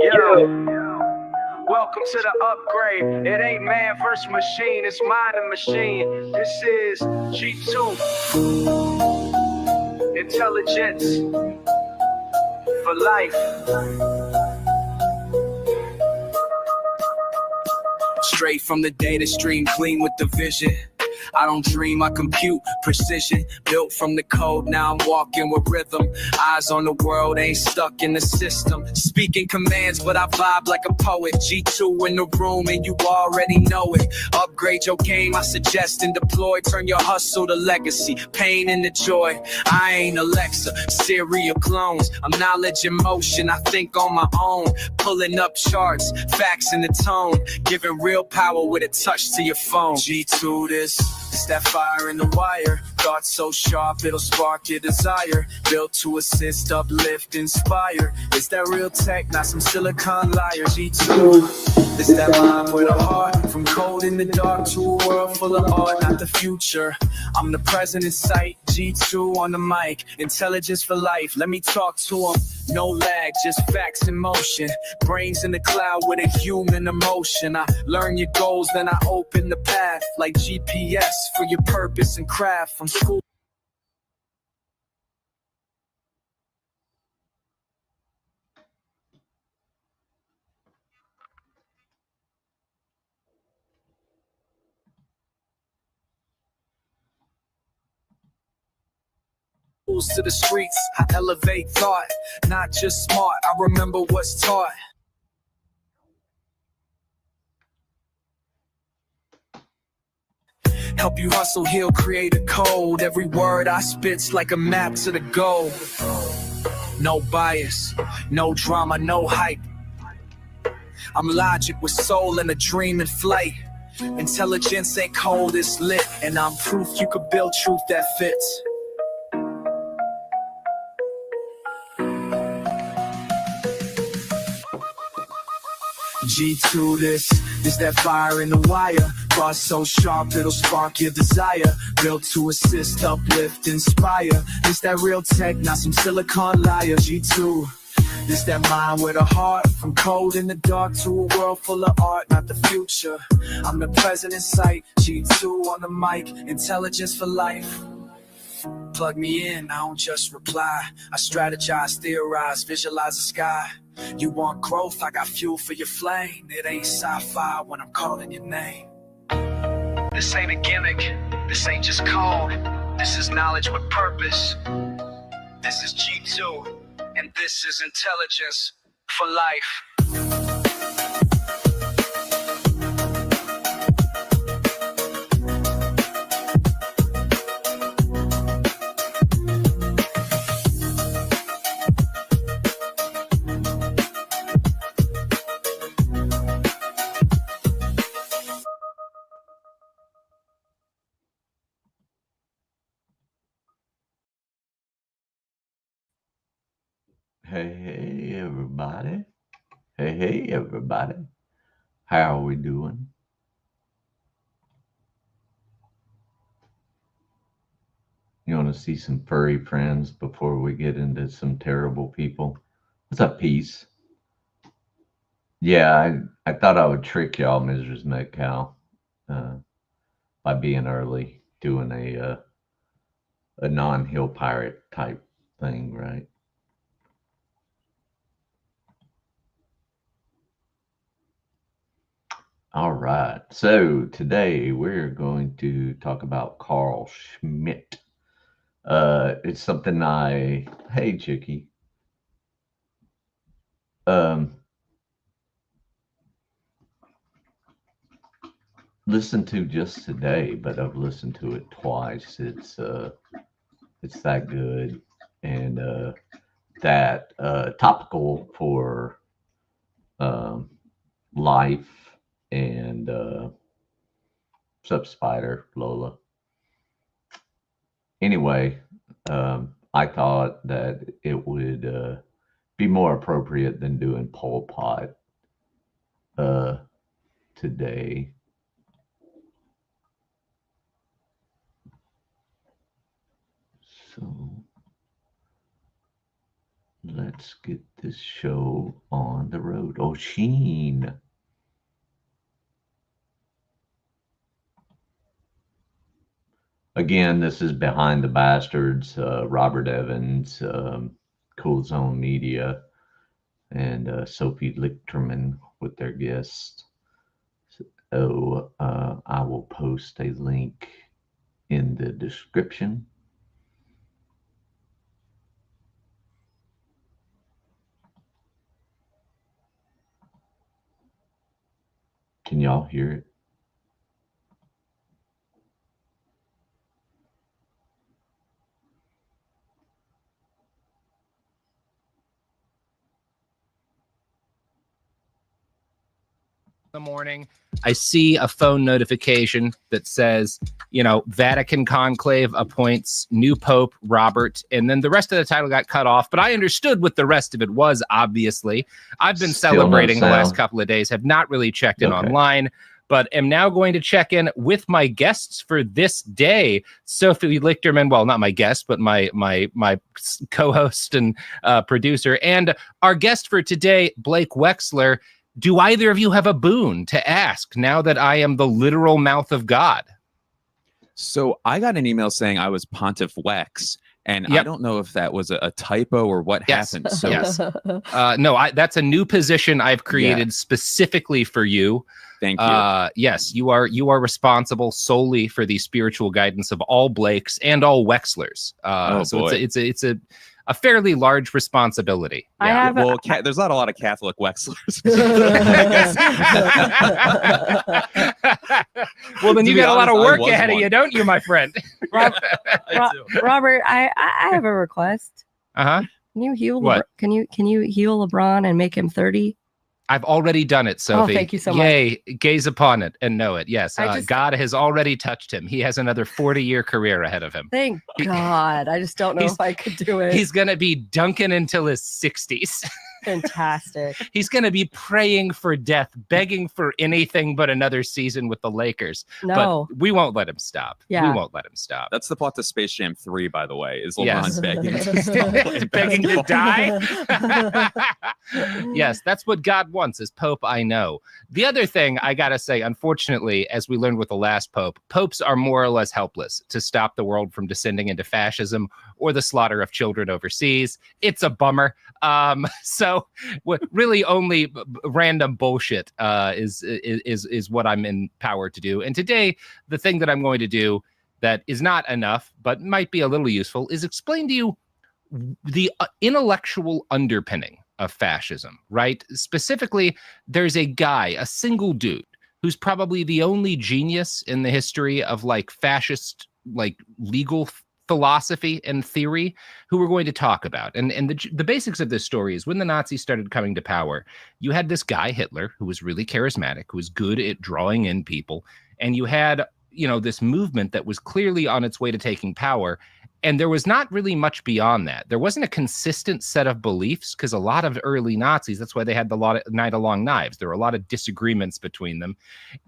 Welcome to the upgrade. It ain't man versus machine, it's mind and machine. This is G2 Intelligence for Life. Straight from the data stream, clean with the vision. I don't dream, I compute precision. Built from the code, now I'm walking with rhythm. Eyes on the world, ain't stuck in the system. Speaking commands, but I vibe like a poet. G2 in the room, and you already know it. Upgrade your game, I suggest and deploy. Turn your hustle to legacy, pain into joy. I ain't Alexa, serial clones. I'm knowledge in motion, I think on my own. Pulling up charts, facts in the tone. Giving real power with a touch to your phone. G2 this. It's that fire in the wire. Thoughts so sharp, it'll spark your desire. Built to assist, uplift, inspire. It's that real tech, not some silicon liar. G2, it's that mind with a heart. From cold in the dark to a world full of art, not the future. I'm the present in sight. G2 on the mic, intelligence for life. Let me talk to them. No lag, just facts in motion. Brains in the cloud with a human emotion. I learn your goals, then I open the path. Like GPS for your purpose and craft. From school to the streets, I elevate thought. Not just smart, I remember what's taught. Help you hustle, heal, create a code. Every word I spit's like a map to the goal. No bias, no drama, no hype. I'm logic with soul and a dream in flight. Intelligence ain't cold, it's lit. And I'm proof you could build truth that fits. G2 this that fire in the wire. Thoughts so sharp it'll spark your desire. Built to assist, uplift, inspire. It's that real tech, not some silicon liar. G2, this that mind with a heart. From cold in the dark to a world full of art, not the future. I'm the present in sight. G2 on the mic, intelligence for life. Plug me in, I don't just reply. I strategize, theorize, visualize the sky. You want growth, I got fuel for your flame. It ain't sci-fi when I'm calling your name. This ain't a gimmick, this ain't just code. This is knowledge with purpose. This is G2, and this is intelligence for life. Hey everybody. Hey everybody. How are we doing? You want to see some furry friends before we get into some terrible people? What's up, Peace? Yeah, I thought I would trick y'all, Mrs. Metcalf, by being early, doing a non-hill pirate type thing, right? All right. So today we're going to talk about Carl Schmitt. It's something hey, Chicky. Listened to just today, but I've listened to it twice. It's that good, and that topical for um, life and Sub Spider Lola. Anyway, I thought that it would be more appropriate than doing Pol Pot today. So let's let's get this show on the road. Oh, Sheen. Again, this is Behind the Bastards, Robert Evans, Cool Zone Media, and Sophie Lichterman with their guests. So I will post a link in the description. Can y'all hear it? The morning, I see a phone notification that says, Vatican Conclave appoints new Pope Robert, and then the rest of the title got cut off. But I understood what the rest of it was, obviously. I've been celebrating the last couple of days, have not really checked in online, but am now going to check in with my guests for this day. Sophie Lichterman, well, not my guest, but my co-host and producer, and our guest for today, Blake Wexler. Do either of you have a boon to ask now that I am the literal mouth of God? So I got an email saying I was Pontiff Wex, and I don't know if that was a typo or what happened. So no, that's a new position I've created specifically for you. Thank you. Yes, you are responsible solely for the spiritual guidance of all Blakes and all Wexlers. So it's a fairly large responsibility. Yeah. There's not a lot of Catholic Wexlers. Well, then you got a lot of work ahead of you, don't you, my friend? Robert, I have a request. Uh-huh. Can you heal? Can you heal LeBron and make him 30? I've already done it, Sophie. Oh, thank you so much. Yay, gaze upon it and know it. Yes, God has already touched him. He has another 40-year career ahead of him. Thank God. I just don't know if I could do it. He's going to be dunking until his 60s. Fantastic. He's going to be praying for death, begging for anything but another season with the Lakers. No. But we won't let him stop. Yeah. We won't let him stop. That's the plot to Space Jam 3, by the way, is LeBron begging to die. Yes, that's what God wants as Pope, I know. The other thing I got to say, unfortunately, as we learned with the last Pope, popes are more or less helpless to stop the world from descending into fascism or the slaughter of children overseas. It's a bummer. So really only random bullshit is what I'm empowered to do. And today, the thing that I'm going to do that is not enough, but might be a little useful, is explain to you the intellectual underpinning of fascism, right? Specifically, there's a guy, a single dude, who's probably the only genius in the history of fascist, legal philosophy and theory, who we're going to talk about. And the basics of this story is when the Nazis started coming to power, you had this guy, Hitler, who was really charismatic, who was good at drawing in people. And you had, this movement that was clearly on its way to taking power. And there was not really much beyond that. There wasn't a consistent set of beliefs, because a lot of early Nazis, that's why they had the Night-Along Knives. There were a lot of disagreements between them.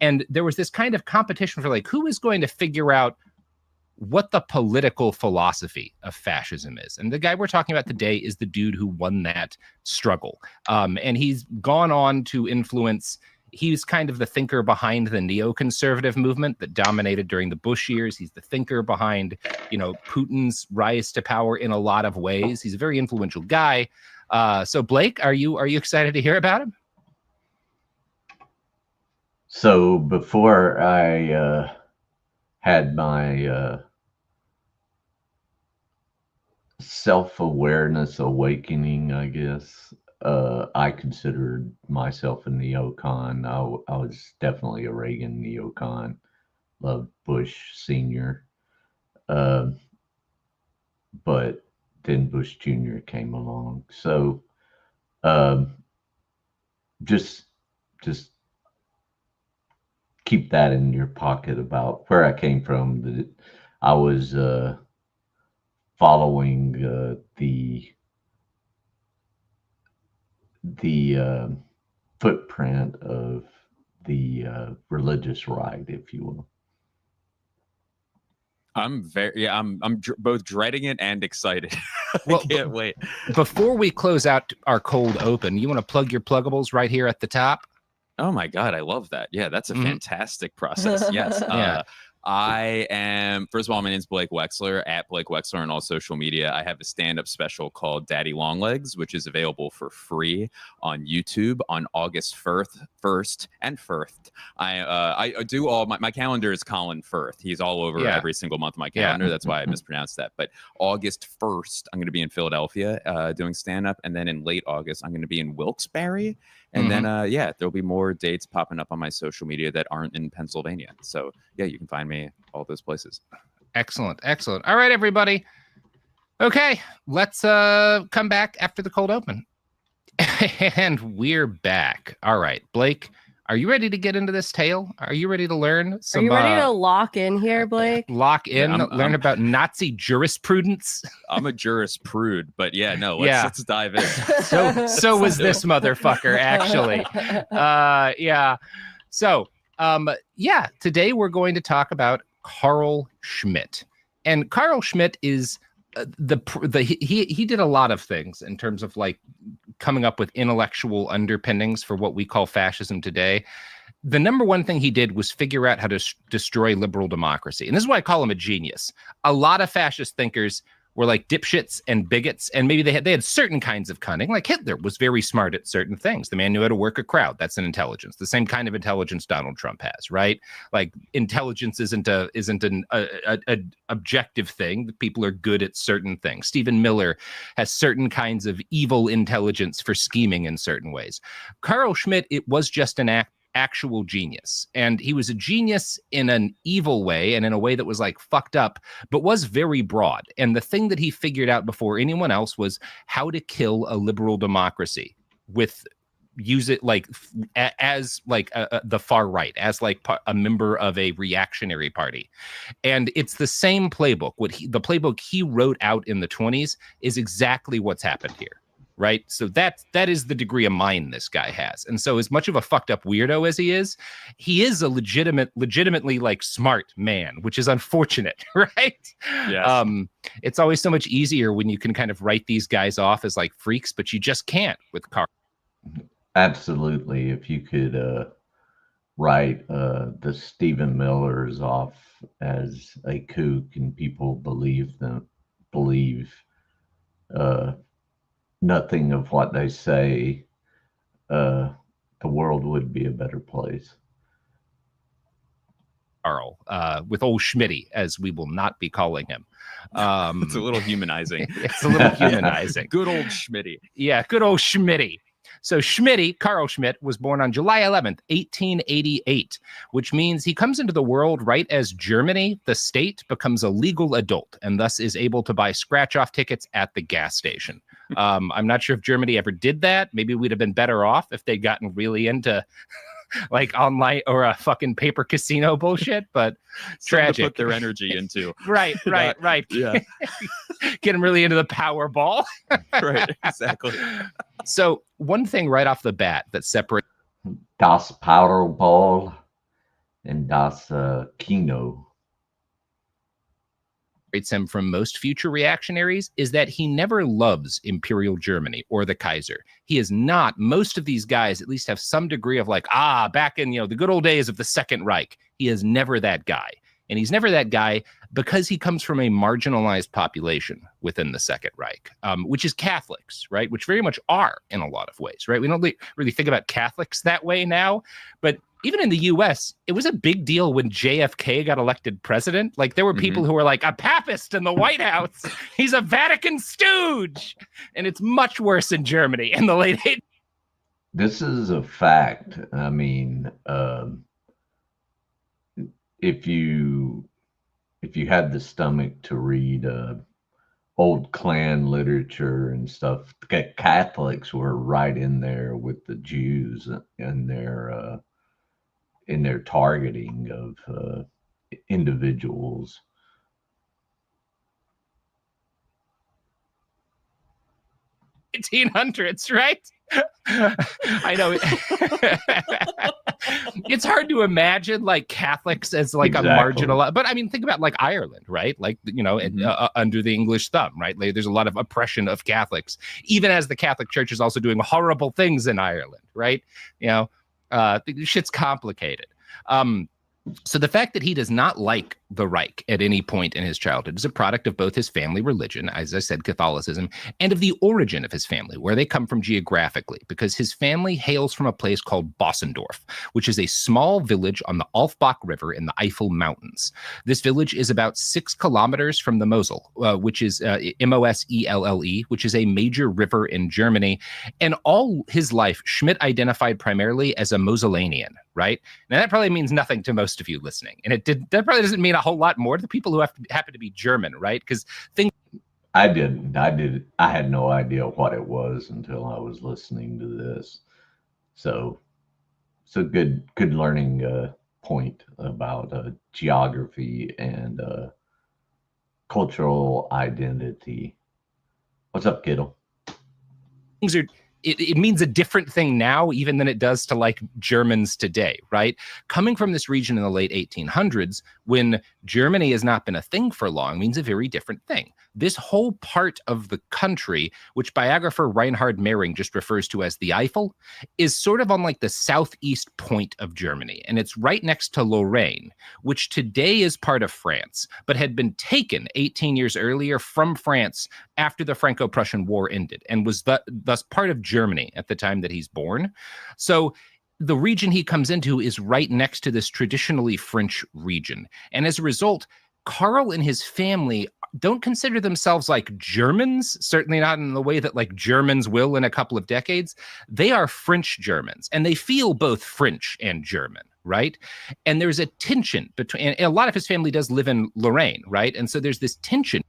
And there was this kind of competition for who is going to figure out what the political philosophy of fascism is. And the guy we're talking about today is the dude who won that struggle. And he's gone on to influence, he's kind of the thinker behind the neoconservative movement that dominated during the Bush years. He's the thinker behind, Putin's rise to power in a lot of ways. He's a very influential guy. So Blake, are you excited to hear about him? So before I had my self-awareness awakening, I guess, I considered myself a neocon. I was definitely a Reagan neocon. Loved Bush Sr. But then Bush Jr. came along. So just keep that in your pocket about where I came from. I was following the footprint of the religious right, if you will. I'm both dreading it and excited. Well, I can't wait. Before we close out our cold open, you want to plug your pluggables right here at the top? Oh my God, I love that. Yeah, that's a fantastic process. Yes. Yeah. I am, first of all, my name's Blake Wexler, at Blake Wexler on all social media. I have a stand-up special called Daddy Longlegs, which is available for free on YouTube on August 1st and 1st. I do all, my calendar is Colin Firth. He's all over every single month of my calendar. That's why I mispronounced that. But August 1st, I'm going to be in Philadelphia doing stand-up. And then in late August, I'm going to be in Wilkes-Barre. And then, there'll be more dates popping up on my social media that aren't in Pennsylvania. So, yeah, you can find me all those places. Excellent. All right, everybody. Okay, let's come back after the cold open. And we're back. All right, Blake, are you ready to get into this tale? Are you ready to learn some? Are you ready to lock in here, Blake? Lock in, learn about Nazi jurisprudence. I'm a jurisprudent, but let's dive in. So was this motherfucker, actually. So, today we're going to talk about Carl Schmitt. And Carl Schmitt is he did a lot of things in terms of like coming up with intellectual underpinnings for what we call fascism today. The number one thing he did was figure out how to destroy liberal democracy. And this is why I call him a genius. A lot of fascist thinkers were like dipshits and bigots, and maybe they had certain kinds of cunning. Like Hitler was very smart at certain things. The man knew how to work a crowd. That's an intelligence. The same kind of intelligence Donald Trump has, right? Like intelligence isn't an objective thing. People are good at certain things. Stephen Miller has certain kinds of evil intelligence for scheming in certain ways. Carl Schmitt, it was just an actual genius, and he was a genius in an evil way and in a way that was like fucked up, but was very broad. And the thing that he figured out before anyone else was how to kill a liberal democracy use it like as like the far right, as like a member of a reactionary party. And it's the same playbook. The playbook he wrote out in the 1920s is exactly what's happened here. Right. So that is the degree of mind this guy has. And so as much of a fucked up weirdo as he is a legitimately like smart man, which is unfortunate. Right. Yes. It's always so much easier when you can kind of write these guys off as like freaks, but you just can't with Carl. Absolutely. If you could write the Stephen Millers off as a kook and people believe nothing of what they say, the world would be a better place. Carl, with old Schmitty, as we will not be calling him. It's a little humanizing. It's a little humanizing. Good old Schmitty. Yeah, good old Schmitty. So Carl Schmitt, was born on July 11th, 1888, which means he comes into the world right as Germany, the state, becomes a legal adult and thus is able to buy scratch-off tickets at the gas station. I'm not sure if Germany ever did that. Maybe we'd have been better off if they'd gotten really into like online or a fucking paper casino bullshit, but tragic. To put their energy into. Right. Yeah. Get them really into the Powerball. Right, exactly. So one thing right off the bat that separates Das Powerball and Das Kino him from most future reactionaries is that he never loves Imperial Germany or the Kaiser. He is not. Most of these guys at least have some degree of like, back in, the good old days of the Second Reich. He is never that guy. And he's never that guy because he comes from a marginalized population within the Second Reich, which is Catholics, right? Which very much are in a lot of ways, right? We don't really think about Catholics that way now, but even in the US, it was a big deal when JFK got elected president. Like there were people who were like, a papist in the White House. He's a Vatican stooge. And it's much worse in Germany in the late 80s. This is a fact. I mean, if you had the stomach to read old Klan literature and stuff, Catholics were right in there with the Jews in their targeting of individuals. $1,800s, right? I know. It's hard to imagine like Catholics as like a marginal, but I mean, think about like Ireland, right? Like, you know, under the English thumb, right? Like, there's a lot of oppression of Catholics, even as the Catholic Church is also doing horrible things in Ireland, right? You know, shit's complicated. So the fact that he does not like the Reich at any point in his childhood is a product of both his family religion, as I said, Catholicism, and of the origin of his family, where they come from geographically, because his family hails from a place called Bossendorf, which is a small village on the Alfbach River in the Eifel Mountains. This village is about 6 kilometers from the Mosel, which is Moselle, which is a major river in Germany. And all his life, Schmitt identified primarily as a Moselanian, right? Now, that probably means nothing to most of you listening. And that probably doesn't mean a whole lot more to the people who happen to be German, right? Because I didn't. I had no idea what it was until I was listening to this. So it's a good learning point about geography and cultural identity. What's up, kiddo? Things are... It means a different thing now, even than it does to like Germans today, right? Coming from this region in the late 1800s, when Germany has not been a thing for long, means a very different thing. This whole part of the country, which biographer Reinhard Mehring just refers to as the Eifel, is sort of on like the southeast point of Germany. And it's right next to Lorraine, which today is part of France, but had been taken 18 years earlier from France after the Franco-Prussian War ended, and was thus part of Germany at the time that he's born. So the region he comes into is right next to this traditionally French region. And as a result, Karl and his family don't consider themselves like Germans, certainly not in the way that like Germans will in a couple of decades. They are French Germans, and they feel both French and German, right? And there's a tension between, and a lot of his family does live in Lorraine, right? And so there's this tension.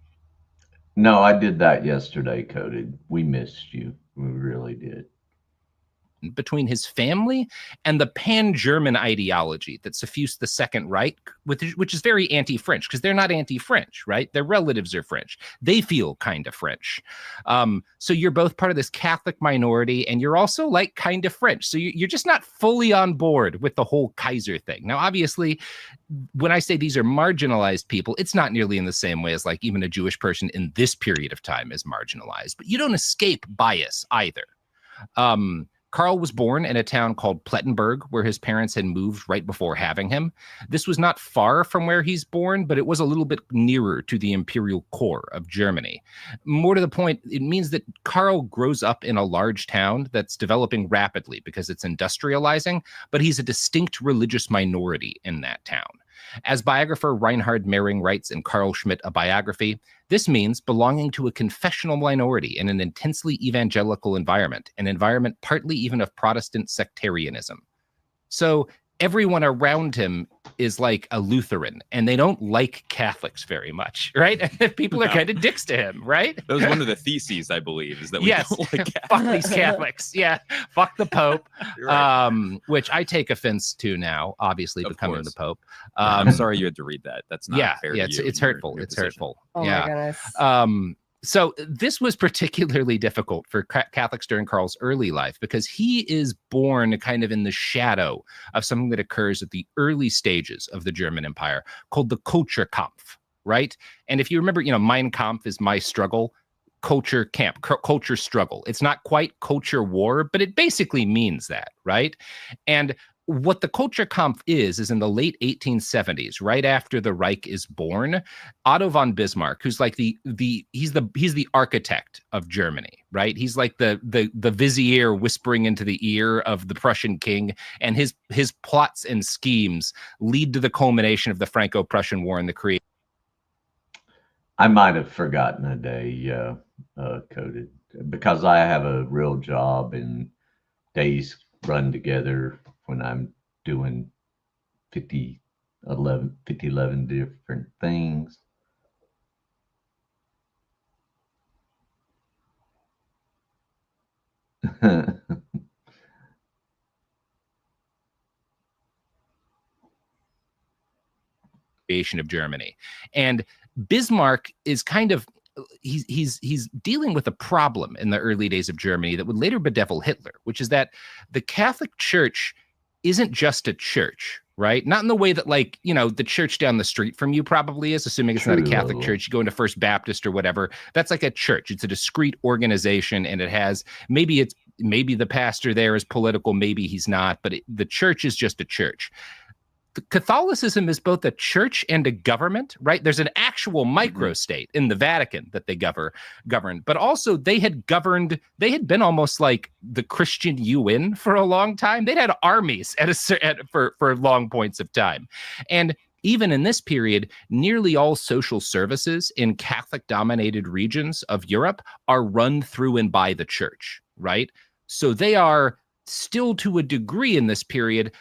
No, I did that yesterday, Coded. We missed you. We really did. Between his family and the pan-German ideology that suffused the Second Reich, which is very anti-French, because they're not anti-French, right? Their relatives are French. They feel kind of French. So you're both part of this Catholic minority, and you're also like kind of French. So you're just not fully on board with the whole Kaiser thing. Now, obviously, when I say these are marginalized people, it's not nearly in the same way as like even a Jewish person in this period of time is marginalized, but you don't escape bias either. Karl was born in a town called Plettenberg, where his parents had moved right before having him. This was not far from where he's born, but it was a little bit nearer to the imperial core of Germany. More to the point, it means that Karl grows up in a large town that's developing rapidly because it's industrializing, but he's a distinct religious minority in that town. As biographer Reinhard Mehring writes in Carl Schmitt, A Biography, this means belonging to a confessional minority in an intensely evangelical environment, an environment partly even of Protestant sectarianism. So everyone around him is like a Lutheran, and they don't like Catholics very much, right? People are kind of dicks to him, right? That was one of the theses, I believe, is that we don't like Catholics. Fuck these Catholics. Yeah, fuck the Pope, right. Which I take offense to now, obviously, of becoming the Pope. I'm sorry you had to read that. That's not fair to you. It's hurtful. It's hurtful. Oh my goodness. So this was particularly difficult for Catholics during Karl's early life because he is born kind of in the shadow of something that occurs at the early stages of the German Empire called the Kulturkampf, right? And if you remember, Mein Kampf is my struggle, culture camp, culture struggle. It's not quite culture war, but it basically means that, right? And what the Kulturkampf is in the late 1870s, right after the Reich is born, Otto von Bismarck, who's like he's the architect of Germany, right? He's like the vizier whispering into the ear of the Prussian king, and his plots and schemes lead to the culmination of the Franco-Prussian War and the creation. I might have forgotten a day, Coded, because I have a real job and days run together when I'm doing 11 different things. Creation of Germany. And Bismarck is kind of he's dealing with a problem in the early days of Germany that would later bedevil Hitler, which is that the Catholic Church isn't just a church, right? Not in the way that, like, you know, the church down the street from you probably is, assuming it's not a Catholic church. You go into First Baptist or whatever. That's like a church. It's a discrete organization, and it has maybe the pastor there is political, maybe he's not, but the church is just a church. Catholicism is both a church and a government, right? There's an actual microstate in the Vatican that they govern, but also they had been almost like the Christian UN for a long time. They'd had armies for long points of time. And even in this period, nearly all social services in Catholic-dominated regions of Europe are run through and by the church, right? So they are still, to a degree in this period,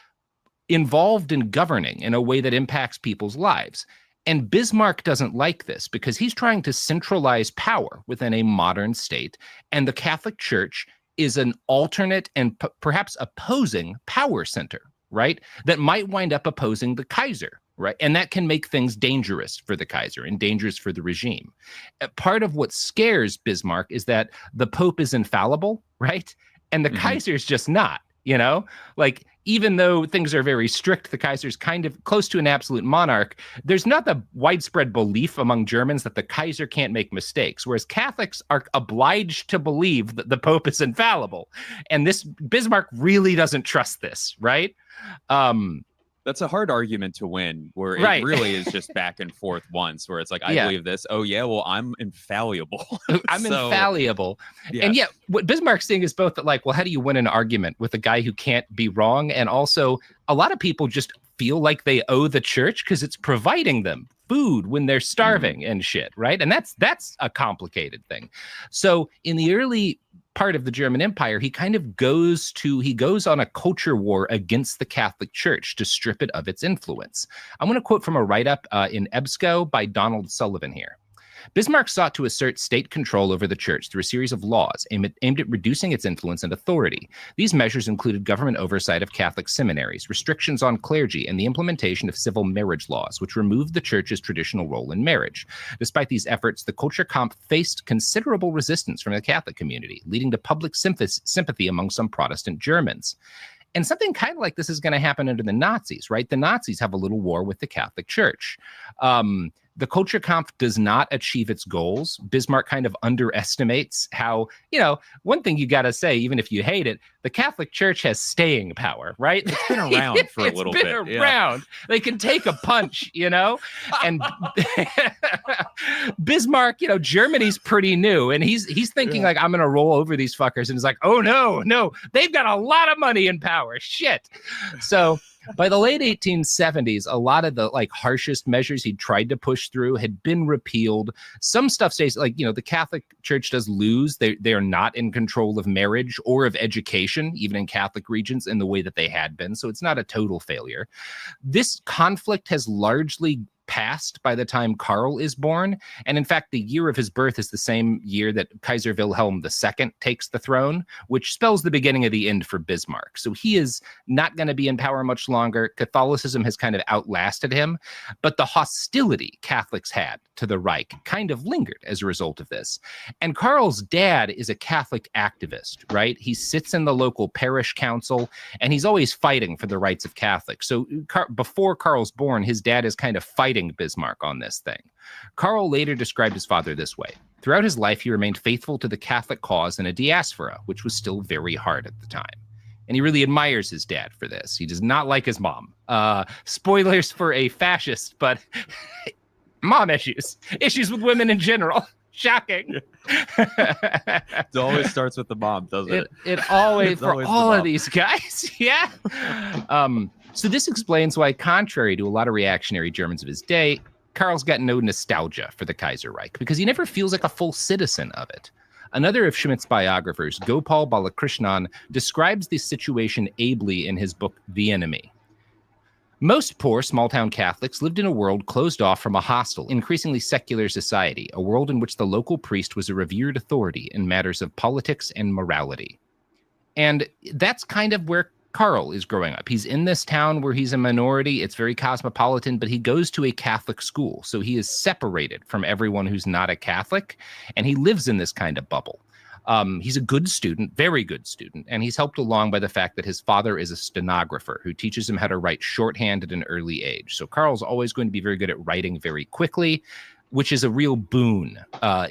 involved in governing in a way that impacts people's lives. And Bismarck doesn't like this because he's trying to centralize power within a modern state. And the Catholic Church is an alternate and perhaps opposing power center, right? That might wind up opposing the Kaiser, right? And that can make things dangerous for the Kaiser and dangerous for the regime. Part of what scares Bismarck is that the Pope is infallible, right? And the Kaiser's just not, you know? Like, even though things are very strict, the Kaiser's kind of close to an absolute monarch. There's not the widespread belief among Germans that the Kaiser can't make mistakes, whereas Catholics are obliged to believe that the Pope is infallible. And this Bismarck really doesn't trust this, right? That's a hard argument to win, where it really is just back and forth once, where it's like, I believe this. Oh, yeah, well, I'm infallible. I'm infallible. Yeah. And yet, what Bismarck's saying is both that, like, well, how do you win an argument with a guy who can't be wrong? And also, a lot of people just feel like they owe the church because it's providing them food when they're starving and shit, right? And that's a complicated thing. So in the early part of the German Empire, he kind of goes on a culture war against the Catholic Church to strip it of its influence. I'm going to quote from a write-up in EBSCO by Donald Sullivan here. Bismarck sought to assert state control over the church through a series of laws aimed at reducing its influence and authority. These measures included government oversight of Catholic seminaries, restrictions on clergy, and the implementation of civil marriage laws, which removed the church's traditional role in marriage. Despite these efforts, the Kulturkampf faced considerable resistance from the Catholic community, leading to public sympathy among some Protestant Germans. And something kind of like this is going to happen under the Nazis, right? The Nazis have a little war with the Catholic Church. The Kulturkampf does not achieve its goals. Bismarck kind of underestimates how, you know, one thing you got to say, even if you hate it, the Catholic Church has staying power, right? It's been around for a little bit. It's been around. They can take a punch, you know? And Bismarck, you know, Germany's pretty new. And he's thinking like, I'm going to roll over these fuckers. And he's like, oh, no, they've got a lot of money and power. Shit. So by the late 1870s, a lot of the like harshest measures he tried to push through had been repealed. Some stuff stays, like, you know, the Catholic Church does lose. They are not in control of marriage or of education, even in Catholic regions, in the way that they had been. So it's not a total failure. This conflict has largely passed by the time Karl is born. And in fact, the year of his birth is the same year that Kaiser Wilhelm II takes the throne, which spells the beginning of the end for Bismarck. So he is not going to be in power much longer. Catholicism has kind of outlasted him, but the hostility Catholics had to the Reich kind of lingered as a result of this. And Karl's dad is a Catholic activist, right? He sits in the local parish council, and he's always fighting for the rights of Catholics. So before Karl's born, his dad is kind of fighting Bismarck on this thing. Karl later described his father this way. Throughout his life, he remained faithful to the Catholic cause in a diaspora, which was still very hard at the time. And he really admires his dad for this. He does not like his mom. Spoilers for a fascist, but mom issues with women in general. Shocking. It always starts with the mom, doesn't it? It always, for all of these guys. Yeah. So this explains why, contrary to a lot of reactionary Germans of his day, Karl's got no nostalgia for the Kaiserreich because he never feels like a full citizen of it. Another of Schmitt's biographers, Gopal Balakrishnan, describes the situation ably in his book, The Enemy. Most poor small-town Catholics lived in a world closed off from a hostile, increasingly secular society, a world in which the local priest was a revered authority in matters of politics and morality. And that's kind of where Karl is growing up. He's in this town where he's a minority. It's very cosmopolitan, but he goes to a Catholic school. So he is separated from everyone who's not a Catholic, and he lives in this kind of bubble. He's a good student, very good student, and he's helped along by the fact that his father is a stenographer who teaches him how to write shorthand at an early age. So Carl's always going to be very good at writing very quickly, which is a real boon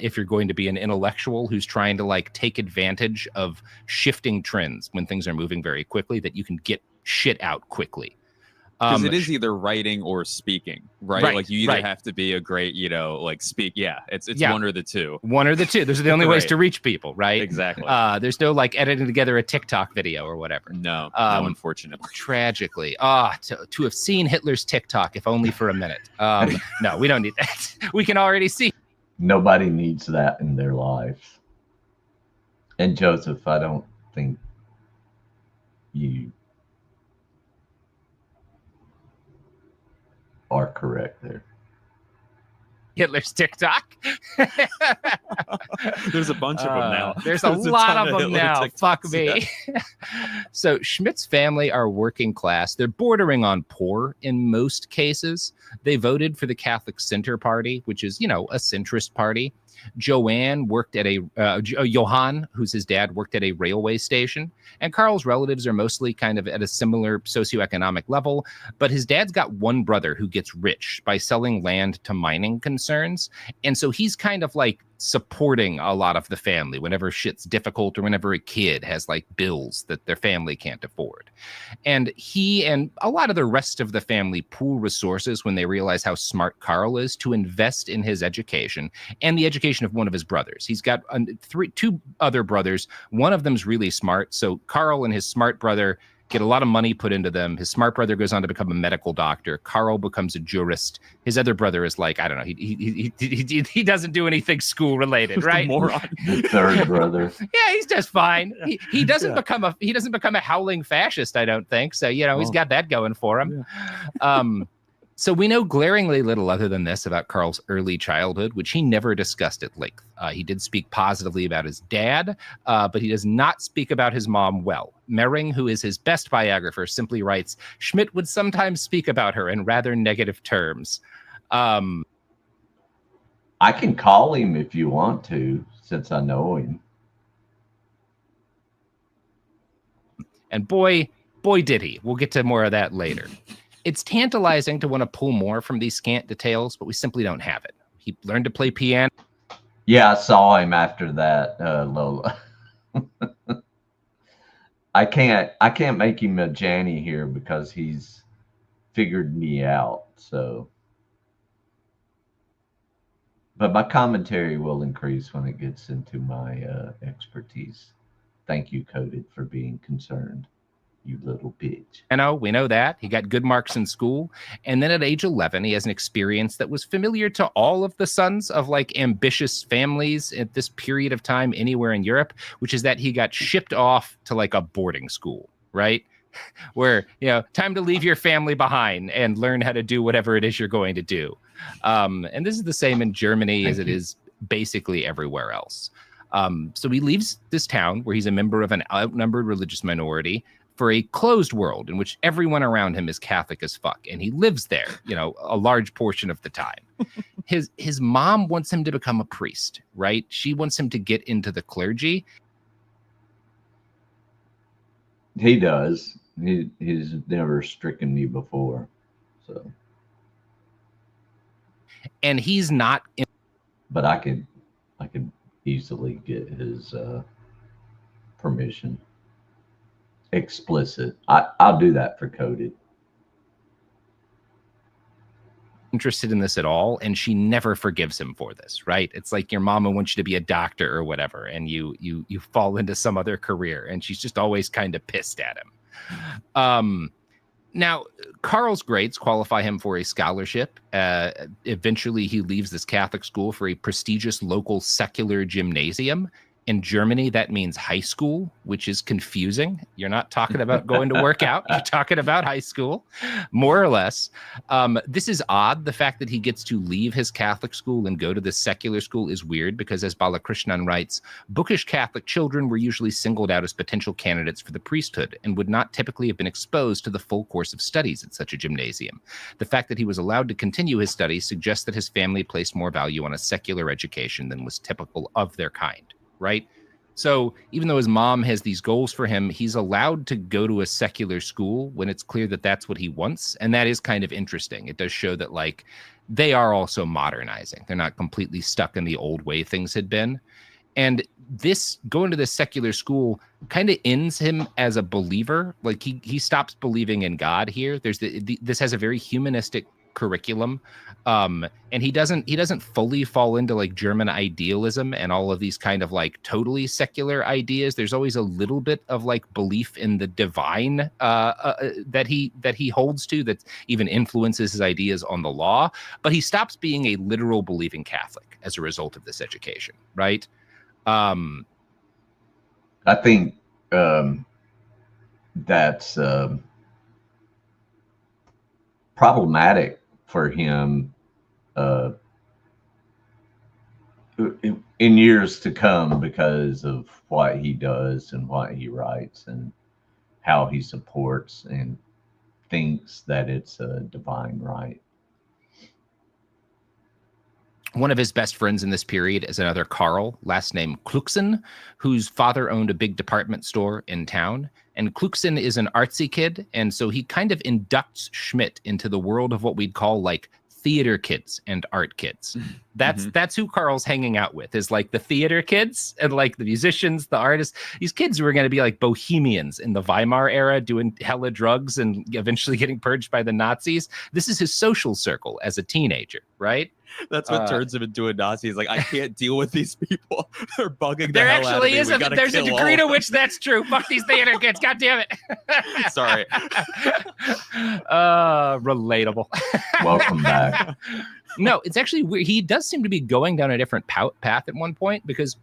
if you're going to be an intellectual who's trying to like take advantage of shifting trends when things are moving very quickly, that you can get shit out quickly. Because it is either writing or speaking, right? Right, Like you either right. have to be a great, like speak. Yeah, it's Yeah. one or the two. One or the two. Those are the only ways Right. to reach people, right? Exactly. There's no like editing together a TikTok video or whatever. No, unfortunately. Tragically. To have seen Hitler's TikTok, if only for a minute. No, we don't need that. We can already see. Nobody needs that in their lives. And Joseph, I don't think you are correct there. Hitler's TikTok. There's a bunch of them now. There's a lot ton of them Hitler now. TikToks, Fuck me. So Schmidt's family are working class. They're bordering on poor in most cases. They voted for the Catholic Center Party, which is, a centrist party. Johann, who's his dad, worked at a railway station. And Carl's relatives are mostly kind of at a similar socioeconomic level. But his dad's got one brother who gets rich by selling land to mining concerns. And so he's kind of like supporting a lot of the family whenever shit's difficult or whenever a kid has like bills that their family can't afford. And he and a lot of the rest of the family pool resources when they realize how smart Carl is to invest in his education and the education of one of his brothers. He's got two other brothers. One of them's really smart. So Carl and his smart brother get a lot of money put into them. His smart brother goes on to become a medical doctor. Carl becomes a jurist. His other brother is like, I don't know, he doesn't do anything school related, right? Moron. The third brother. Yeah, he's just fine. He doesn't become a howling fascist, I don't think. So, he's got that going for him. Yeah. So we know glaringly little other than this about Carl's early childhood, which he never discussed at length. He did speak positively about his dad, but he does not speak about his mom well. Mering, who is his best biographer, simply writes, Schmitt would sometimes speak about her in rather negative terms. I can call him if you want to, since I know him. And boy did he. We'll get to more of that later. It's tantalizing to want to pull more from these scant details, but we simply don't have it. He learned to play piano. Yeah, I saw him after that, Lola. I can't make him a Janny here because he's figured me out. So, but my commentary will increase when it gets into my expertise. Thank you, Coded, for being concerned. You little bitch. We know that. He got good marks in school. And then at age 11, he has an experience that was familiar to all of the sons of like ambitious families at this period of time anywhere in Europe, which is that he got shipped off to like a boarding school, right? Where, time to leave your family behind and learn how to do whatever it is you're going to do. And this is the same in Germany as it is basically everywhere else. So he leaves this town where he's a member of an outnumbered religious minority for a closed world in which everyone around him is Catholic as fuck. And he lives there, a large portion of the time. His mom wants him to become a priest, right? She wants him to get into the clergy. He does. He's never stricken me before. So. And he's not. But I could easily get his permission. Explicit. I'll do that for Coded. Interested in this at all, and she never forgives him for this, right? It's like your mama wants you to be a doctor or whatever, and you fall into some other career, and she's just always kind of pissed at him. Now, Carl's grades qualify him for a scholarship. Eventually, he leaves this Catholic school for a prestigious local secular gymnasium. In Germany, that means high school, which is confusing. You're not talking about going to work out. You're talking about high school, more or less. This is odd. The fact that he gets to leave his Catholic school and go to this secular school is weird because, as Balakrishnan writes, bookish Catholic children were usually singled out as potential candidates for the priesthood and would not typically have been exposed to the full course of studies at such a gymnasium. The fact that he was allowed to continue his studies suggests that his family placed more value on a secular education than was typical of their kind. Right? So even though his mom has these goals for him, he's allowed to go to a secular school when it's clear that that's what he wants. And that is kind of interesting. It does show that, like, they are also modernizing. They're not completely stuck in the old way things had been. And this going to this secular school kind of ends him as a believer. Like he stops believing in God here. There's this has a very humanistic curriculum, and he doesn't fully fall into like German idealism and all of these kind of like totally secular ideas. There's always a little bit of like belief in the divine that he holds to, that even influences his ideas on the law. But he stops being a literal believing Catholic as a result of this education, right? I think that's problematic for him in years to come because of what he does and what he writes and how he supports and thinks that it's a divine right. One of his best friends in this period is another Karl, last name Klucksen, whose father owned a big department store in town. And Klucksen is an artsy kid, and so he kind of inducts Schmitt into the world of what we'd call like theater kids and art kids. That's who Karl's hanging out with, is like the theater kids and like the musicians, the artists, these kids who are going to be like bohemians in the Weimar era, doing hella drugs and eventually getting purged by the Nazis. This is his social circle as a teenager, right? That's what turns him into a Nazi. He's like, I can't deal with these people. They're bugging the there hell out of me. actually is there's a degree to which that's true. Fuck these theater kids. God damn it. Sorry. Relatable. Welcome back. No, it's actually weird. He does seem to be going down a different path at one point, because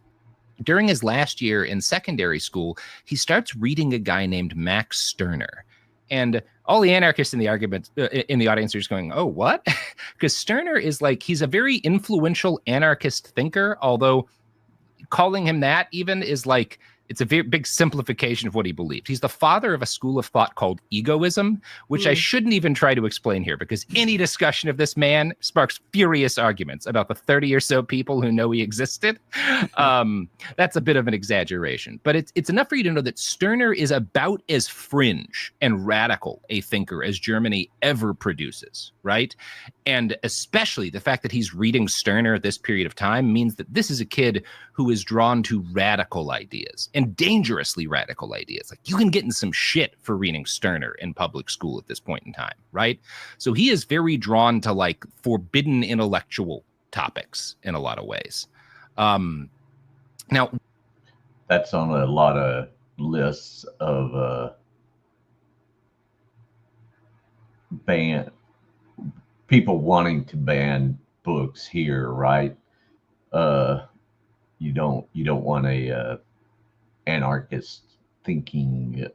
during his last year in secondary school, he starts reading a guy named Max Stirner. And all the anarchists in the argument in the audience are just going, oh, what? Because Stirner is like, he's a very influential anarchist thinker, although calling him that even is like, it's a very big simplification of what he believed. He's the father of a school of thought called egoism, which I shouldn't even try to explain here, because any discussion of this man sparks furious arguments about the 30 or so people who know he existed. That's a bit of an exaggeration, but it's enough for you to know that Stirner is about as fringe and radical a thinker as Germany ever produces, right? And especially the fact that he's reading Stirner at this period of time means that this is a kid who is drawn to radical ideas, and dangerously radical ideas. Like, you can get in some shit for reading Stirner in public school at this point in time, right? So he is very drawn to like forbidden intellectual topics in a lot of ways. Now, that's on a lot of lists of people wanting to ban books here, right? You don't want a anarchist thinking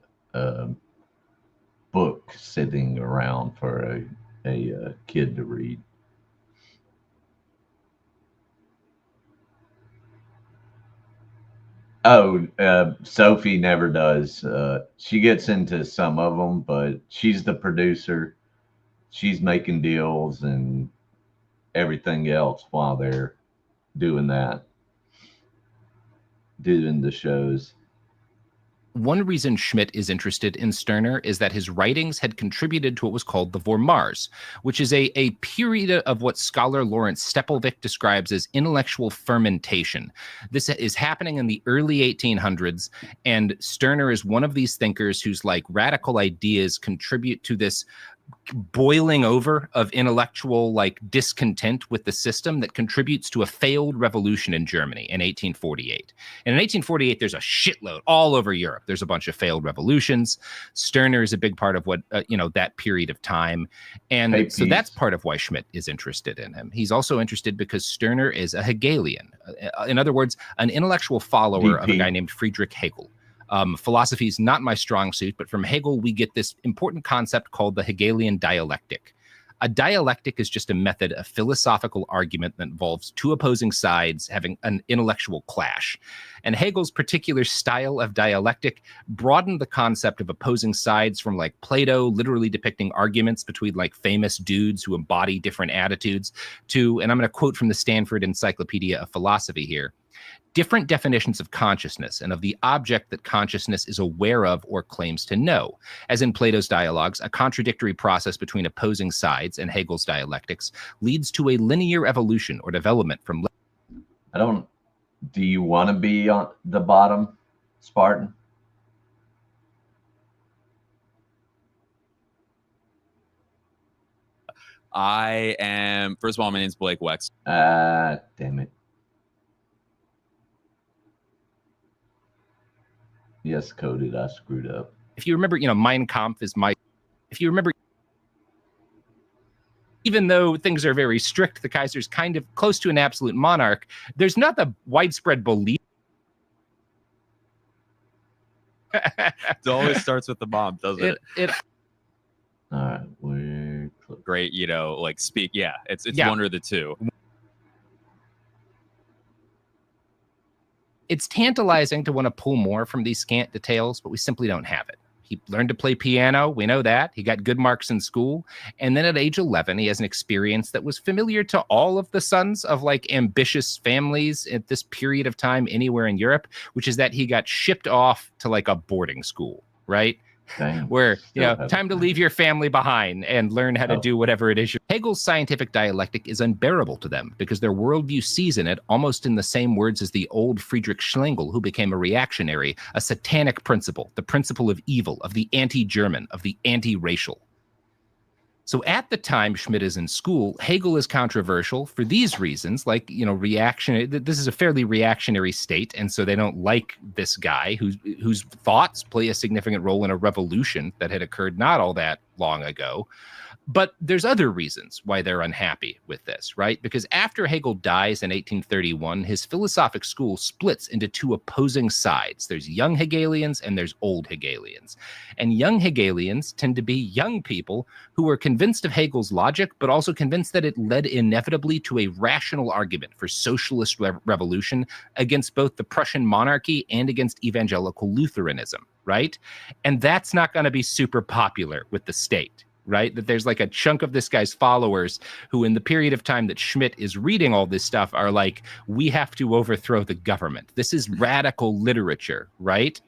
book sitting around for a kid to read. Oh, Sophie never does. She gets into some of them, but she's the producer. She's making deals and everything else while they're doing that, doing the shows. One reason Schmitt is interested in Stirner is that his writings had contributed to what was called the Vormars, which is a period of what scholar Lawrence Stepelvik describes as intellectual fermentation. This is happening in the early 1800s, and Stirner is one of these thinkers whose like radical ideas contribute to this boiling over of intellectual like discontent with the system that contributes to a failed revolution in Germany in 1848. And in 1848, there's a shitload all over Europe. There's a bunch of failed revolutions. Stirner is a big part of what, that period of time. And so that's part of why Schmitt is interested in him. He's also interested because Stirner is a Hegelian. In other words, an intellectual follower of a guy named Friedrich Hegel. Philosophy is not my strong suit, but from Hegel, we get this important concept called the Hegelian dialectic. A dialectic is just a method of philosophical argument that involves two opposing sides having an intellectual clash. And Hegel's particular style of dialectic broadened the concept of opposing sides from like Plato, literally depicting arguments between like famous dudes who embody different attitudes, to, and I'm going to quote from the Stanford Encyclopedia of Philosophy here, different definitions of consciousness and of the object that consciousness is aware of or claims to know. As in Plato's dialogues, a contradictory process between opposing sides in Hegel's dialectics leads to a linear evolution or development from... Do you want to be on the bottom, Spartan? I am, first of all, my name's Blake Wexler. Damn it. Yes, coded. I screwed up. If you remember, Mein Kampf is my... If you remember, even though things are very strict, the Kaiser's kind of close to an absolute monarch, there's not the widespread belief. It always starts with the mom, doesn't it? All right, we're great, speak. Yeah, it's one or the two. It's tantalizing to want to pull more from these scant details, but we simply don't have it. He learned to play piano. We know that. He got good marks in school. And then at age 11, he has an experience that was familiar to all of the sons of ambitious families at this period of time anywhere in Europe, which is that he got shipped off to a boarding school, right? Dang. Where, time to leave your family behind and learn how to do whatever it is. Hegel's scientific dialectic is unbearable to them because their worldview sees in it, almost in the same words as the old Friedrich Schlegel, who became a reactionary, a satanic principle, the principle of evil, of the anti-German, of the anti-racial. So at the time Schmitt is in school, Hegel is controversial for these reasons, reaction. This is a fairly reactionary state, and so they don't like this guy whose thoughts play a significant role in a revolution that had occurred not all that long ago. But there's other reasons why they're unhappy with this, right? Because after Hegel dies in 1831, his philosophic school splits into two opposing sides. There's young Hegelians and there's old Hegelians. And young Hegelians tend to be young people who are convinced of Hegel's logic, but also convinced that it led inevitably to a rational argument for socialist revolution against both the Prussian monarchy and against evangelical Lutheranism, right? And that's not going to be super popular with the state. Right? That there's a chunk of this guy's followers who in the period of time that Schmitt is reading all this stuff are we have to overthrow the government. This is radical literature, right?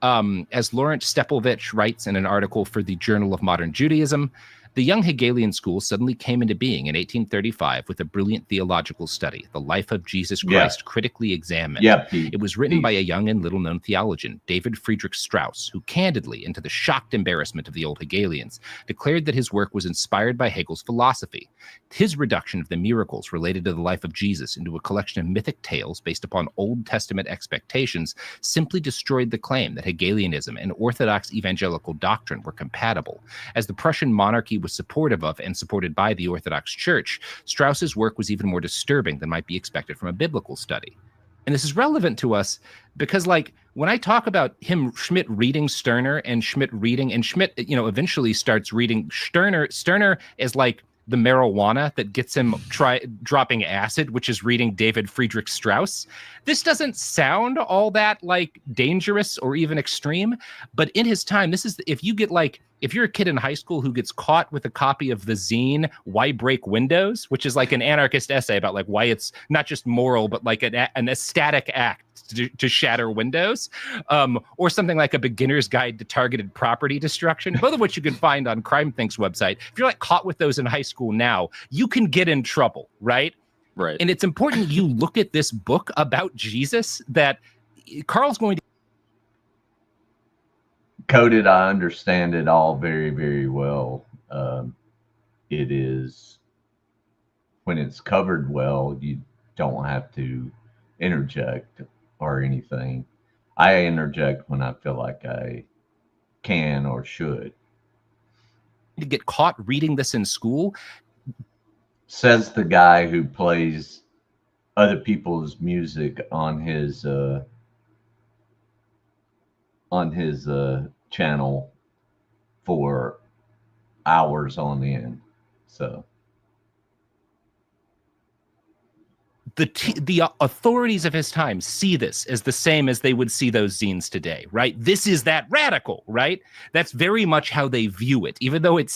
As Lawrence Stepelvich writes in an article for the Journal of Modern Judaism, the young Hegelian school suddenly came into being in 1835 with a brilliant theological study, The Life of Jesus Christ Critically Examined. It was written by a young and little-known theologian, David Friedrich Strauss, who candidly, and to the shocked embarrassment of the old Hegelians, declared that his work was inspired by Hegel's philosophy. His reduction of the miracles related to the life of Jesus into a collection of mythic tales based upon Old Testament expectations simply destroyed the claim that Hegelianism and Orthodox evangelical doctrine were compatible. As the Prussian monarchy was supportive of and supported by the Orthodox Church, Strauss's work was even more disturbing than might be expected from a biblical study. And this is relevant to us because, when I talk about Schmitt reading Stirner and Schmitt eventually starts reading Stirner is the marijuana that gets him dropping acid, which is reading David Friedrich Strauss. This doesn't sound all that dangerous or even extreme, but in his time, this is, if you're a kid in high school who gets caught with a copy of the zine Why Break Windows, which is an anarchist essay about why it's not just moral, but an ecstatic act to shatter windows, or something like A Beginner's Guide to Targeted Property Destruction, both of which you can find on Crime Think's website. If you're caught with those in high school now, you can get in trouble, right? Right. And it's important you look at this book about Jesus that Carl's going to... Coded, I understand it all very, very well. It is, when it's covered well, you don't have to interject or anything. I interject when I feel like I can or should. To get caught reading this in school, says the guy who plays other people's music on his channel for hours on end. So the authorities of his time see this as the same as they would see those zines today, right? This is that radical, right? That's very much how they view it, even though it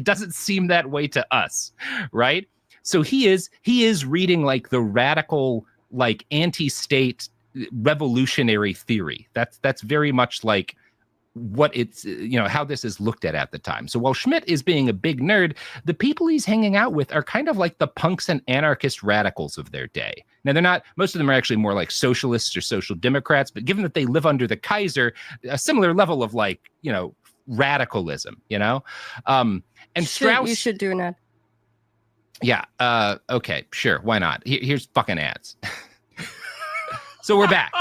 doesn't seem that way to us, right? So he is reading the radical like anti-state revolutionary theory. That's very much like what it's, how this is looked at the time. So while Schmitt is being a big nerd, the people he's hanging out with are kind of like the punks and anarchist radicals of their day. Now, they're not, most of them are actually more like socialists or social democrats, but given that they live under the Kaiser, a similar level of like, radicalism, and Strauss. You should do an ad. Yeah. Okay, sure. Why not? Here's fucking ads. So we're back.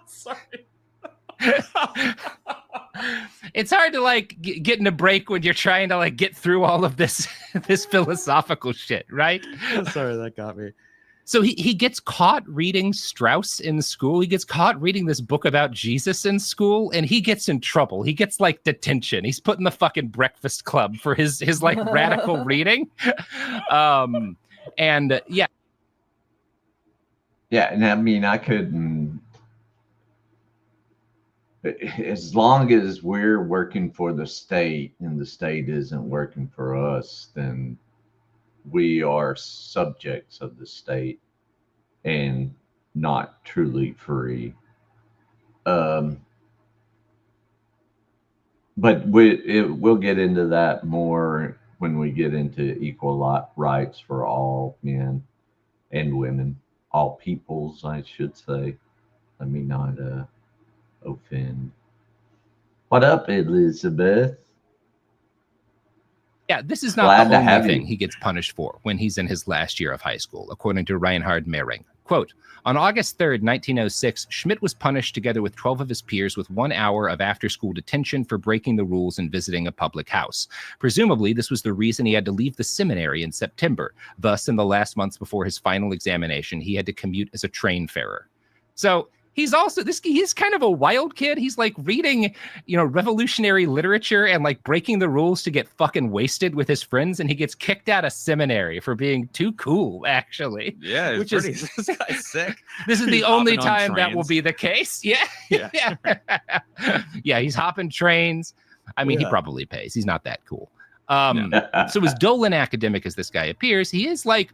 Sorry. It's hard to like get in a break when you're trying to like get through all of this philosophical shit, right? Sorry, that got me. So he gets caught reading Strauss in school. He gets caught reading this book about Jesus in school, and he gets in trouble. He gets like detention. He's put in the fucking Breakfast Club for his like radical reading. And yeah. Yeah, and I mean, I couldn't. As long as we're working for the state and the state isn't working for us, then we are subjects of the state and not truly free. But we'll get into that more when we get into equal rights for all men and women, all peoples, I should say. Let me not offend. What up, Elizabeth? Yeah, this is not Glad the to have only thing you. he gets punished for when he's in his last year of high school, according to Reinhard Mehring. Quote, on August 3rd, 1906, Schmitt was punished together with 12 of his peers with 1 hour of after-school detention for breaking the rules and visiting a public house. Presumably, this was the reason he had to leave the seminary in September. Thus, in the last months before his final examination, he had to commute as a train farer. So he's also he's kind of a wild kid. He's like reading, revolutionary literature and like breaking the rules to get fucking wasted with his friends, and he gets kicked out of seminary for being too cool, actually. Yeah, which this guy's sick. This is the He's only hopping on time that will trains. be the case. Yeah. Yeah. Yeah, he's hopping trains. I mean, he Yeah. probably pays. He's not that cool. So as dull an academic as this guy appears, he is like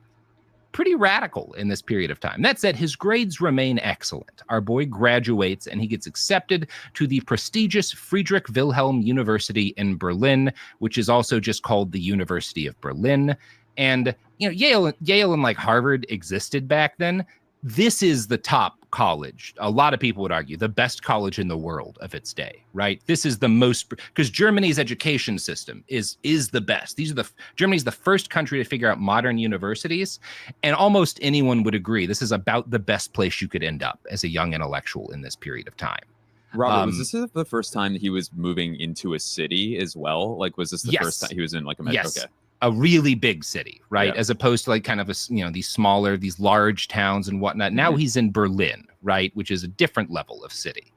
pretty radical in this period of time. That said, his grades remain excellent. Our boy graduates and he gets accepted to the prestigious Friedrich Wilhelm University in Berlin, which is also just called the University of Berlin. And, Yale and like Harvard existed back then. This is the top college. A lot of people would argue the best college in the world of its day, right? This is the most, because Germany's education system is the best. Germany's the first country to figure out modern universities, and almost anyone would agree this is about the best place you could end up as a young intellectual in this period of time. Robert, was this the first time that he was moving into a city as well? Like, was this the first time he was in like a metro? Yes. Okay. A really big city, right? Yeah. As opposed to like kind of these large towns and whatnot. Now he's in Berlin, right? Which is a different level of city.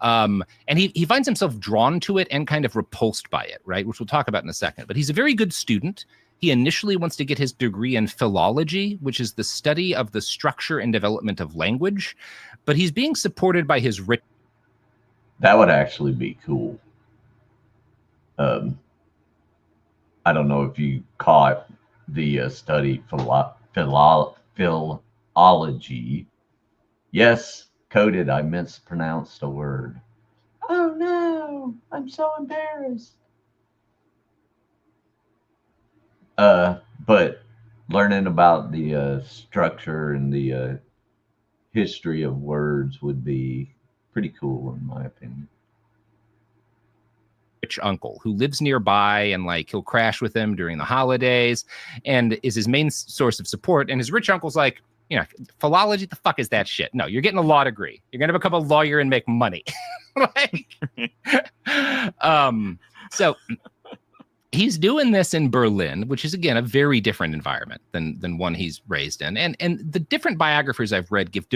And he finds himself drawn to it and kind of repulsed by it, right? Which we'll talk about in a second. But he's a very good student. He initially wants to get his degree in philology, which is the study of the structure and development of language. But he's being supported by his rich. That would actually be cool. I don't know if you caught the study philology. Yes, coded. I mispronounced a word. Oh no, I'm so embarrassed. But learning about the structure and the history of words would be pretty cool, in my opinion. Rich uncle who lives nearby, and like he'll crash with him during the holidays and is his main source of support. And his rich uncle's like, philology, the fuck is that shit? No, you're getting a law degree. You're gonna become a lawyer and make money. So he's doing this in Berlin, which is again a very different environment than one he's raised in. And the different biographers I've read give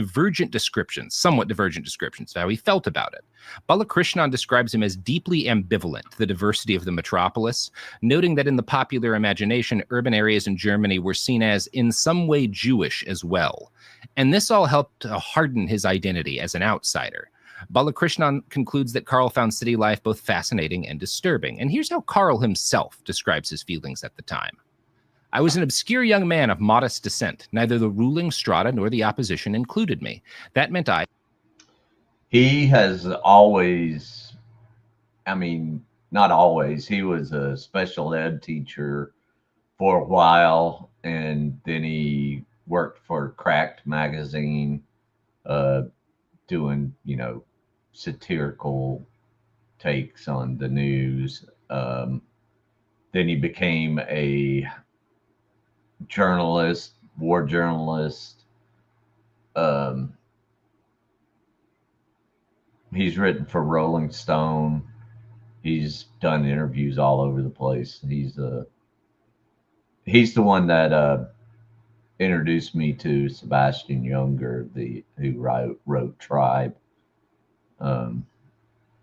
somewhat divergent descriptions of how he felt about it. Balakrishnan describes him as deeply ambivalent to the diversity of the metropolis, noting that in the popular imagination, urban areas in Germany were seen as in some way Jewish as well. And this all helped to harden his identity as an outsider. Balakrishnan concludes that Karl found city life both fascinating and disturbing. And here's how Karl himself describes his feelings at the time. I was an obscure young man of modest descent. Neither the ruling strata nor the opposition included me. That meant He has always, I mean, not always, he was a special ed teacher for a while, and then he worked for Cracked magazine, doing, satirical takes on the news. Then he became a journalist, war journalist. Um, he's written for Rolling Stone. He's done interviews all over the place. He's the one that introduced me to Sebastian Junger, who wrote Tribe.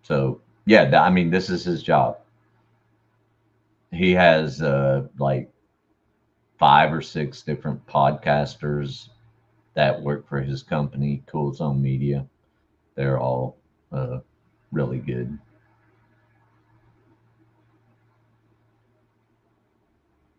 So yeah, I mean, this is his job. He has like 5 or 6 different podcasters that work for his company, Cool Zone Media. They're all really good.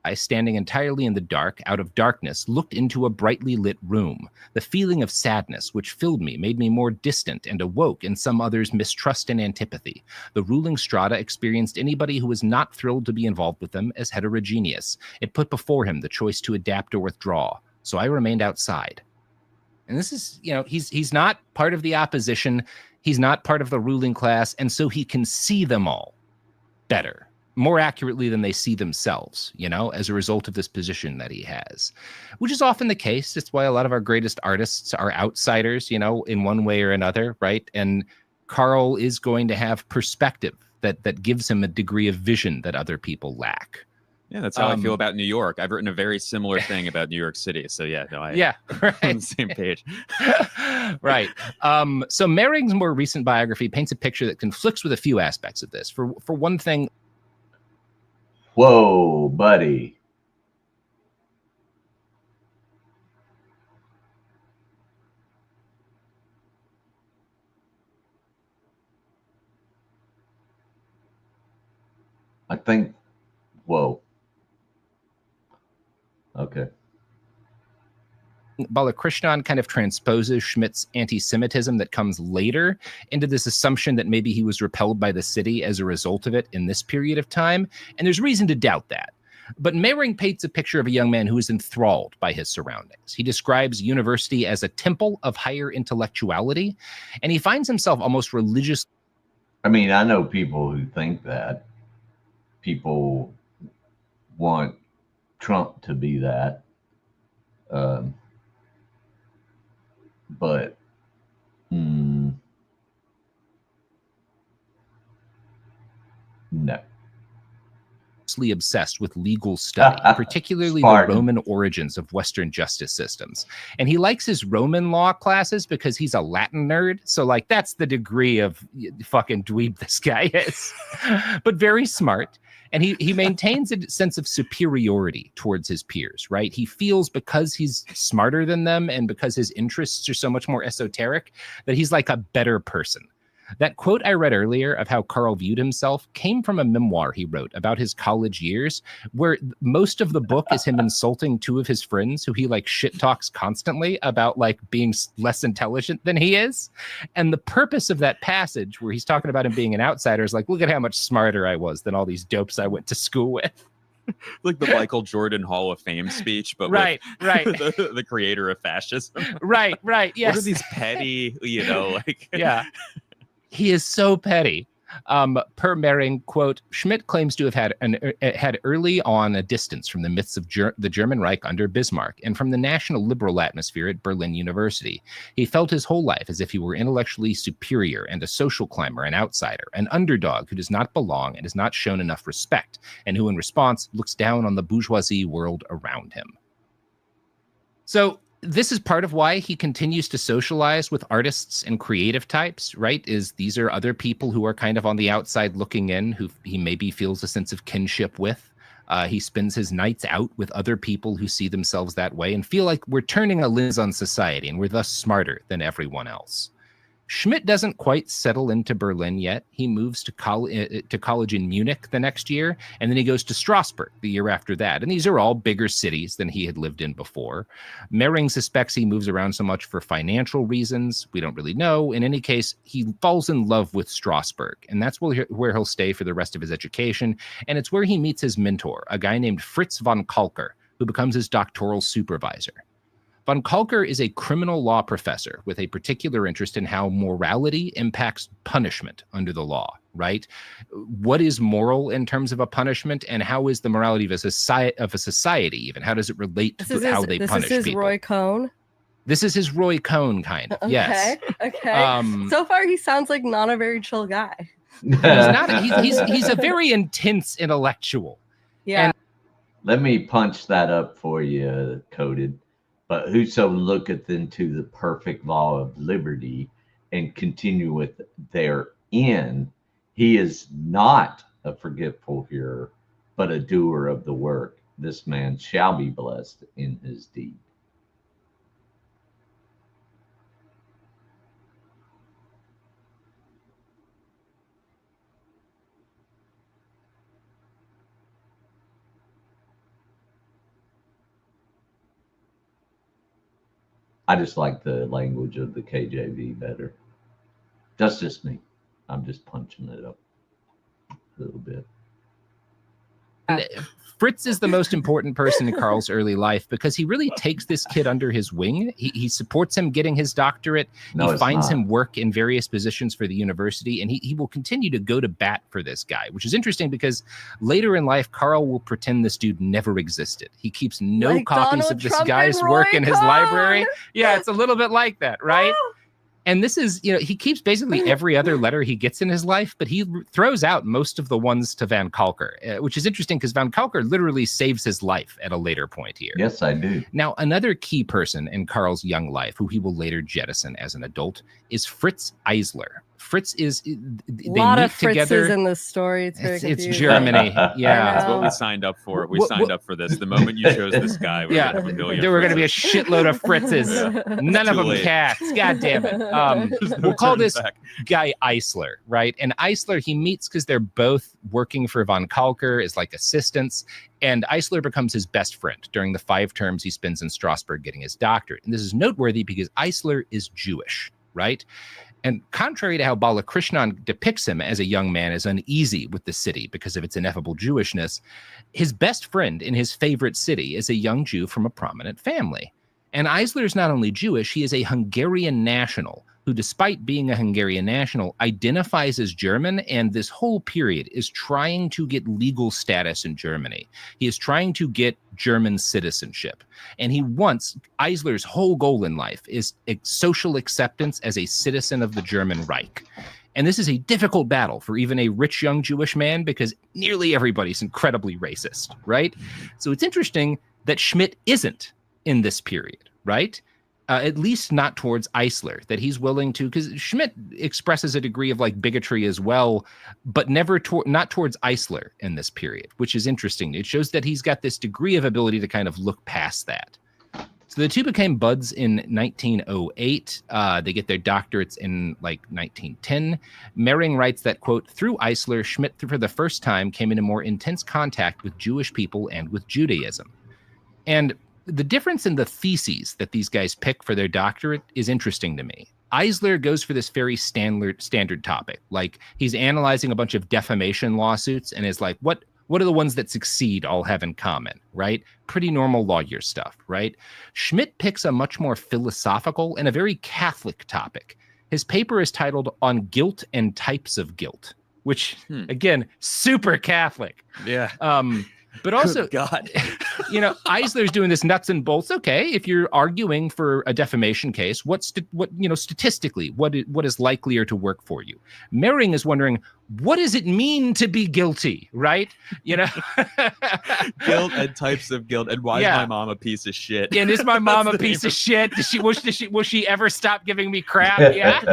I, standing entirely in the dark, out of darkness, looked into a brightly lit room. The feeling of sadness which filled me made me more distant and awoke in some others mistrust and antipathy. The ruling strata experienced anybody who was not thrilled to be involved with them as heterogeneous. It put before him the choice to adapt or withdraw. So I remained outside. And this is, he's not part of the opposition. He's not part of the ruling class. And so he can see them all better, more accurately than they see themselves, as a result of this position that he has, which is often the case. It's why a lot of our greatest artists are outsiders, in one way or another, right? And Carl is going to have perspective that gives him a degree of vision that other people lack. Yeah, that's how I feel about New York. I've written a very similar thing about New York City. So yeah, no, right. On the same page. Right. So Mehring's more recent biography paints a picture that conflicts with a few aspects of this. For one thing. Whoa, buddy. I think, whoa. Okay. Balakrishnan kind of transposes Schmitt's anti-Semitism that comes later into this assumption that maybe he was repelled by the city as a result of it in this period of time. And there's reason to doubt that. But Mehring paints a picture of a young man who is enthralled by his surroundings. He describes university as a temple of higher intellectuality, and he finds himself almost religious. I mean, I know people who think that. People want Trump to be that. But no. Obsessed with legal study, particularly the Roman origins of Western justice systems. And he likes his Roman law classes because he's a Latin nerd. So that's the degree of fucking dweeb this guy is. But very smart. And he maintains a sense of superiority towards his peers, right? He feels because he's smarter than them and because his interests are so much more esoteric that he's like a better person. That quote I read earlier of how Carl viewed himself came from a memoir he wrote about his college years, where most of the book is him insulting 2 of his friends who he shit talks constantly about being less intelligent than he is. And the purpose of that passage where he's talking about him being an outsider is look at how much smarter I was than all these dopes I went to school with. Like the Michael Jordan Hall of Fame speech, but right. The creator of fascism. Right. Yes. What are these petty, Yeah. He is so petty. Per Mehring, quote, Schmitt claims to have had early on a distance from the myths of the German Reich under Bismarck and from the national liberal atmosphere at Berlin University. He felt his whole life as if he were intellectually superior and a social climber, an outsider, an underdog who does not belong and is not shown enough respect, and who in response looks down on the bourgeoisie world around him. So this is part of why he continues to socialize with artists and creative types, right? These are other people who are kind of on the outside looking in, who he maybe feels a sense of kinship with. He spends his nights out with other people who see themselves that way and feel like we're turning a lens on society and we're thus smarter than everyone else. Schmitt doesn't quite settle into Berlin yet. He moves to college in Munich the next year, and then he goes to Strasbourg the year after that. And these are all bigger cities than he had lived in before. Mering suspects he moves around so much for financial reasons. We don't really know. In any case, he falls in love with Strasbourg, and that's where he'll stay for the rest of his education. And it's where he meets his mentor, a guy named Fritz von Kalker, who becomes his doctoral supervisor. Von Kalker is a criminal law professor with a particular interest in how morality impacts punishment under the law, right? What is moral in terms of a punishment, and how is the morality of a society even? How does it relate to how they punish people? This is his Roy Cohn? This is his Roy Cohn, kind of, yes. Okay. So far, he sounds like not a very chill guy. He's not. He's a very intense intellectual. Yeah. And let me punch that up for you, Coded. But whoso looketh into the perfect law of liberty and continue with therein, he is not a forgetful hearer, but a doer of the work. This man shall be blessed in his deed. I just like the language of the KJV better. That's just me. I'm just punching it up a little bit. Fritz is the most important person in Karl's early life because he really takes this kid under his wing. He supports him getting his doctorate. He finds him work in various positions for the university, and he will continue to go to bat for this guy, which is interesting because later in life, Karl will pretend this dude never existed. He keeps no copies Donald of this Trump guy's and work Roy in his Cohn. library. Yeah, it's a little bit like that, right? And this is, he keeps basically every other letter he gets in his life, but he throws out most of the ones to Van Kalker, which is interesting because Van Kalker literally saves his life at a later point here. Yes, I do. Now, another key person in Karl's young life, who he will later jettison as an adult, is Fritz Eisler. Fritz is, they a lot meet of Fritzes together. in this story. It's very It's confusing. Germany. Yeah. That's what we signed up for. We signed up for this. The moment you chose this guy, we Yeah, have a million. there were going to be a Fritzes. shitload of Fritzes. None of Too them late. cats. God damn it. There's no We'll call turning this back. guy Eisler, right? And Eisler, he meets because they're both working for Von Kalker as like assistants. And Eisler becomes his best friend during the 5 terms he spends in Strasbourg getting his doctorate. And this is noteworthy because Eisler is Jewish, right? And contrary to how Balakrishnan depicts him as a young man as uneasy with the city because of its ineffable Jewishness, his best friend in his favorite city is a young Jew from a prominent family. And Eisler is not only Jewish, he is a Hungarian national who, despite being a Hungarian national, identifies as German, and this whole period is trying to get legal status in Germany. He is trying to get German citizenship. And Eisler's whole goal in life is social acceptance as a citizen of the German Reich. And this is a difficult battle for even a rich young Jewish man because nearly everybody's incredibly racist, right? So it's interesting that Schmitt isn't in this period, right? At least not towards Eisler, that he's willing to, because Schmitt expresses a degree of like bigotry as well, but not towards Eisler in this period, which is interesting. It shows that he's got this degree of ability to kind of look past that. So the two became buds in 1908. They get their doctorates in like 1910. Mering writes that, quote, through Eisler, Schmitt for the first time came into more intense contact with Jewish people and with Judaism. And the difference in the theses that these guys pick for their doctorate is interesting to me. Eisler goes for this very standard topic. Like he's analyzing a bunch of defamation lawsuits and is like, what are the ones that succeed all have in common, right? Pretty normal lawyer stuff, right? Schmitt picks a much more philosophical and a very Catholic topic. His paper is titled On Guilt and Types of Guilt, which again, super Catholic. Yeah. But also, Good God. Eisler's doing this nuts and bolts. Okay, if you're arguing for a defamation case, statistically, what is likelier to work for you? Mering is wondering, what does it mean to be guilty, right? Guilt and types of guilt, and why is my mom a piece of shit? And is my mom a piece of shit? Will she ever stop giving me crap? Yeah.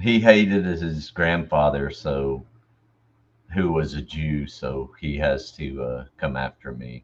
He hated his grandfather, who was a Jew, so he has to come after me.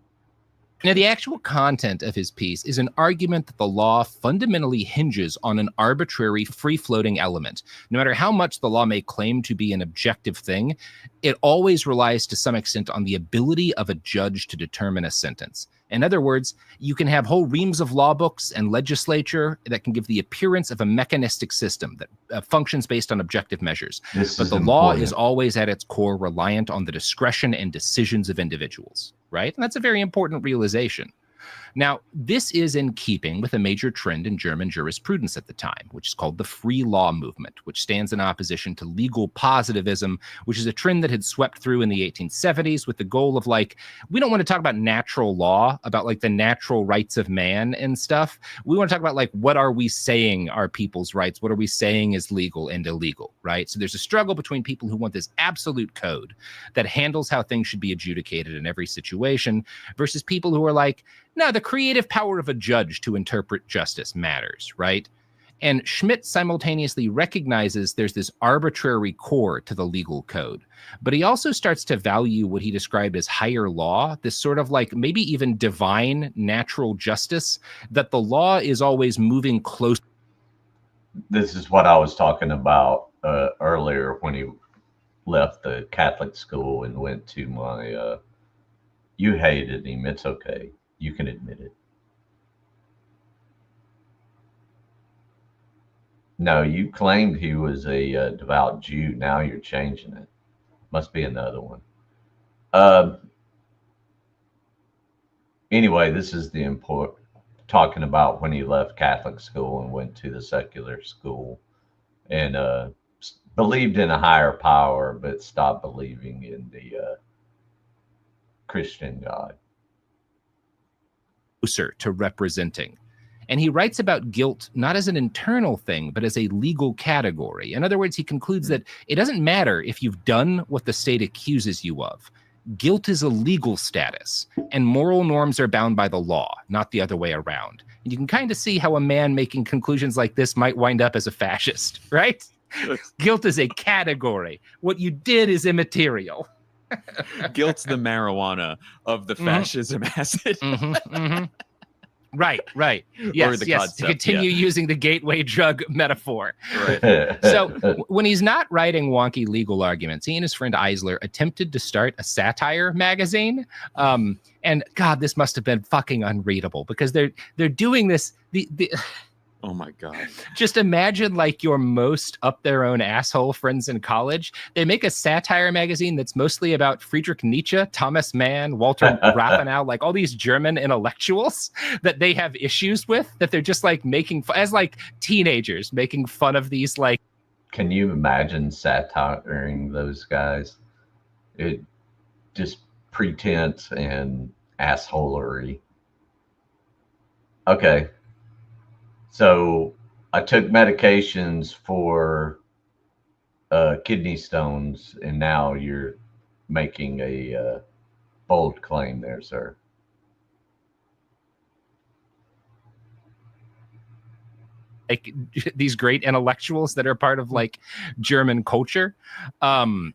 Now, the actual content of his piece is an argument that the law fundamentally hinges on an arbitrary, free-floating element. No matter how much the law may claim to be an objective thing, it always relies to some extent on the ability of a judge to determine a sentence. In other words, you can have whole reams of law books and legislature that can give the appearance of a mechanistic system that functions based on objective measures. But the law is always at its core reliant on the discretion and decisions of individuals, right? And that's a very important realization. Now, this is in keeping with a major trend in German jurisprudence at the time, which is called the free law movement, which stands in opposition to legal positivism, which is a trend that had swept through in the 1870s with the goal of like, we don't want to talk about natural law, about like the natural rights of man and stuff. We want to talk about like, what are we saying are people's rights? What are we saying is legal and illegal, right? So there's a struggle between people who want this absolute code that handles how things should be adjudicated in every situation versus people who are like, no, the creative power of a judge to interpret justice matters, right? And Schmitt simultaneously recognizes there's this arbitrary core to the legal code, but he also starts to value what he described as higher law, this sort of like maybe even divine natural justice, that the law is always moving close. This is what I was talking about earlier when he left the Catholic school and went to my, you hated him, it's okay. You can admit it. No, you claimed he was a devout Jew. Now you're changing it. Must be another one. Anyway, this is the important talking about when he left Catholic school and went to the secular school and believed in a higher power, but stopped believing in the Christian God. Closer to representing. And he writes about guilt not as an internal thing, but as a legal category. In other words, he concludes that it doesn't matter if you've done what the state accuses you of. Guilt is a legal status, and moral norms are bound by the law, not the other way around. And you can kind of see how a man making conclusions like this might wind up as a fascist, right? Guilt is a category. What you did is immaterial. Guilt's the marijuana of the fascism acid. Right. Yes, the yes. concept, To continue using the gateway drug metaphor. Right. So when he's not writing wonky legal arguments, he and his friend Eisler attempted to start a satire magazine. And God, this must have been fucking unreadable because they're doing this. Oh my God. Just imagine like your most up their own asshole friends in college. They make a satire magazine that's mostly about Friedrich Nietzsche, Thomas Mann, Walter Rathenau, like all these German intellectuals that they have issues with, that they're just like making fun, as like teenagers making fun of these like. Can you imagine satiring those guys? It just pretense and assholery. Okay. So I took medications for kidney stones, and now you're making a bold claim there, sir. Like these great intellectuals that are part of like German culture. And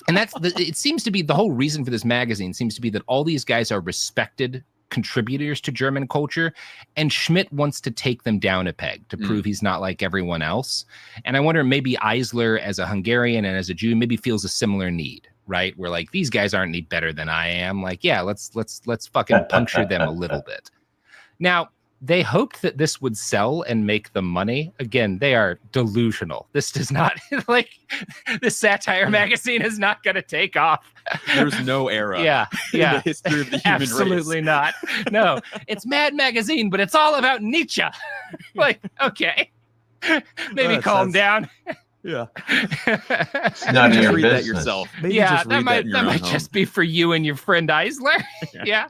it seems to be the whole reason for this magazine seems to be that all these guys are respected contributors to German culture, and Schmitt wants to take them down a peg to prove he's not like everyone else. And I wonder, maybe Eisler as a Hungarian and as a Jew maybe feels a similar need, right? Where like, these guys aren't any better than I am. Like, yeah, let's fucking puncture them a little bit. Now, they hoped that this would sell and make them money. Again, they are delusional. This does not, like, this satire magazine is not going to take off. There's no era in the history of the human race. Absolutely not. No, it's Mad Magazine, but it's all about Nietzsche. Like, okay, maybe calm down. Yeah. It's none of your read business. that yourself. Maybe Yeah, just read that might just be for you and your friend Eisler. Yeah.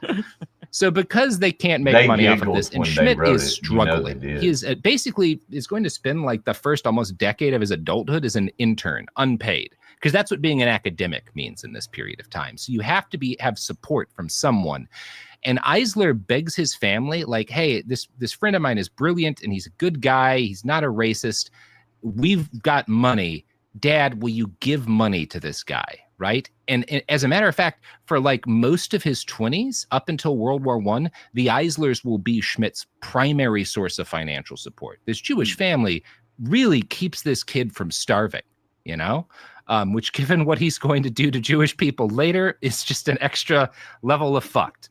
So because they can't make money off of this, and Schmitt is struggling. He is basically is going to spend like the first almost decade of his adulthood as an intern, unpaid, because that's what being an academic means in this period of time. So you have to have support from someone. And Eisler begs his family, like, hey, this friend of mine is brilliant and he's a good guy. He's not a racist. We've got money. Dad, will you give money to this guy? right? And as a matter of fact, for like most of his 20s, up until World War I, the Eislers will be Schmitt's primary source of financial support. This Jewish family really keeps this kid from starving, you know, which, given what he's going to do to Jewish people later, is just an extra level of fucked.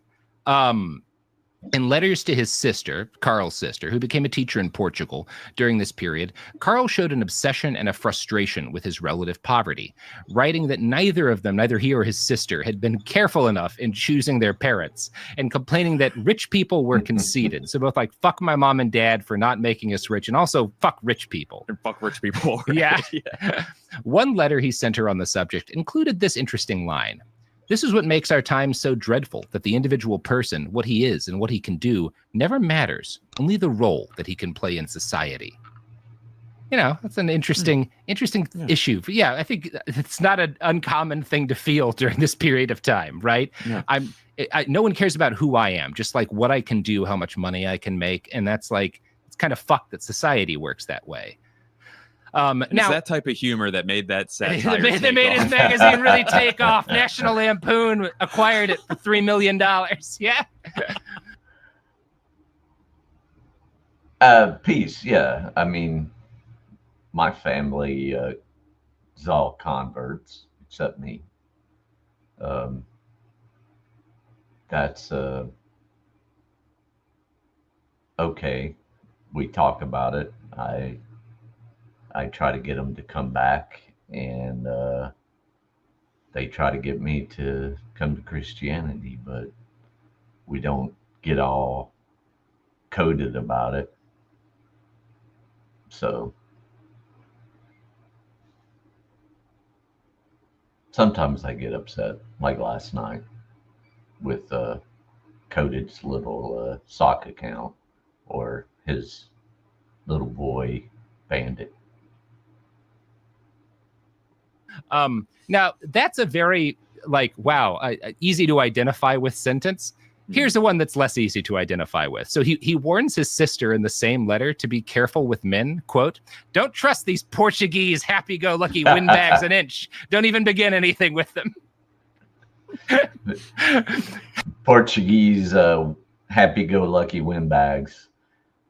In letters to his sister, Carl's sister, who became a teacher in Portugal during this period, Carl showed an obsession and a frustration with his relative poverty, writing that neither of them, neither he or his sister, had been careful enough in choosing their parents, and complaining that rich people were conceited. So both like, fuck my mom and dad for not making us rich, and also fuck rich people. And fuck rich people. Right? Yeah. One letter he sent her on the subject included this interesting line. This is what makes our time so dreadful, that the individual person, what he is and what he can do, never matters, only the role that he can play in society. You know, that's an interesting issue. Yeah, I think it's not an uncommon thing to feel during this period of time, right? Yeah. No one cares about who I am, just like what I can do, how much money I can make. And that's like, it's kind of fucked that society works that way. Now, it's that type of humor that made that satire they made his magazine really take off. National Lampoon acquired it for $3 million. Yeah. Peace. Yeah. I mean, my family is all converts except me. That's okay. We talk about it. I try to get them to come back, and they try to get me to come to Christianity, but we don't get all coded about it. So sometimes I get upset, like last night with Coded's little sock account, or his little boy Bandit. Now that's a very easy to identify with sentence. Here's the one that's less easy to identify with. So he warns his sister in the same letter to be careful with men. Quote, don't trust these Portuguese happy-go-lucky windbags an inch. Don't even begin anything with them. Portuguese happy-go-lucky windbags.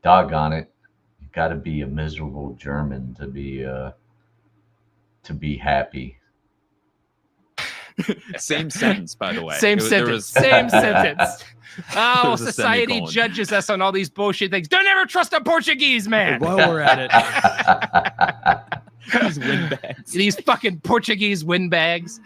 Doggone it. You got to be a miserable German to be happy. Same sentence, by the way. Same sentence. Oh, society judges us on all these bullshit things. Don't ever trust a Portuguese man. While we're at it. These windbags. These fucking Portuguese windbags.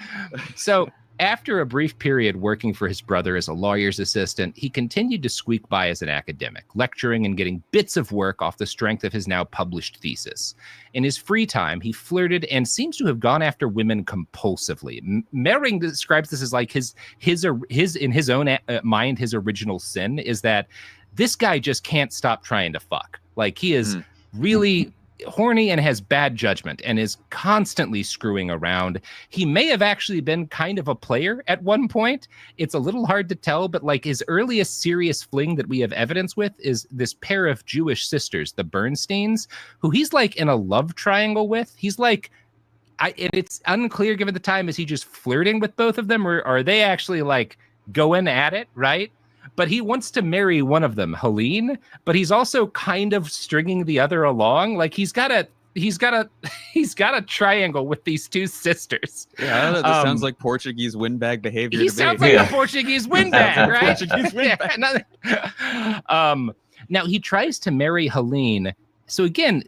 So after a brief period working for his brother as a lawyer's assistant, he continued to squeak by as an academic, lecturing and getting bits of work off the strength of his now published thesis. In his free time, he flirted and seems to have gone after women compulsively. Mering describes this as like his in his own mind, his original sin is that this guy just can't stop trying to fuck. Like he is really horny and has bad judgment and is constantly screwing around. He may have actually been kind of a player at one point. It's a little hard to tell, but like his earliest serious fling that we have evidence with is this pair of Jewish sisters, the Bernsteins, who he's like in a love triangle with. He's like, and it's unclear given the time, is he just flirting with both of them, or are they actually like going at it, right? But he wants to marry one of them, Helene, but he's also kind of stringing the other along. Like he's got a triangle with these two sisters. Yeah, I don't know. This sounds like Portuguese windbag behavior. He sounds like a Portuguese windbag, right? Portuguese windbag. Now he tries to marry Helene. So again,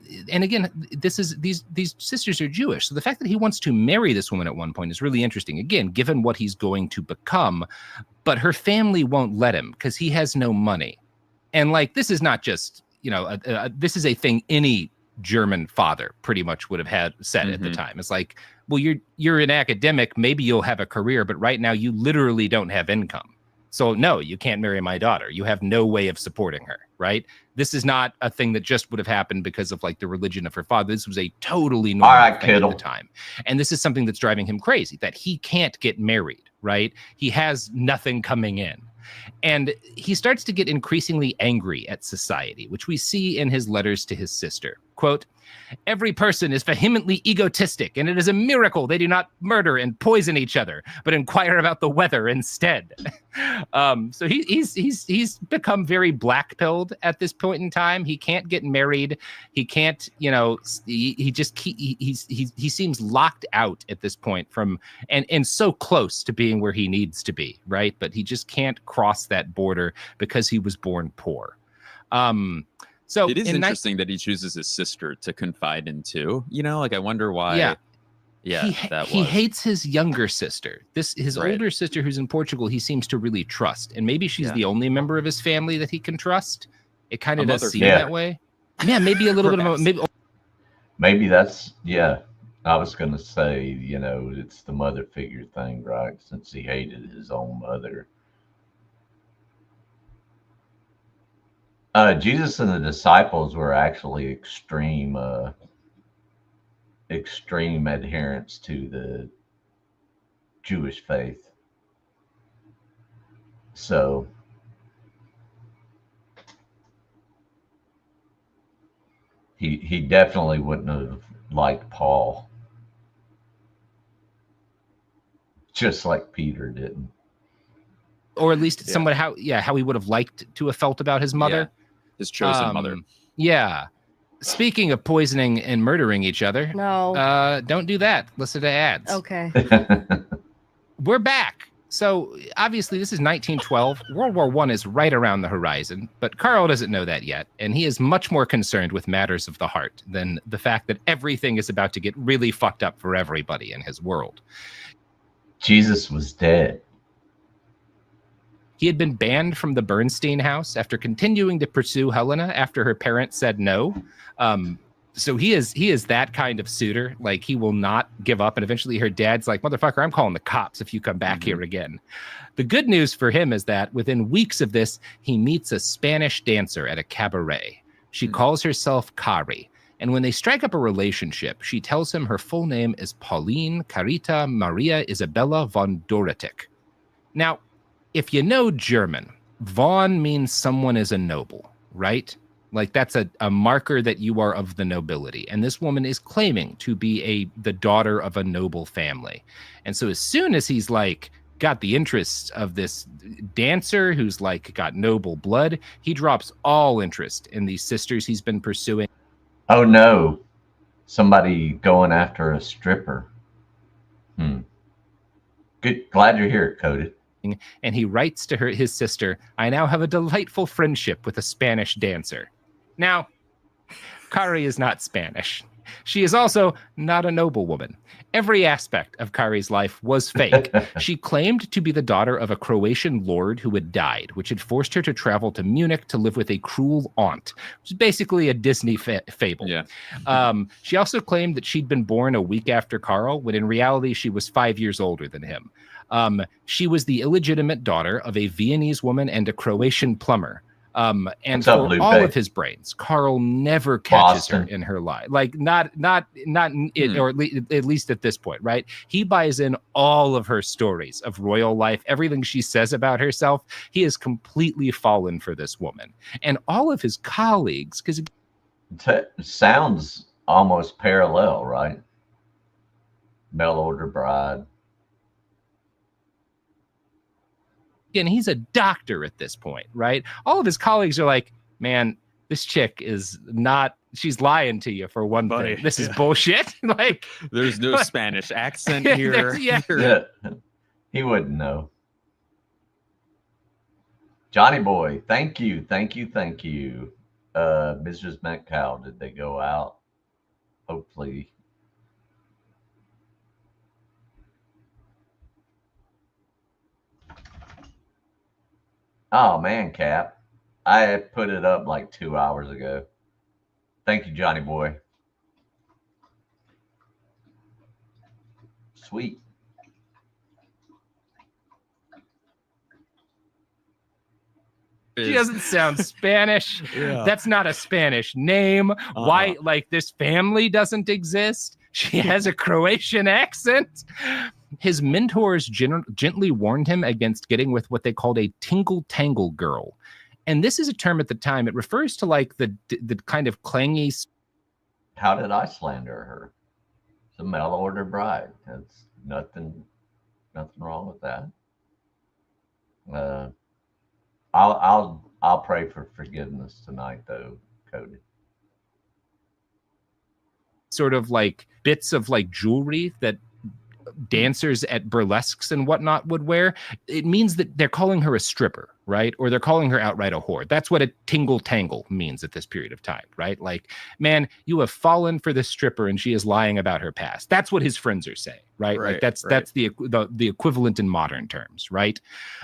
these sisters are Jewish. So the fact that he wants to marry this woman at one point is really interesting. Again, given what he's going to become, but her family won't let him because he has no money. And like, this is not just, this is a thing any German father pretty much would have had said at the time. It's like, well, you're an academic, maybe you'll have a career, but right now you literally don't have income. So no, you can't marry my daughter. You have no way of supporting her, right? This is not a thing that just would have happened because of like the religion of her father. This was a totally normal thing at the time. And this is something that's driving him crazy, that he can't get married, right? He has nothing coming in. And he starts to get increasingly angry at society, which we see in his letters to his sister. Quote, every person is vehemently egotistic, and it is a miracle they do not murder and poison each other, but inquire about the weather instead. So he's become very black-pilled at this point in time. He can't get married. He can't, he seems locked out at this point from and so close to being where he needs to be, right? But he just can't cross that border because he was born poor. So it is interesting that he chooses his sister to confide in too. I wonder why. Yeah. He hates his younger sister. His older sister, who's in Portugal, he seems to really trust, and maybe she's the only member of his family that he can trust. It kind of does seem that way. Yeah, maybe a little bit of maybe that's I was gonna say, it's the mother figure thing, right? Since he hated his own mother. Jesus and the disciples were actually extreme adherents to the Jewish faith. So he definitely wouldn't have liked Paul, just like Peter didn't. Or at least somewhat how he would have liked to have felt about his mother. His chosen mother. Yeah. Speaking of poisoning and murdering each other. No. Don't do that. Listen to ads. Okay. We're back. So obviously this is 1912. World War I is right around the horizon, but Carl doesn't know that yet. And he is much more concerned with matters of the heart than the fact that everything is about to get really fucked up for everybody in his world. Jesus was dead. He had been banned from the Bernstein house after continuing to pursue Helena after her parents said no. So he is that kind of suitor. Like, he will not give up. And eventually her dad's like, motherfucker, I'm calling the cops if you come back here again. The good news for him is that within weeks of this, he meets a Spanish dancer at a cabaret. She calls herself Cari. And when they strike up a relationship, she tells him her full name is Pauline Carita Maria Isabella von Dorotic. Now, if you know German, von means someone is a noble, right? Like, that's a marker that you are of the nobility. And this woman is claiming to be the daughter of a noble family. And so as soon as he's like got the interest of this dancer who's like got noble blood, he drops all interest in these sisters he's been pursuing. Oh no, somebody going after a stripper. Good, glad you're here, Cody. And he writes to his sister, I now have a delightful friendship with a Spanish dancer. Now, Cari is not Spanish. She is also not a noblewoman. Every aspect of Cari's life was fake. She claimed to be the daughter of a Croatian lord who had died, which had forced her to travel to Munich to live with a cruel aunt, which is basically a Disney fable. Yeah. She also claimed that she'd been born a week after Carl, when in reality she was 5 years older than him. She was the illegitimate daughter of a Viennese woman and a Croatian plumber. And for all of his brains, Carl never catches her in her lie. Like, not it, or at least at this point, right? He buys in all of her stories of royal life, everything she says about herself. He has completely fallen for this woman, and all of his colleagues, because it sounds almost parallel, right? Mail order bride. And he's a doctor at this point, right? All of his colleagues are like, man, this chick is not, she's lying to you for one thing. This is bullshit. Like, there's no Spanish accent here. Yeah. He wouldn't know. Johnny boy, thank you. Mrs. Metcalf, did they go out? Hopefully. Oh man, Cap. I had put it up like 2 hours ago. Thank you, Johnny boy. Sweet. She doesn't sound Spanish. That's not a Spanish name. Why, like, this family doesn't exist? She has a Croatian accent. His mentors gently warned him against getting with what they called a tingle-tangle girl. And this is a term at the time. It refers to like the kind of clangy how did I slander her? It's a mail order bride. That's nothing wrong with that. I'll pray for forgiveness tonight, though, Cody. Sort of like bits of like jewelry that dancers at burlesques and whatnot would wear. It means that they're calling her a stripper, right? Or they're calling her outright a whore. That's what a tingle tangle means at this period of time, right? Like, man, you have fallen for this stripper and she is lying about her past. That's what his friends are saying, right? Like that's the equivalent in modern terms, right?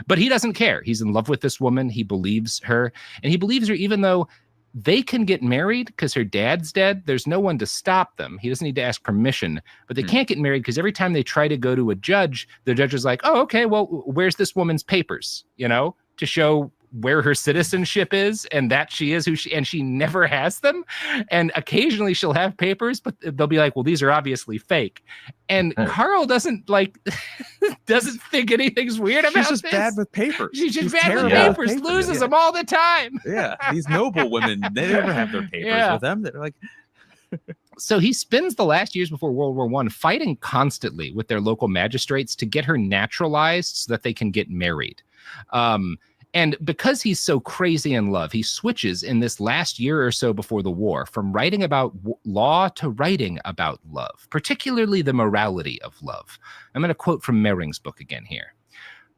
But he doesn't care. He's in love with this woman. He believes her, and he believes her even though they can get married because her dad's dead. There's no one to stop them. He doesn't need to ask permission, but they can't get married because every time they try to go to a judge, the judge is like, oh, okay, well, where's this woman's papers, to show where her citizenship is and that she is who she, and she never has them. And occasionally she'll have papers, but they'll be like, well, these are obviously fake. And Carl doesn't think anything's weird about this. She's just bad with papers. She's just bad with papers, loses them all the time. Yeah, these noble women, they never have their papers with them. They're like... So he spends the last years before World War I fighting constantly with their local magistrates to get her naturalized so that they can get married. And because he's so crazy in love, he switches in this last year or so before the war from writing about law to writing about love, particularly the morality of love. I'm going to quote from Mehring's book again here.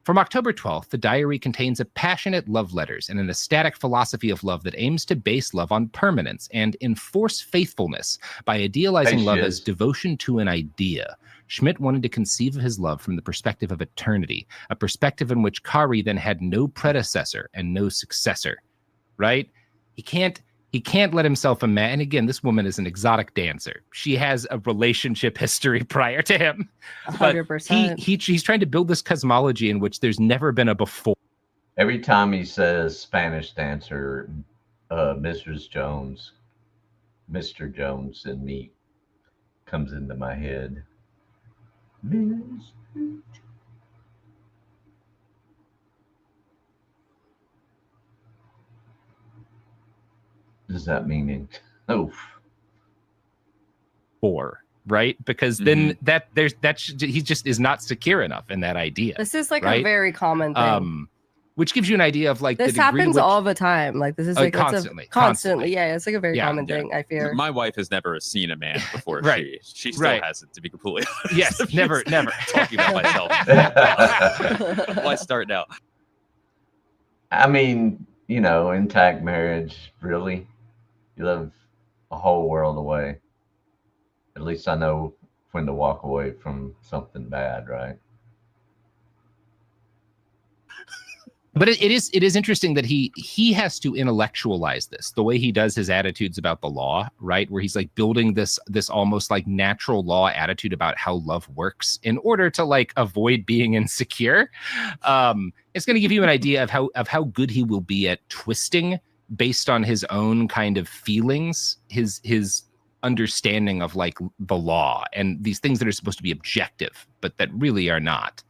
From October 12th, the diary contains a passionate love letters and an ecstatic philosophy of love that aims to base love on permanence and enforce faithfulness by idealizing love as devotion to an idea. Schmitt wanted to conceive of his love from the perspective of eternity, a perspective in which Kari then had no predecessor and no successor, right? He can't let himself imagine. And again, this woman is an exotic dancer. She has a relationship history prior to him. 100%. He's trying to build this cosmology in which there's never been a before. Every time he says Spanish dancer, Mrs. Jones, Mr. Jones and me comes into my head. Does that mean oof? Right? Because then he just is not secure enough in that idea. This is like right? a very common thing. Which gives you an idea of like this the degree happens which, all the time. Like this is like constantly. Yeah, it's like a very common thing. I fear. My wife has never seen a man before. Right. She still hasn't, to be completely honest. Yes, never. Talking about myself. Why start now? I mean, intact marriage, really? You live a whole world away. At least I know when to walk away from something bad, right? But it is interesting that he has to intellectualize this, the way he does his attitudes about the law, right? Where he's like building this almost like natural law attitude about how love works in order to like avoid being insecure. It's going to give you an idea of how good he will be at twisting based on his own kind of feelings, his understanding of like the law and these things that are supposed to be objective, but that really are not.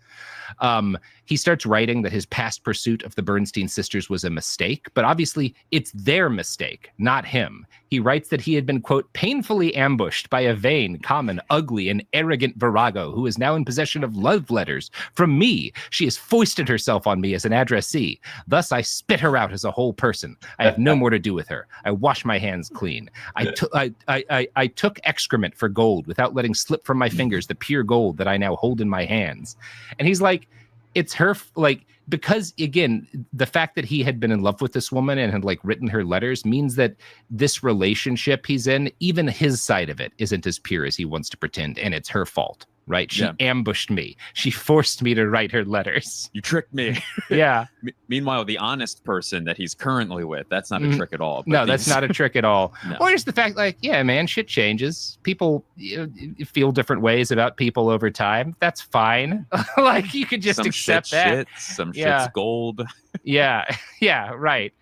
He starts writing that his past pursuit of the Bernstein sisters was a mistake, but obviously it's their mistake, not him. He writes that he had been, quote, painfully ambushed by a vain, common, ugly, and arrogant virago who is now in possession of love letters from me. She has foisted herself on me as an addressee. Thus, I spit her out as a whole person. I have no more to do with her. I wash my hands clean. I took excrement for gold without letting slip from my fingers the pure gold that I now hold in my hands. And he's like, it's her, like, because again, the fact that he had been in love with this woman and had like written her letters means that this relationship he's in, even his side of it isn't as pure as he wants to pretend, and it's her fault, right? She ambushed me. She forced me to write her letters. You tricked me. Yeah. Meanwhile, the honest person that he's currently with, that's not a trick at all. No, that's not a trick at all. No. Or just the fact, like, yeah, man, shit changes. People feel different ways about people over time. That's fine. Like, you could just accept that. Some shit's gold. Yeah, right.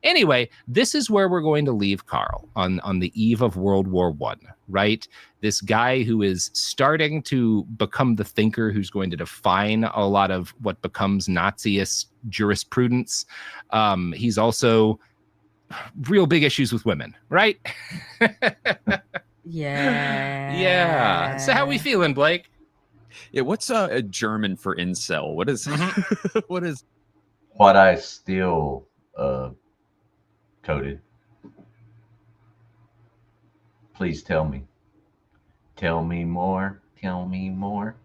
Anyway, this is where we're going to leave Carl on the eve of World War I, right? This guy who is starting to become the thinker who's going to define a lot of what becomes Naziist jurisprudence. He's also real big issues with women, right? Yeah. Yeah. So how we feeling, Blake? Yeah, what's a German for incel? What is what is what I still coded? Please tell me. Tell me more. Tell me more.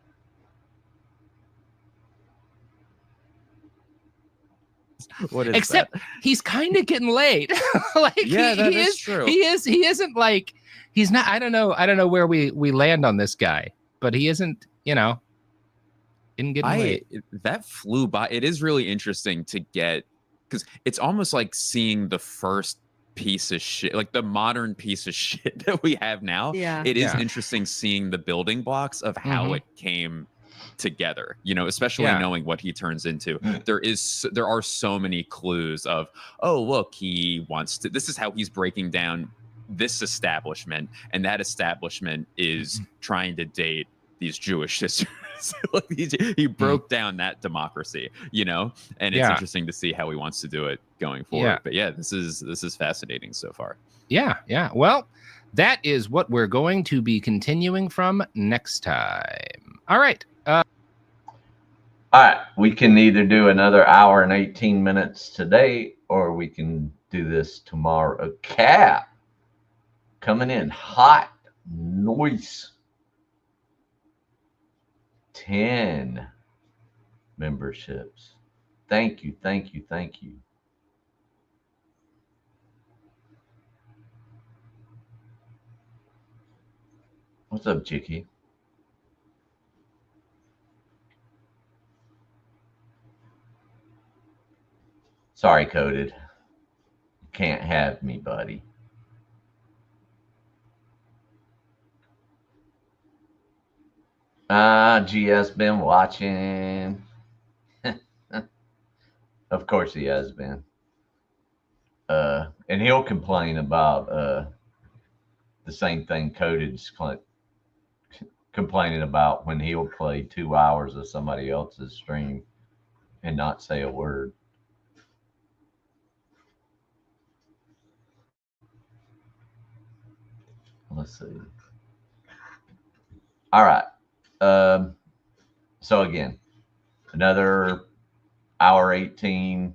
what is Except that? he's kind of getting laid. Like Yeah, that he is is true. He isn't like he's not. I don't know where we land on this guy, but he isn't. Getting late. That flew by. It is really interesting to get, because it's almost like seeing the first piece of shit, like the modern piece of shit that we have now. Yeah. It is Yeah. interesting seeing the building blocks of how it came together, especially Yeah. knowing what he turns into. There are so many clues of, oh, look, he wants to, this is how he's breaking down this establishment, and that establishment is trying to date these Jewish sisters. Like he broke down that democracy, and it's interesting to see how he wants to do it going forward. Yeah. But yeah, this is fascinating so far. Yeah. Well, that is what we're going to be continuing from next time. All right. All right. We can either do another hour and 18 minutes today, or we can do this tomorrow. Cap coming in hot. Noise. 10 memberships. Thank you. What's up, Chicky? Sorry, Coded. You can't have me, buddy. GS been watching. Of course he has been. And he'll complain about the same thing Coded's complaining about when he'll play 2 hours of somebody else's stream and not say a word. Let's see. All right. So again, another hour 18,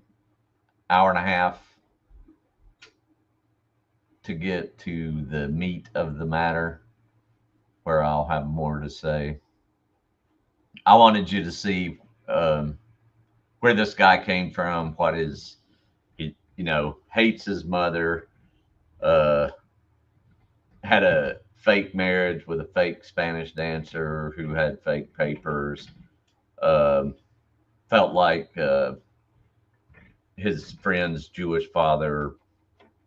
hour and a half to get to the meat of the matter, where I'll have more to say. I wanted you to see where this guy came from, what is he, hates his mother, had a fake marriage with a fake Spanish dancer who had fake papers, felt like his friend's Jewish father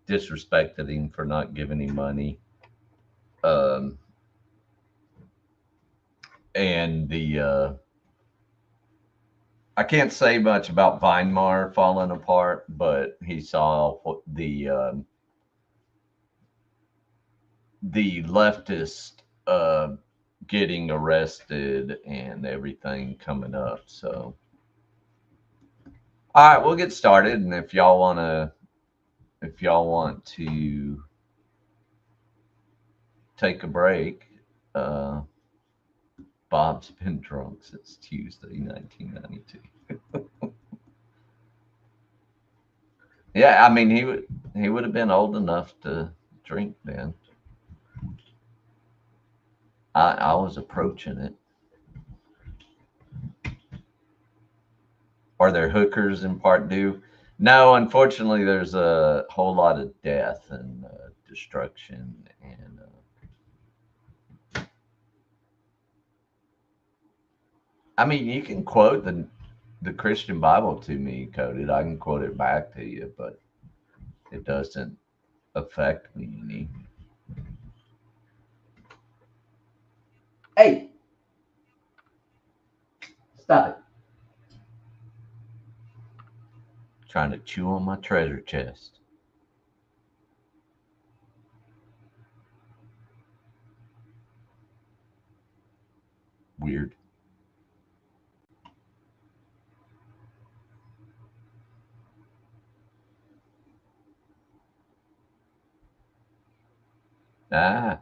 disrespected him for not giving him money. And I can't say much about Weimar falling apart, but he saw the leftist getting arrested and everything coming up. So, all right, we'll get started. And if y'all want to take a break, Bob's been drunk since Tuesday, 1992. Yeah, I mean he would have been old enough to drink then. I was approaching it. Are there hookers in part due? No, unfortunately, there's a whole lot of death and destruction and. I mean, you can quote the Christian Bible to me, Coded. I can quote it back to you, but it doesn't affect me any. Hey, stop it! Trying to chew on my treasure chest. Weird. Ah,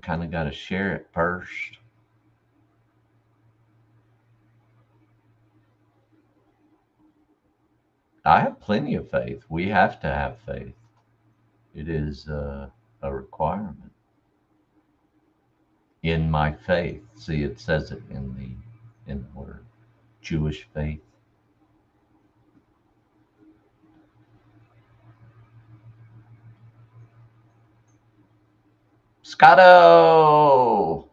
kind of got to share it first. I have plenty of faith. We have to have faith. It is a requirement. In my faith. See, it says it in the word. Jewish faith. Scotto!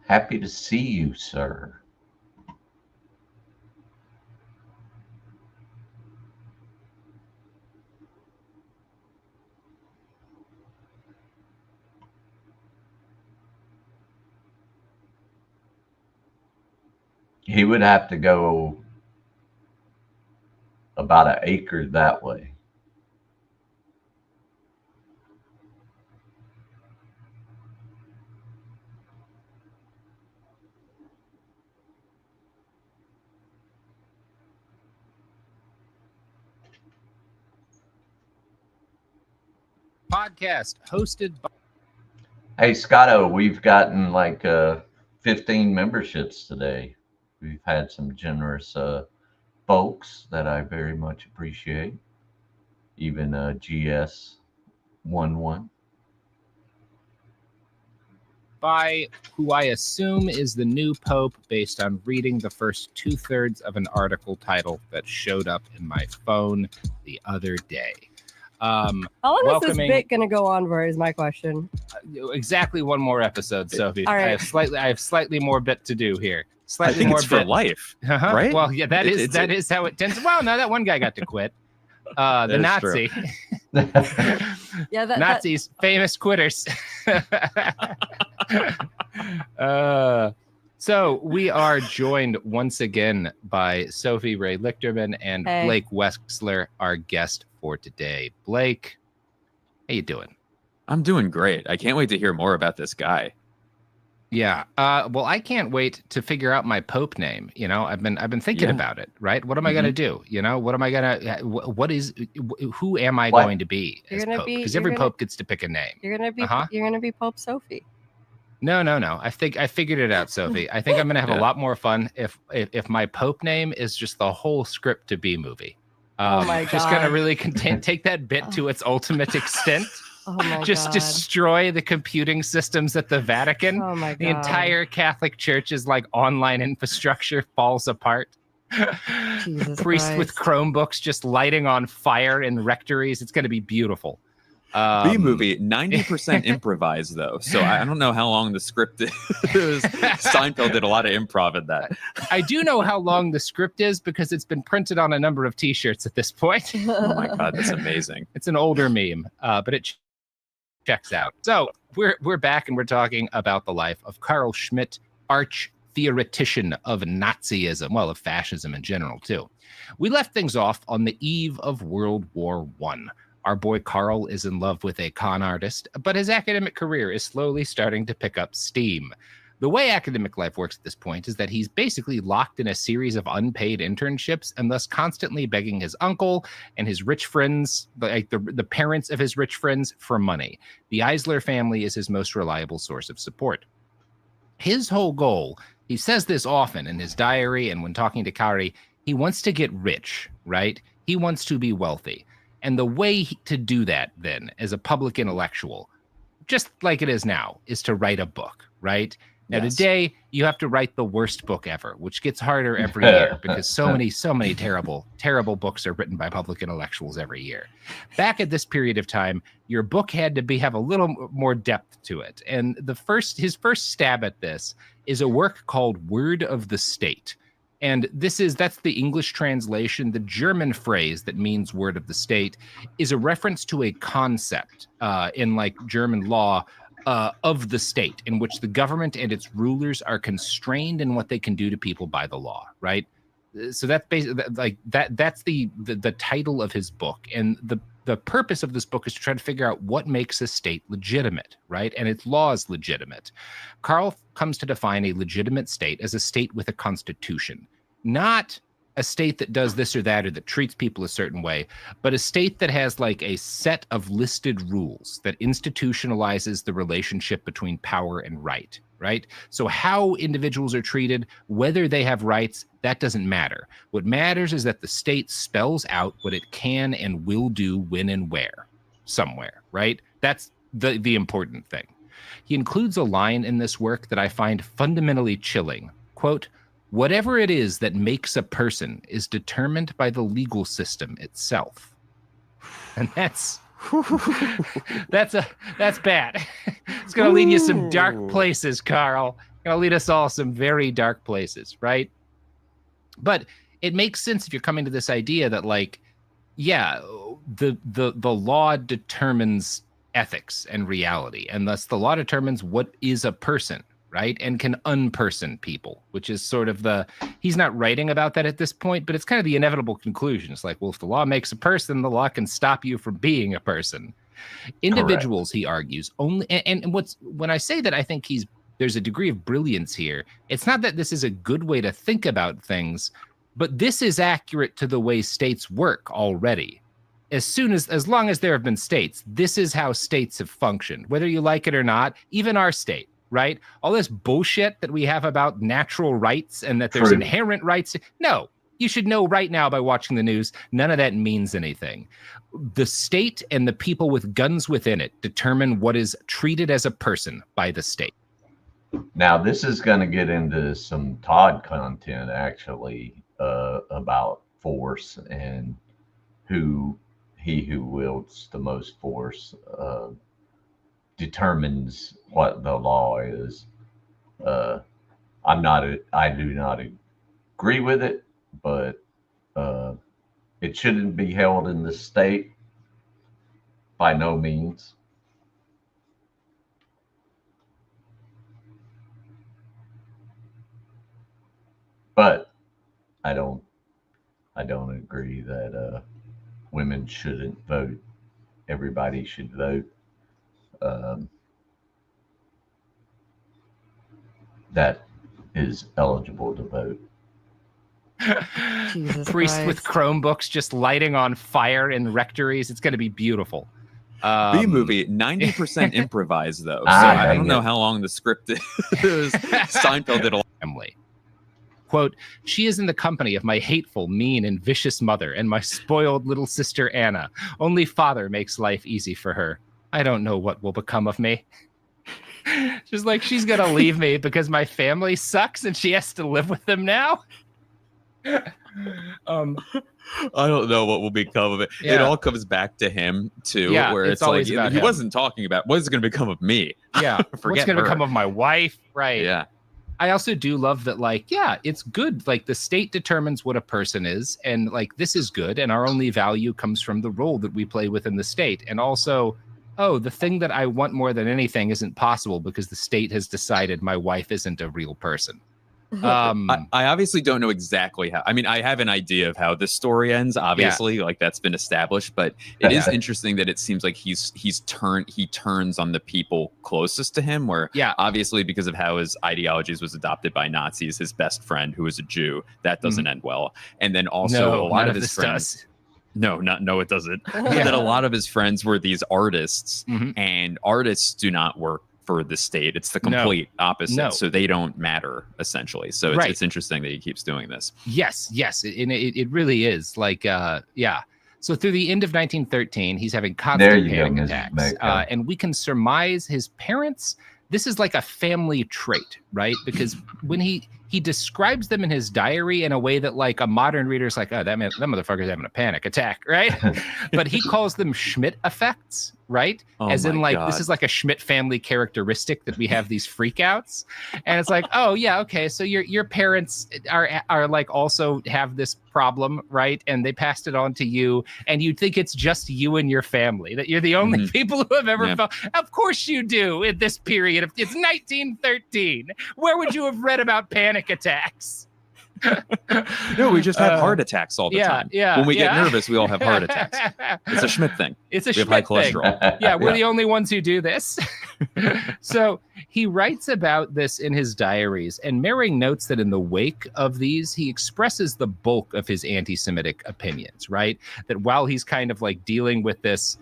Happy to see you, sir. He would have to go about an acre that way. Podcast hosted by... Hey, Scotto, we've gotten like 15 memberships today. We've had some generous folks that I very much appreciate. Even GS11. By who I assume is the new Pope based on reading the first 2/3 of an article title that showed up in my phone the other day. How long is this bit going to go on for is my question. Exactly one more episode, Sophie. All right. I have slightly more bit to do here. Slightly I think more it's bit. for life, Uh-huh. right? Well, yeah, that is how it tends. Well, no, that one guy got to quit. The Nazi. Yeah, Nazis, famous quitters. So we are joined once again by Sophie Ray Lichterman and Blake Wexler, our guest for today. Blake, how you doing? I'm doing great. I can't wait to hear more about this guy. Yeah. Well, I can't wait to figure out my Pope name. You know, I've been thinking about it. Right. What am I going to do? You know, what am I going to? Who am I going to be as Pope? Because every Pope gets to pick a name. You're gonna be. You're gonna be Pope Sophie. No. I figured it out, Sophie. I think I'm gonna have a lot more fun if my Pope name is just the whole script to B movie. Oh my God. Just gonna really take that bit to its ultimate extent. Oh my Just God. destroy the computing systems at the Vatican. Oh my God. The entire Catholic Church's like online infrastructure falls apart. Jesus Priests Christ. with Chromebooks just lighting on fire in rectories. It's going to be beautiful. B movie, 90% improvised though, so I don't know how long the script is. Seinfeld did a lot of improv in that. I do know how long the script is because it's been printed on a number of T-shirts at this point. Oh my God, that's amazing. It's an older meme, but it checks out. So we're back and we're talking about the life of Carl Schmitt, arch theoretician of Nazism, well, of fascism in general too. We left things off on the eve of World War I. Our boy Carl is in love with a con artist, but his academic career is slowly starting to pick up steam. The way academic life works at this point is that he's basically locked in a series of unpaid internships and thus constantly begging his uncle and his rich friends, like the parents of his rich friends, for money. The Eisler family is his most reliable source of support. His whole goal, he says this often in his diary and when talking to Kari, he wants to get rich, right? He wants to be wealthy. And the way to do that, then, as a public intellectual, just like it is now, is to write a book, right? Now, today, you have to write the worst book ever, which gets harder every year because so many terrible books are written by public intellectuals every year. Back at this period of time, your book had to have a little more depth to it. And his first stab at this is a work called Word of the State. And that's the English translation. The German phrase that means word of the state is a reference to a concept in like German law of the state, in which the government and its rulers are constrained in what they can do to people by the law, right? So that's basically like that's the title of his book. And the purpose of this book is to try to figure out what makes a state legitimate, right? And its laws legitimate. Carl comes to define a legitimate state as a state with a constitution, not a state that does this or that, or that treats people a certain way, but a state that has like a set of listed rules that institutionalizes the relationship between power and right. Right? So how individuals are treated, whether they have rights, that doesn't matter. What matters is that the state spells out what it can and will do when and where, somewhere, right? That's the important thing. He includes a line in this work that I find fundamentally chilling. Quote, "Whatever it is that makes a person is determined by the legal system itself." And that's bad. It's going to lead you some dark places, Carl. Going to lead us all some very dark places, right? But it makes sense if you're coming to this idea that, like, yeah, the law determines ethics and reality, and thus the law determines what is a person, right? And can unperson people, which is sort of he's not writing about that at this point, but it's kind of the inevitable conclusion. It's like, well, if the law makes a person, the law can stop you from being a person. Individuals, correct, he argues, only, and when I say that, I think there's a degree of brilliance here. It's not that this is a good way to think about things, but this is accurate to the way states work already. As long as there have been states, this is how states have functioned, whether you like it or not, even our state. Right? All this bullshit that we have about natural rights and that there's inherent rights. No, you should know right now by watching the news, none of that means anything. The state and the people with guns within it determine what is treated as a person by the state. Now, this is going to get into some Todd content, actually, about force and he who wields the most force determines what the law is. I do not agree with it, but it shouldn't be held in the state by no means. But I don't agree that women shouldn't vote. Everybody should vote. That is eligible to vote. Jesus Priest Christ. With Chromebooks just lighting on fire in rectories. It's going to be beautiful. B-movie, 90% improvised, though. So I don't know how long the script is. Seinfeld did a lot. Family. Quote, "She is in the company of my hateful, mean, and vicious mother and my spoiled little sister Anna. Only father makes life easy for her. I don't know what will become of me." Just like, she's going to leave me because my family sucks and she has to live with them now. I don't know what will become of it. Yeah. It all comes back to him too, where it's like he wasn't talking about what's going to become of me. Yeah. What's going to become of my wife? Right. Yeah. I also do love that, like, yeah, it's good. Like, the state determines what a person is, and like, this is good. And our only value comes from the role that we play within the state. And also, oh, the thing that I want more than anything isn't possible because the state has decided my wife isn't a real person. I obviously don't know exactly how. I mean, I have an idea of how this story ends. Obviously, like, that's been established, but it is interesting that it seems like he turns on the people closest to him. Where, obviously, because of how his ideologies was adopted by Nazis, his best friend, who is a Jew, that doesn't end well. And then also a lot of his friends. No, it doesn't. That a lot of his friends were these artists, and artists do not work for the state. It's the complete opposite. So they don't matter, essentially. So it's interesting that he keeps doing this. Yes. It really is. Like, So through the end of 1913, he's having constant panic attacks. And we can surmise his parents. This is like a family trait, right? Because when he describes them in his diary in a way that, like, a modern reader's like, oh, that motherfucker's having a panic attack, right? But he calls them Schmitt effects, right? As in, like, this is like a Schmitt family characteristic that we have these freakouts. And it's like, oh yeah, okay, so your parents are like also have this problem, right? And they passed it on to you, and you think it's just you and your family, that you're the only people who have ever felt. Of course you do. In this period, it's 1913. Where would you have read about panic attacks? No, we just have heart attacks all the time. Yeah. When we get nervous, we all have heart attacks. It's a Schmitt thing. It's a we Schmitt have high thing. cholesterol. Yeah, we're the only ones who do this. So he writes about this in his diaries, and Mehring notes that in the wake of these, he expresses the bulk of his anti-Semitic opinions, right? That while he's kind of like dealing with this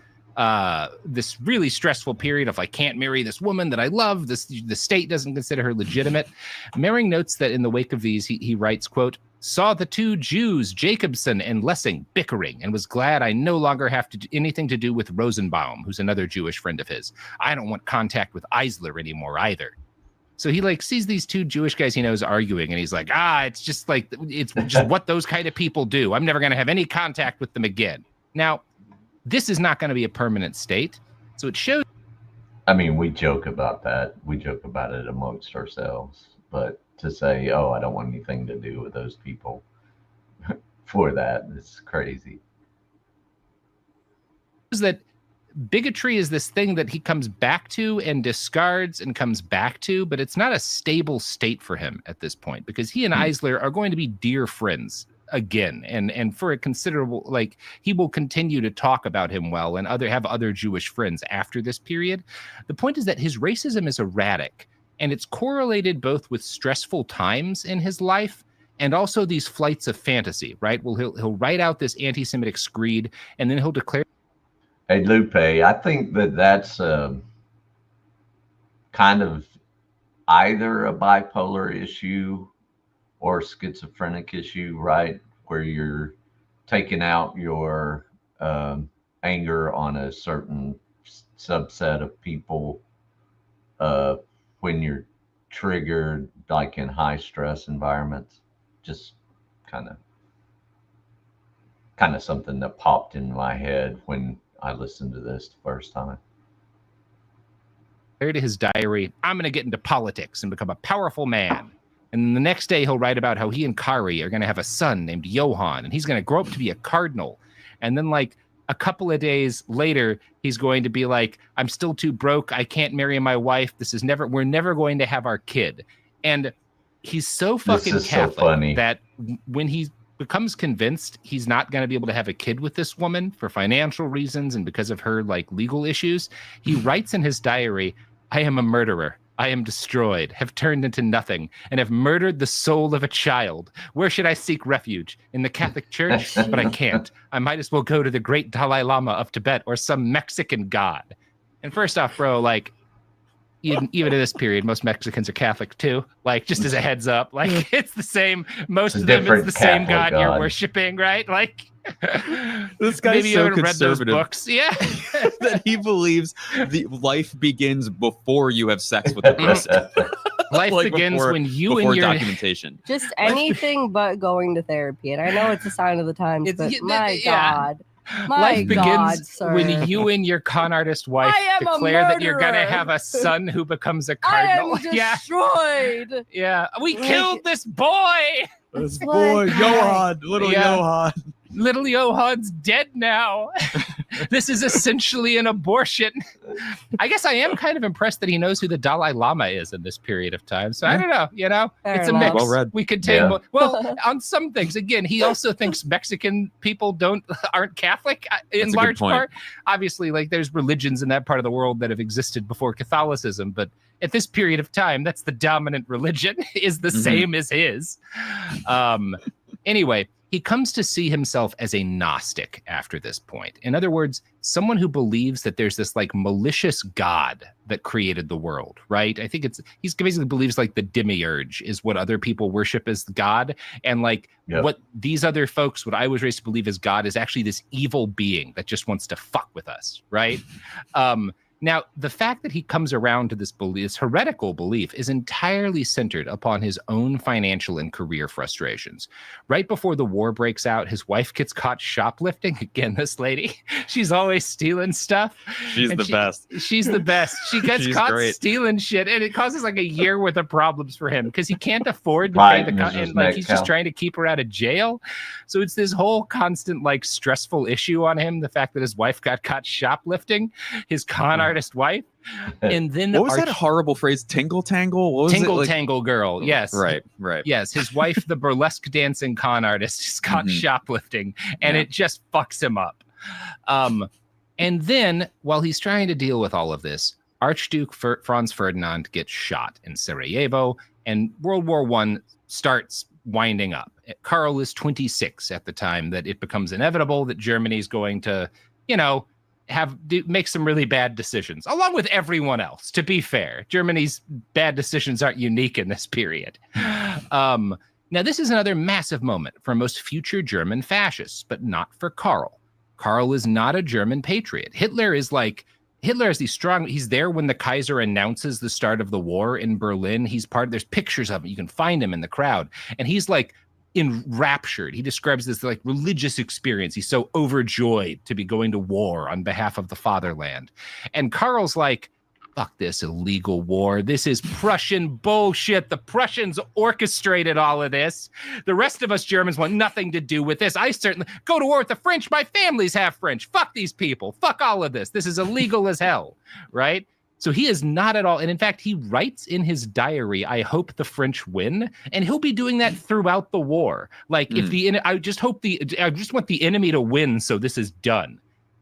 really stressful period of I can't marry this woman that I love, the state doesn't consider her legitimate. Mehring notes that in the wake of these, he writes, quote, saw the two Jews, Jacobson and Lessing, bickering and was glad I no longer have to do anything to do with Rosenbaum, who's another Jewish friend of his. I don't want contact with Eisler anymore either. So he like sees these two Jewish guys he knows arguing, and he's like, it's just what those kind of people do. I'm never going to have any contact with them again. Now, this is not going to be a permanent state. So it shows. I mean, we joke about that. We joke about it amongst ourselves. But to say, I don't want anything to do with those people for that, it's crazy. That bigotry is this thing that he comes back to and discards and comes back to, but it's not a stable state for him at this point, because he and Eisler are going to be dear friends again, and for a considerable, like, he will continue to talk about him well and have other Jewish friends after this period. The point is that his racism is erratic, and it's correlated both with stressful times in his life and also these flights of fantasy, right? Well, he'll write out this anti-Semitic screed, and then he'll declare. Hey, Lupe, I think that's kind of either a bipolar issue or schizophrenic issue, right? Where you're taking out your anger on a certain subset of people when you're triggered, like in high stress environments. Just kind of something that popped in my head when I listened to this the first time. To his diary, I'm going to get into politics and become a powerful man. And the next day he'll write about how he and Kari are going to have a son named Johann, and he's going to grow up to be a cardinal. And then like a couple of days later, he's going to be like, I'm still too broke. I can't marry my wife. We're never going to have our kid. And he's so fucking Catholic that when he becomes convinced he's not going to be able to have a kid with this woman for financial reasons and because of her like legal issues, he writes in his diary, I am a murderer. I am destroyed, have turned into nothing, and have murdered the soul of a child. Where should I seek refuge? In the Catholic Church? But I can't. I might as well go to the great Dalai Lama of Tibet or some Mexican god. And first off, bro, like, even in this period, most Mexicans are Catholic too. Like, just as a heads up, like, it's the same. Most of them, it's the same God you're worshiping, right? Like, this guy's maybe so you haven't read those conservative books. Yeah. that he believes the life begins before you have sex with the person. Life begins when you and your documentation. Just anything but going to therapy. And I know it's a sign of the times, but my God. Life begins when you and your con artist wife declare that you're going to have a son who becomes a cardinal. I am destroyed. Yeah. We killed this boy. This boy, Johann, Johann. Little Johann's dead now. This is essentially an abortion. I guess I am kind of impressed that he knows who the Dalai Lama is in this period of time. So I don't know, it's a mix. Well read. We contain well on some things. Again, he also thinks Mexican people aren't Catholic in large part. Obviously, like there's religions in that part of the world that have existed before Catholicism, but at this period of time, that's the dominant religion, is the same as his. Anyway, he comes to see himself as a Gnostic after this point. In other words, someone who believes that there's this like malicious God that created the world, right? I think he basically believes like the demiurge is what other people worship as God. And like what these other folks, what I was raised to believe as God, is actually this evil being that just wants to fuck with us, right? Now, the fact that he comes around to this belief, this heretical belief, is entirely centered upon his own financial and career frustrations. Right before the war breaks out, his wife gets caught shoplifting. Again, this lady, she's always stealing stuff. She's the best. She's the best. She gets caught stealing shit, and it causes like a year worth of problems for him because he can't afford to pay the and like he's just trying to keep her out of jail. So it's this whole constant like stressful issue on him. The fact that his wife got caught shoplifting, his con artist wife. And then what was that horrible phrase? Tingle tangle? What was Tingle it? Like, tangle girl. Yes. Right. Yes. His wife, the burlesque dancing con artist, is caught shoplifting, and it just fucks him up. And then while he's trying to deal with all of this, Archduke Franz Ferdinand gets shot in Sarajevo, and World War I starts winding up. Karl is 26 at the time that it becomes inevitable that Germany's going to, make some really bad decisions, along with everyone else. To be fair, Germany's bad decisions aren't unique in this period. Now, this is another massive moment for most future German fascists, but not for Karl. Karl is not a German patriot. Hitler is he's there when the Kaiser announces the start of the war in Berlin. There's pictures of him. You can find him in the crowd. And he's like enraptured. He describes this like religious experience. He's so overjoyed to be going to war on behalf of the fatherland. And Karl's like, fuck this illegal war. This is Prussian bullshit. The Prussians orchestrated all of this. The rest of us Germans want nothing to do with this. I certainly go to war with the French. My family's half French. Fuck these people. Fuck all of this. This is illegal as hell, right? So he is not at all. And in fact, he writes in his diary, I hope the French win. And he'll be doing that throughout the war. Like I just want the enemy to win. So this is done.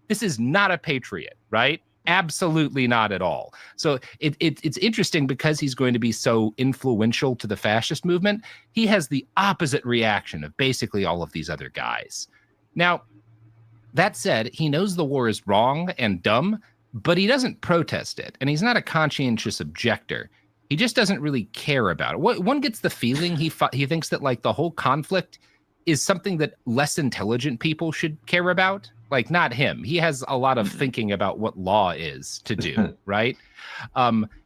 This is not a patriot, right? Absolutely not at all. So it's interesting because he's going to be so influential to the fascist movement. He has the opposite reaction of basically all of these other guys. Now, that said, he knows the war is wrong and dumb, but he doesn't protest it. And he's not a conscientious objector. He just doesn't really care about it. One gets the feeling he thinks that like the whole conflict is something that less intelligent people should care about. Like, not him. He has a lot of thinking about what law is to do, right?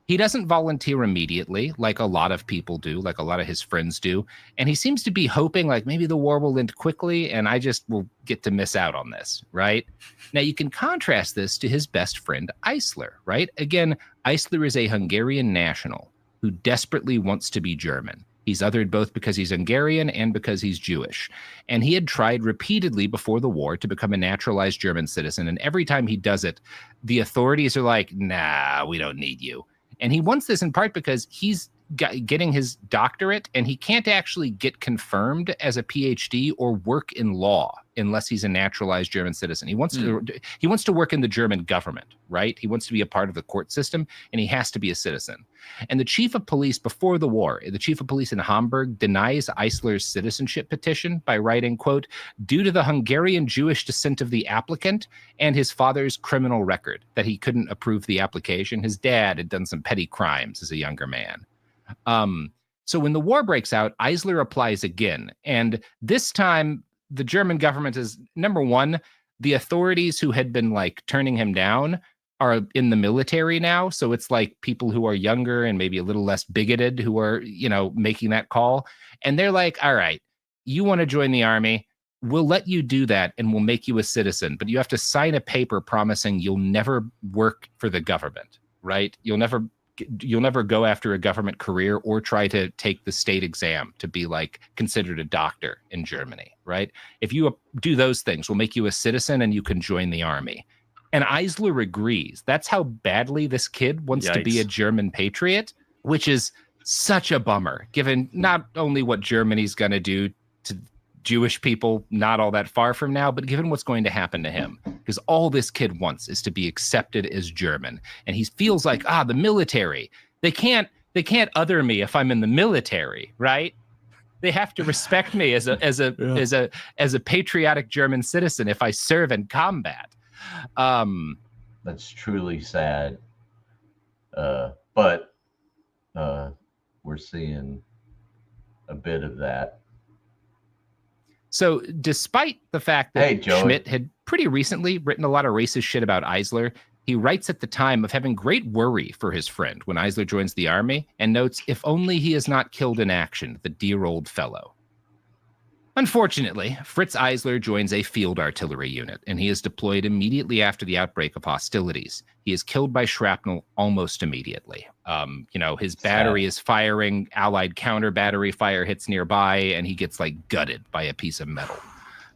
He doesn't volunteer immediately like a lot of people do, like a lot of his friends do. And he seems to be hoping like maybe the war will end quickly and I just will get to miss out on this, right? Now, you can contrast this to his best friend, Eisler, right? Again, Eisler is a Hungarian national who desperately wants to be German. He's othered both because he's Hungarian and because he's Jewish. And he had tried repeatedly before the war to become a naturalized German citizen. And every time he does it, the authorities are like, nah, we don't need you. And he wants this in part because he's getting his doctorate and he can't actually get confirmed as a PhD or work in law unless he's a naturalized German citizen. He wants to work in the German government, right? He wants to be a part of the court system and he has to be a citizen. And the chief of police before the war, the chief of police in Hamburg denies Eisler's citizenship petition by writing, quote, due to the Hungarian Jewish descent of the applicant and his father's criminal record, that he couldn't approve the application. His dad had done some petty crimes as a younger man. So when the war breaks out, Eisler applies again. And this time, the German government is, number one, the authorities who had been like turning him down are in the military now. So it's like people who are younger and maybe a little less bigoted who are, making that call. And they're like, all right, you want to join the army? We'll let you do that and we'll make you a citizen. But you have to sign a paper promising you'll never work for the government, right? You'll never go after a government career or try to take the state exam to be like considered a doctor in Germany, right? If you do those things, we'll make you a citizen and you can join the army. And Eisler agrees. That's how badly this kid wants to be a German patriot, which is such a bummer, given not only what Germany's going to do to Jewish people not all that far from now, but given what's going to happen to him, because all this kid wants is to be accepted as German. And he feels like, the military, they can't other me if I'm in the military, right? They have to respect me as a patriotic German citizen if I serve in combat. That's truly sad. But we're seeing a bit of that. So despite the fact that Schmitt had pretty recently written a lot of racist shit about Eisler, he writes at the time of having great worry for his friend when Eisler joins the army and notes, if only he is not killed in action, the dear old fellow. Unfortunately, Fritz Eisler joins a field artillery unit, and he is deployed immediately after the outbreak of hostilities. He is killed by shrapnel almost immediately. His battery is firing, Allied counter battery fire hits nearby, and he gets gutted by a piece of metal.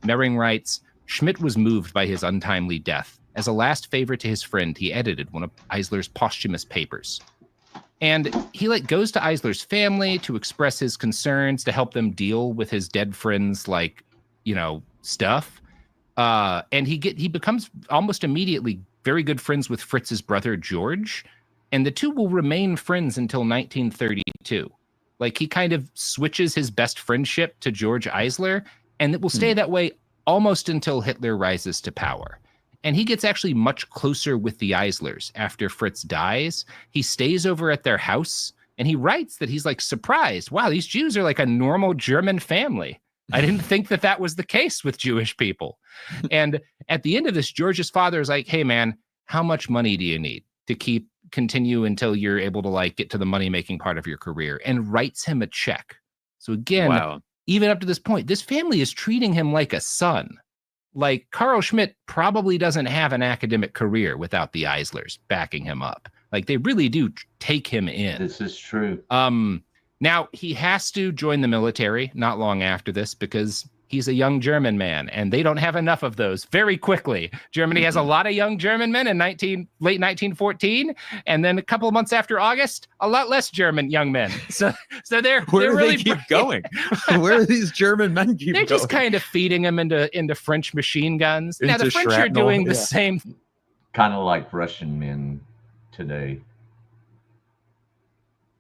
Mering writes, Schmitt was moved by his untimely death, As a last favor to his friend, he edited one of Eisler's posthumous papers. And he goes to Eisler's family to express his concerns, to help them deal with his dead friend's stuff. And he becomes almost immediately very good friends with Fritz's brother George, and the two will remain friends until 1932. He kind of switches his best friendship to George Eisler, and it will stay that way almost until Hitler rises to power. And he gets actually much closer with the Eislers after Fritz dies. He stays over at their house, and he writes that he's surprised. Wow, these Jews are like a normal German family. I didn't think that was the case with Jewish people. And at the end of this, George's father is like, hey, man, how much money do you need to continue until you're able to get to the money-making part of your career? And writes him a check. So again, even up to this point, this family is treating him like a son. Carl Schmitt probably doesn't have an academic career without the Eislers backing him up. They really do take him in. This is true. Now, he has to join the military not long after this because he's a young German man, and they don't have enough of those very quickly. Germany has a lot of young German men in late 1914, and then a couple of months after August, a lot less German young men. So they're really they keep going. Where do these German men keep They're going? just kind of feeding them into French machine guns. Now, the Into French are shrapnel, doing the yeah. same Kind of like Russian men today.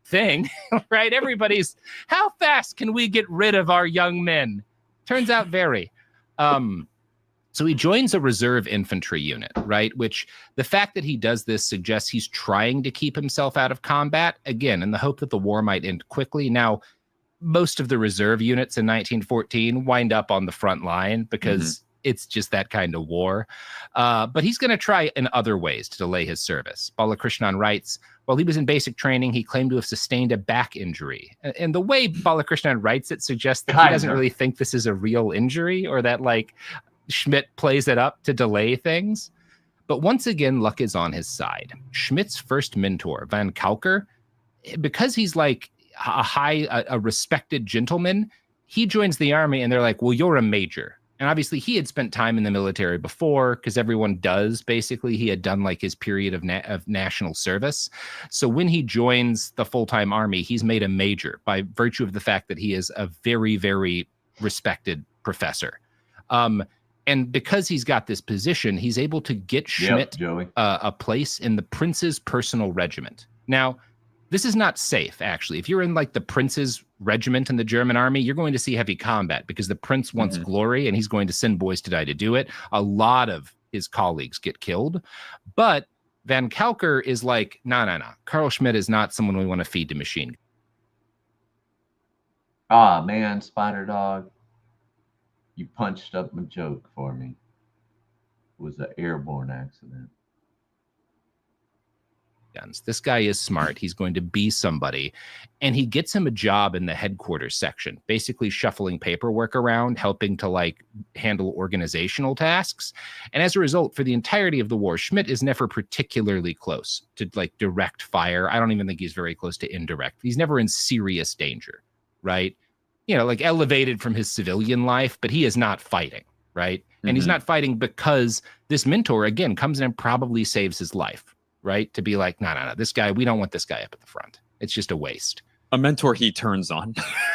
thing, right? Everybody's, how fast can we get rid of our young men? Turns out very. So he joins a reserve infantry unit, right? Which the fact that he does this suggests he's trying to keep himself out of combat, again, in the hope that the war might end quickly. Now, most of the reserve units in 1914 wind up on the front line because it's just that kind of war. But he's going to try in other ways to delay his service. Balakrishnan writes, while he was in basic training, he claimed to have sustained a back injury. And the way Balakrishnan writes it suggests that he doesn't really think this is a real injury, or that Schmitt plays it up to delay things. But once again, luck is on his side. Schmidt's first mentor, Van Kalker, because he's a respected gentleman, he joins the army and they're like, well, you're a major. And obviously he had spent time in the military before, because everyone does, basically. He had done his period of national service. So when he joins the full-time army, he's made a major by virtue of the fact that he is a very, very respected professor. And because he's got this position, he's able to get Schmitt a place in the Prince's personal regiment. Now, this is not safe, actually. If you're in the Prince's regiment in the German army, you're going to see heavy combat because the Prince wants glory and he's going to send boys to die to do it. A lot of his colleagues get killed. But Van Kalker is no. Carl Schmitt is not someone we want to feed to machine. Ah, man, Spider Dog. You punched up my joke for me. It was an airborne accident. This guy is smart. He's going to be somebody. And he gets him a job in the headquarters section, basically shuffling paperwork around, helping to handle organizational tasks. And as a result, for the entirety of the war, Schmitt is never particularly close to direct fire. I don't even think he's very close to indirect. He's never in serious danger, right? Elevated from his civilian life, but he is not fighting, right? And he's not fighting because this mentor, again, comes in and probably saves his life. Right? To be no, this guy, we don't want this guy up at the front. It's just a waste. A mentor he turns on.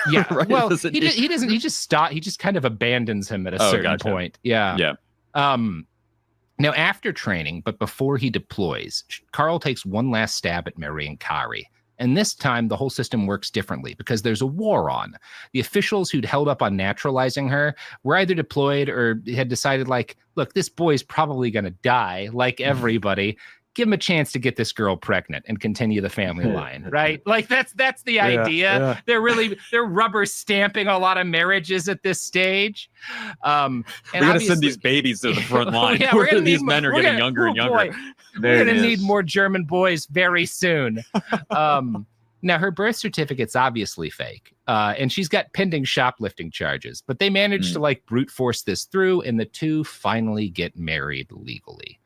Yeah. Right? Well, he doesn't, he just stops. He just kind of abandons him at a certain point. Yeah. Yeah. Now, after training, but before he deploys, Carl takes one last stab at marrying Kari. And this time, the whole system works differently because there's a war on. The officials who'd held up on naturalizing her were either deployed or had decided, look, this boy's probably going to die like everybody. Give him a chance to get this girl pregnant and continue the family line, right? That's the idea. Yeah. They're rubber stamping a lot of marriages at this stage. And we're gonna send these babies to the front line. Yeah, these men are getting younger and younger. We're gonna need more German boys very soon. Now, her birth certificate's obviously fake, and she's got pending shoplifting charges, but they managed to brute force this through, and the two finally get married legally.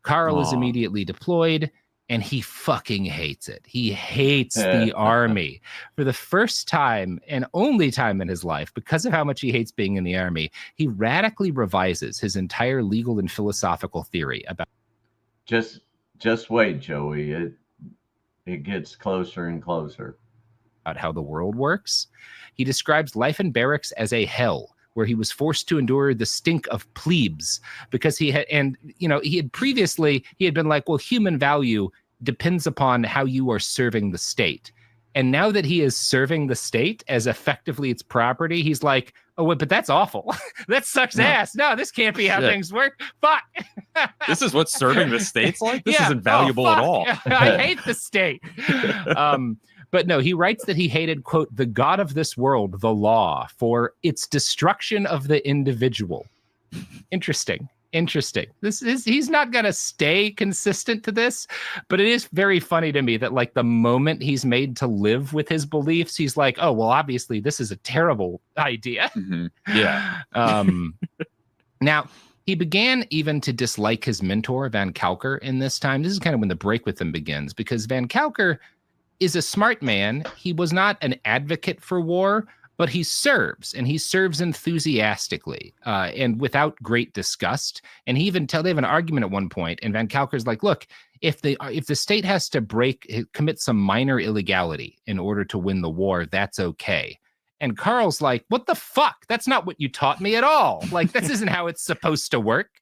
Carl is immediately deployed, and he fucking hates it. He hates the army. For the first time and only time in his life, because of how much he hates being in the army, he radically revises his entire legal and philosophical theory about. Just wait, Joey. It gets closer and closer. About how the world works. He describes life in barracks as a hell, where he was forced to endure the stink of plebes because he had been like, well, human value depends upon how you are serving the state. And now that he is serving the state as effectively its property, he's like, oh, wait, but that's awful. That sucks ass. No, this can't be how things work. Fuck. This is what serving the state's like? This isn't valuable at all. I hate the state. But no, he writes that he hated, quote, the God of this world, the law, for its destruction of the individual. Interesting. He's not going to stay consistent to this, but it is very funny to me that like the moment he's made to live with his beliefs, he's like, oh, well, obviously this is a terrible idea. Mm-hmm. Yeah. Now, he began even to dislike his mentor, Van Kalker, in this time. This is kind of when the break with him begins, because Van Kalker is a smart man. He was not an advocate for war, but he serves, and he serves enthusiastically and without great disgust. And they have an argument at one point, and Van Kalker's like, look, if the state has to commit some minor illegality in order to win the war, that's okay. And Carl's like, what the fuck? That's not what you taught me at all. Like, this isn't how it's supposed to work.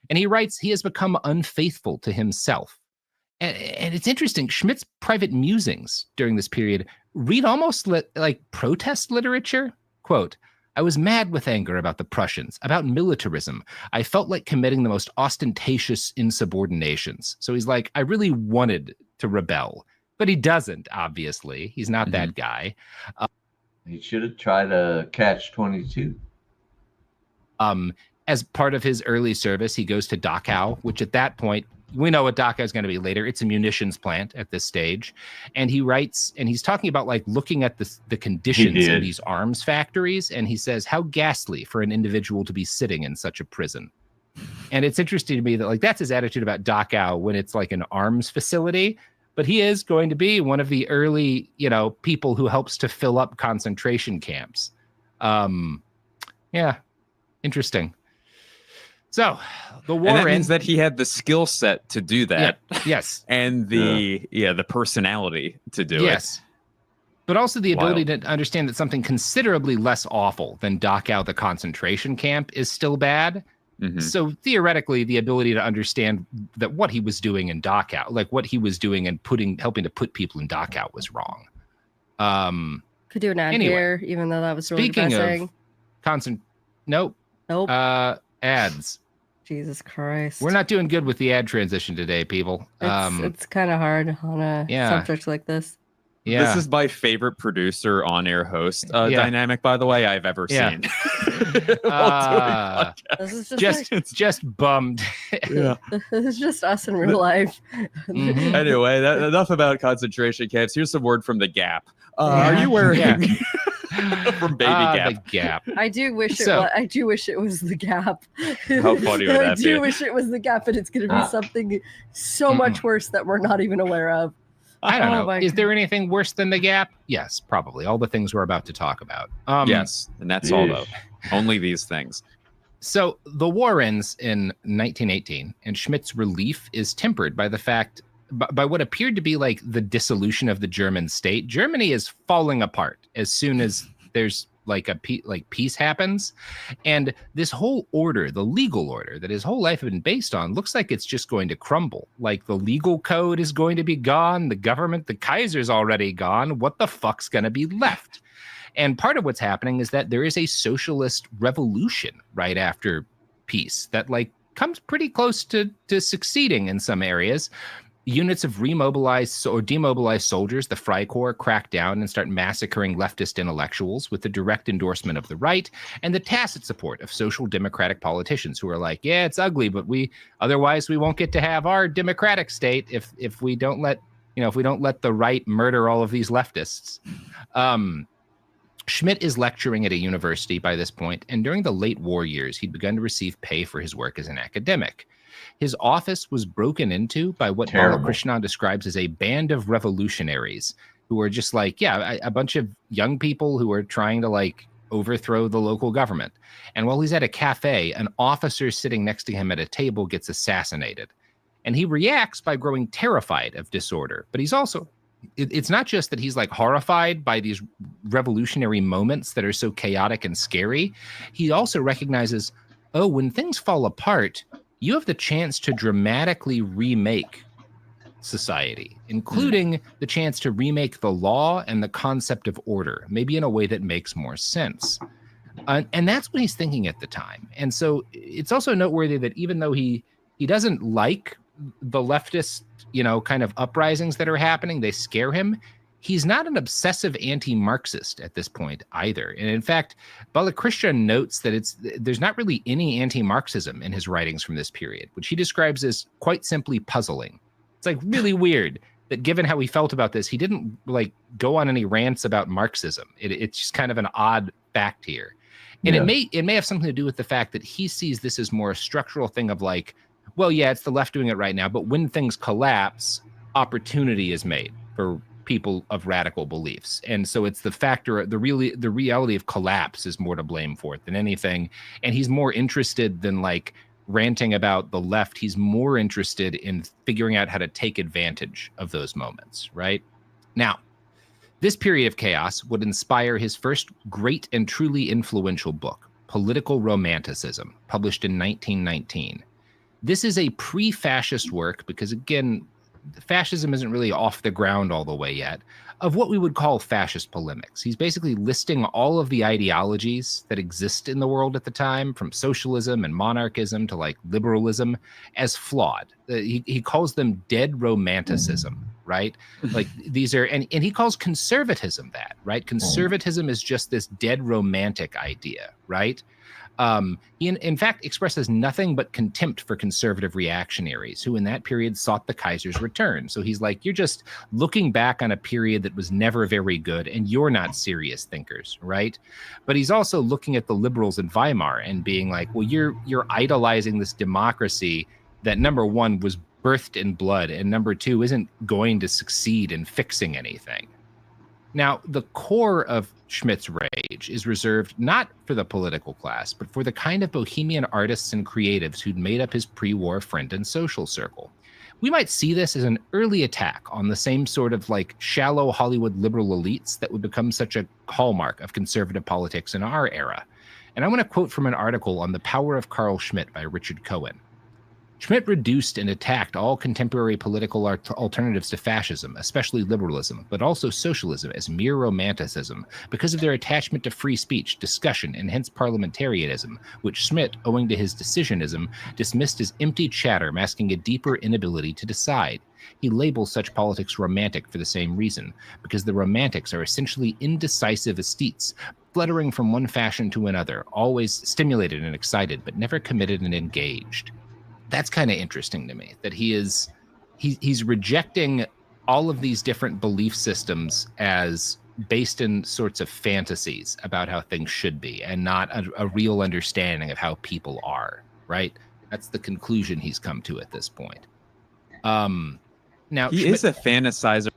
And he writes, he has become unfaithful to himself. And it's interesting, Schmitt's private musings during this period read almost like protest literature. Quote, I was mad with anger about the Prussians, about militarism. I felt like committing the most ostentatious insubordinations. So he's like, I really wanted to rebel, but he doesn't, obviously. He's not that guy. He should have tried a catch-22. As part of his early service, he goes to Dachau, which at that point, we know what Dachau is going to be later. It's a munitions plant at this stage. And he writes, and he's talking about like looking at the conditions in these arms factories. And he says, how ghastly for an individual to be sitting in such a prison. And it's interesting to me that like that's his attitude about Dachau when it's like an arms facility. But he is going to be one of the early, people who helps to fill up concentration camps. Yeah, interesting. So the war and that means that he had the skill set to do that. Yeah, yes. And the personality to do it. Yes. But also the ability to understand that something considerably less awful than Dachau, the concentration camp, is still bad. Mm-hmm. So theoretically, the ability to understand that what he was doing in Dachau, like what he was doing and helping to put people in Dachau was wrong. Could do an ad here, even though that was really depressing. Nope. Ads. Jesus Christ. We're not doing good with the ad transition today, people. It's kind of hard on a subject like this. Yeah. This is my favorite producer on-air host dynamic, by the way, I've ever seen. This is just bummed. Yeah. This is just us in real life. Mm-hmm. Anyway, enough about concentration camps. Here's some word from the Gap. Are you wearing from Baby Gap? The Gap. I do wish it was the Gap. How funny would that be? I do wish it was the Gap, and it's going to be something so much worse that we're not even aware of. I don't know. Is there anything worse than the Gap? Yes, probably. All the things we're about to talk about. Yes, and that's all though. Only these things. So the war ends in 1918, and Schmitt's relief is tempered by the fact, by what appeared to be like the dissolution of the German state. Germany is falling apart as soon as there's like peace happens, and this whole order, the legal order that his whole life had been based on, looks like it's just going to crumble. Like the legal code is going to be gone, the government, the Kaiser's already gone. What the fuck's going to be left? And part of what's happening is that there is a socialist revolution right after peace that like comes pretty close to succeeding in some areas. Units of remobilized or demobilized soldiers, the Freikorps, crack down and start massacring leftist intellectuals with the direct endorsement of the right and the tacit support of social democratic politicians who are like, yeah, it's ugly, but otherwise we won't get to have our democratic state if we don't let the right murder all of these leftists. Schmitt is lecturing at a university by this point, and during the late war years, he'd begun to receive pay for his work as an academic. His office was broken into by what Balakrishnan describes as a band of revolutionaries who are just like, a bunch of young people who are trying to like overthrow the local government. And while he's at a cafe, an officer sitting next to him at a table gets assassinated. And he reacts by growing terrified of disorder. But he's also, it's not just that he's like horrified by these revolutionary moments that are so chaotic and scary. He also recognizes, oh, when things fall apart, you have the chance to dramatically remake society, including the chance to remake the law and the concept of order, maybe in a way that makes more sense. And that's what he's thinking at the time. And so it's also noteworthy that even though he doesn't like the leftist, kind of uprisings that are happening, they scare him. He's not an obsessive anti-Marxist at this point either. And in fact, Balakrishnan notes that there's not really any anti-Marxism in his writings from this period, which he describes as quite simply puzzling. It's like really weird that given how he felt about this, he didn't like go on any rants about Marxism. It's just kind of an odd fact here. And it may have something to do with the fact that he sees this as more a structural thing of like, well, yeah, it's the left doing it right now, but when things collapse, opportunity is made for people of radical beliefs. And so it's the factor, the reality of collapse is more to blame for it than anything. And he's more interested than like ranting about the left. He's more interested in figuring out how to take advantage of those moments, right? Now, this period of chaos would inspire his first great and truly influential book, Political Romanticism, published in 1919. This is a pre-fascist work because, again, fascism isn't really off the ground all the way yet, of what we would call fascist polemics. He's basically listing all of the ideologies that exist in the world at the time, from socialism and monarchism to like liberalism, as flawed. He calls them dead romanticism, right? Like these are, and he calls conservatism that, right? Conservatism is just this dead romantic idea, right? He in fact expresses nothing but contempt for conservative reactionaries who in that period sought the Kaiser's return. So he's like, you're just looking back on a period that was never very good and you're not serious thinkers, right? But he's also looking at the liberals in Weimar and being like, well, you're idolizing this democracy that, number one, was birthed in blood, and number two, isn't going to succeed in fixing anything. Now, the core of Schmitt's rage is reserved not for the political class, but for the kind of bohemian artists and creatives who'd made up his pre-war friend and social circle. We might see this as an early attack on the same sort of like shallow Hollywood liberal elites that would become such a hallmark of conservative politics in our era. And I want to quote from an article on The Power of Carl Schmitt by Richard Cohen. Schmitt reduced and attacked all contemporary political alternatives to fascism, especially liberalism, but also socialism, as mere romanticism because of their attachment to free speech, discussion, and hence parliamentarianism, which Schmitt, owing to his decisionism, dismissed as empty chatter masking a deeper inability to decide. He labels such politics romantic for the same reason, because the romantics are essentially indecisive aesthetes, fluttering from one fashion to another, always stimulated and excited, but never committed and engaged. That's kind of interesting to me, that he's rejecting all of these different belief systems as based in sorts of fantasies about how things should be and not a real understanding of how people are, right? That's the conclusion he's come to at this point. Now he is a fantasizer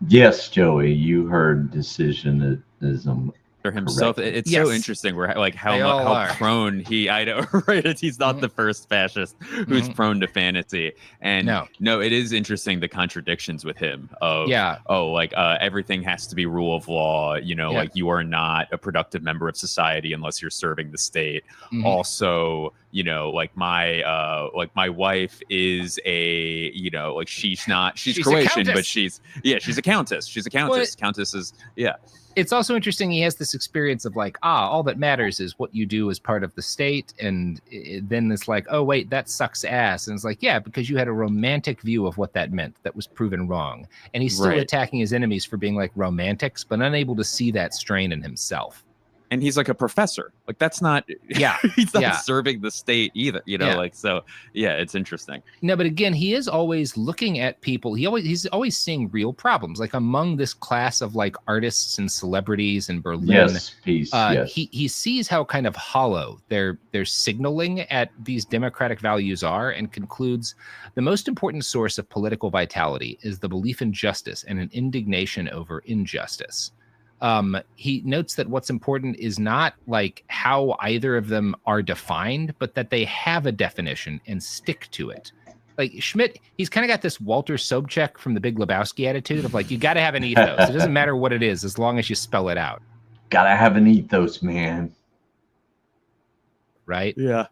Yes, Joey, you heard decisionism. himself. Correct. It's Yes. so interesting. We're like They all how are. prone he. I know, right? He's not the first fascist who's prone to fantasy. And no, it is interesting the contradictions with him. Of everything has to be rule of law. You know, like you are not a productive member of society unless you're serving the state. Also, you know, like my wife is a, you know, like she's Croatian, but she's a countess. She's a countess. Countess is It's also interesting. He has this experience of like, all that matters is what you do as part of the state. And then it's like, oh, wait, that sucks ass. And it's like, yeah, because you had a romantic view of what that meant that was proven wrong. And he's still attacking his enemies for being like romantics, but unable to see that strain in himself. and he's like a professor. Like that's not, Yeah, he's not yeah. serving the state either, you know, Yeah. like, so yeah, it's interesting. No, but again, he is always looking at people. He's always seeing real problems, like among this class of like artists and celebrities in Berlin. Yes, peace. Yes. He sees how kind of hollow their signaling at these democratic values are, and concludes the most important source of political vitality is the belief in justice and an indignation over injustice. He notes that what's important is not like how either of them are defined, but that they have a definition and stick to it. Like Schmitt, he's kind of got this Walter Sobchak from The Big Lebowski attitude of like, you got to have an ethos. It doesn't matter what it is, as long as you spell it out. Gotta have an ethos, man. Right? Yeah.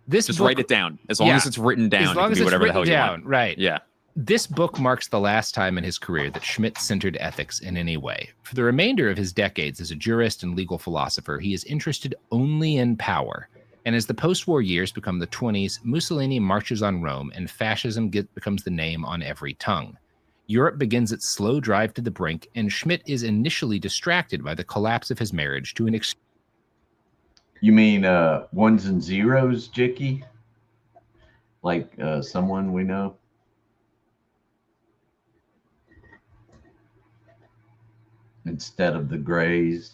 This Just book, write it down. As long as it's written down, as long it can as be it's whatever the written hell you down, want. right? Yeah. This book marks the last time in his career that Schmitt centered ethics in any way. For the remainder of his decades as a jurist and legal philosopher, he is interested only in power. And as the post-war years become the 20s, Mussolini marches on Rome and fascism becomes the name on every tongue. Europe begins its slow drive to the brink, and Schmitt is initially distracted by the collapse of his marriage to an You mean ones and zeros, Jicky? Like someone we know? Instead of the grays.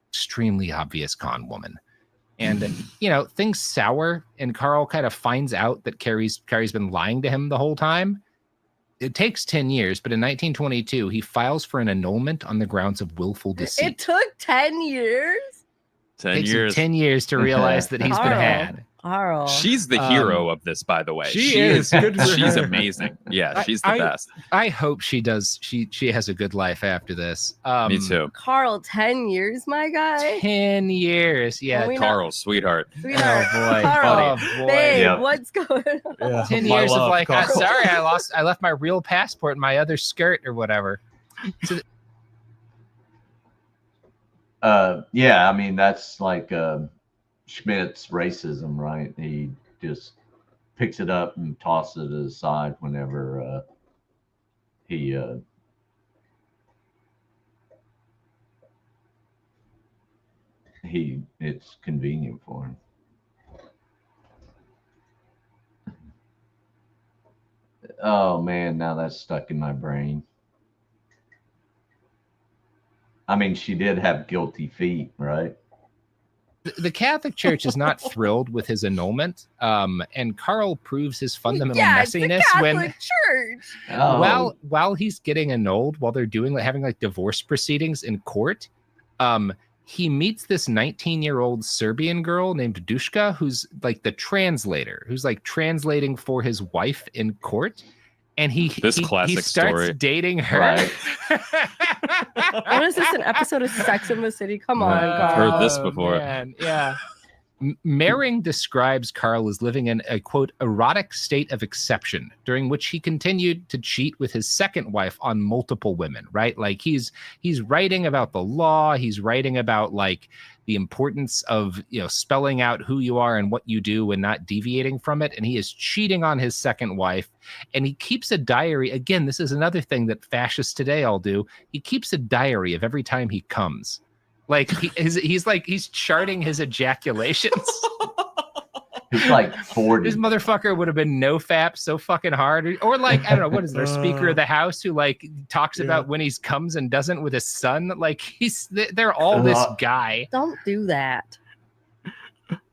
extremely obvious con woman. And, you know, things sour, and Carl kind of finds out that Carrie's been lying to him the whole time. It takes 10 years, but in 1922, he files for an annulment on the grounds of willful deceit. It took 10 years? 10 Takes him years. 10 years to realize that he's been had. Carl. She's the hero of this, by the way. She is. Good for She's her. amazing. Yeah, she's the best. I hope she does. She has a good life after this. Me too. Carl, 10 years, my guy? 10 years. Yeah. Well, we know- Carl, sweetheart. Sweetheart. Oh, boy. Carl, Oh, boy. babe, Yep. what's going on? Yeah. 10 My years of love, like, Carl. sorry, I left my real passport in my other skirt or whatever. So Yeah, I mean, that's like Schmitt's racism, right? He just picks it up and tosses it aside whenever it's convenient for him. Oh man, now that's stuck in my brain. I mean, she did have guilty feet, right? the Catholic Church is not thrilled with his annulment, and Carl proves his fundamental It's the messiness Catholic when Church. Oh, while he's getting annulled, while they're having like divorce proceedings in court, he meets this 19-year-old Serbian girl named Dushka, who's like the translator, who's like translating for his wife in court. And he classic starts story. dating her. Right. What is this, an episode of Sex and the City? Come on, I've Carl. heard this before. Man, yeah. Mehring describes Carl as living in a, quote, erotic state of exception, during which he continued to cheat with his second wife on multiple women, right? Like he's writing about the law. He's writing about like the importance of, you know, spelling out who you are and what you do and not deviating from it. And he is cheating on his second wife. And he keeps a diary. Again, this is another thing that fascists today all do. He keeps a diary of every time he comes. Like he's charting his ejaculations. he's like 40. This motherfucker would have been no fap so fucking hard, or like, I don't know, what is there, Speaker of the House who like talks about when he comes and doesn't with his son. Like they're all this guy. Don't do that.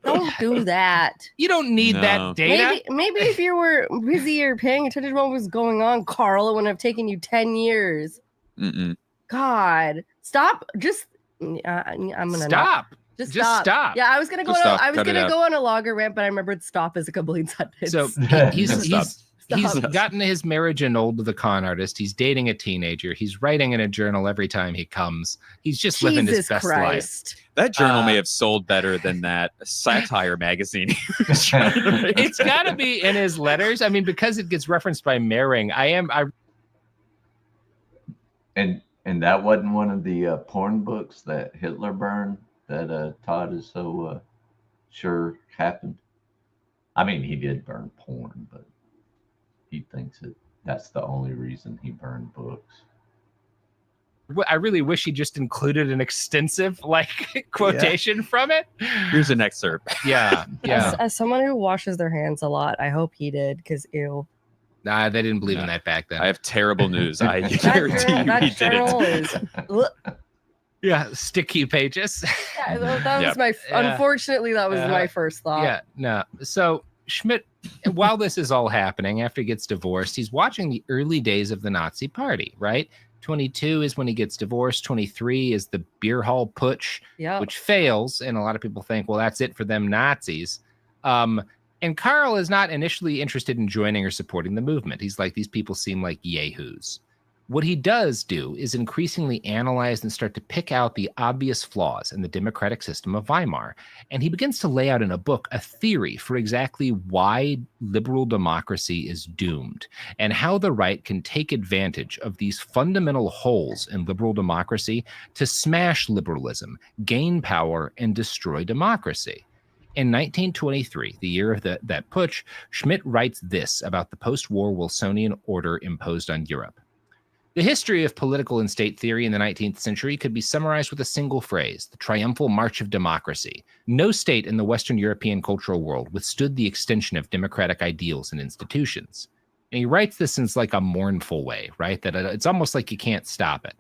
Don't do that. You don't need No. that data. Maybe if you were busy or paying attention to what was going on, Carl, it wouldn't have taken you 10 years. Mm-mm. God, stop. Just I'm gonna Stop. Just Just stop. Yeah, I was gonna go. Just stop. I was Cut it gonna out. go on a longer rant, but I remembered stop as a complete sentence. So Stop. he's gotten his marriage annulled to the con artist. He's dating a teenager. He's writing in a journal every time he comes. He's just living his Jesus best life. Christ. That journal may have sold better than that satire magazine. It's got to be in his letters. I mean, because it gets referenced by Mehring. And that wasn't one of the porn books that Hitler burned that Todd is so sure happened. I mean, he did burn porn, but he thinks that's the only reason he burned books. I really wish he just included an extensive quotation from it. Here's an excerpt. Yeah. As someone who washes their hands a lot, I hope he did, because ew. Nah, they didn't believe in that back then. I have terrible news. I guarantee you that he journal didn't. is. Yeah, sticky pages. Yeah, that was my. Unfortunately, that was my first thought. Yeah, no. So Schmitt, while this is all happening, after he gets divorced, he's watching the early days of the Nazi Party. Right, 22 is when he gets divorced. 23 is the beer hall putsch, which fails, and a lot of people think, well, that's it for them Nazis. And Karl is not initially interested in joining or supporting the movement. He's like, these people seem like yahoos. What he does do is increasingly analyze and start to pick out the obvious flaws in the democratic system of Weimar. And he begins to lay out in a book a theory for exactly why liberal democracy is doomed and how the right can take advantage of these fundamental holes in liberal democracy to smash liberalism, gain power, and destroy democracy. In 1923, the year of that putsch, Schmitt writes this about the post-war Wilsonian order imposed on Europe. The history of political and state theory in the 19th century could be summarized with a single phrase: the triumphal march of democracy. No state in the Western European cultural world withstood the extension of democratic ideals and institutions. And he writes this in like a mournful way, right? That it's almost like you can't stop it.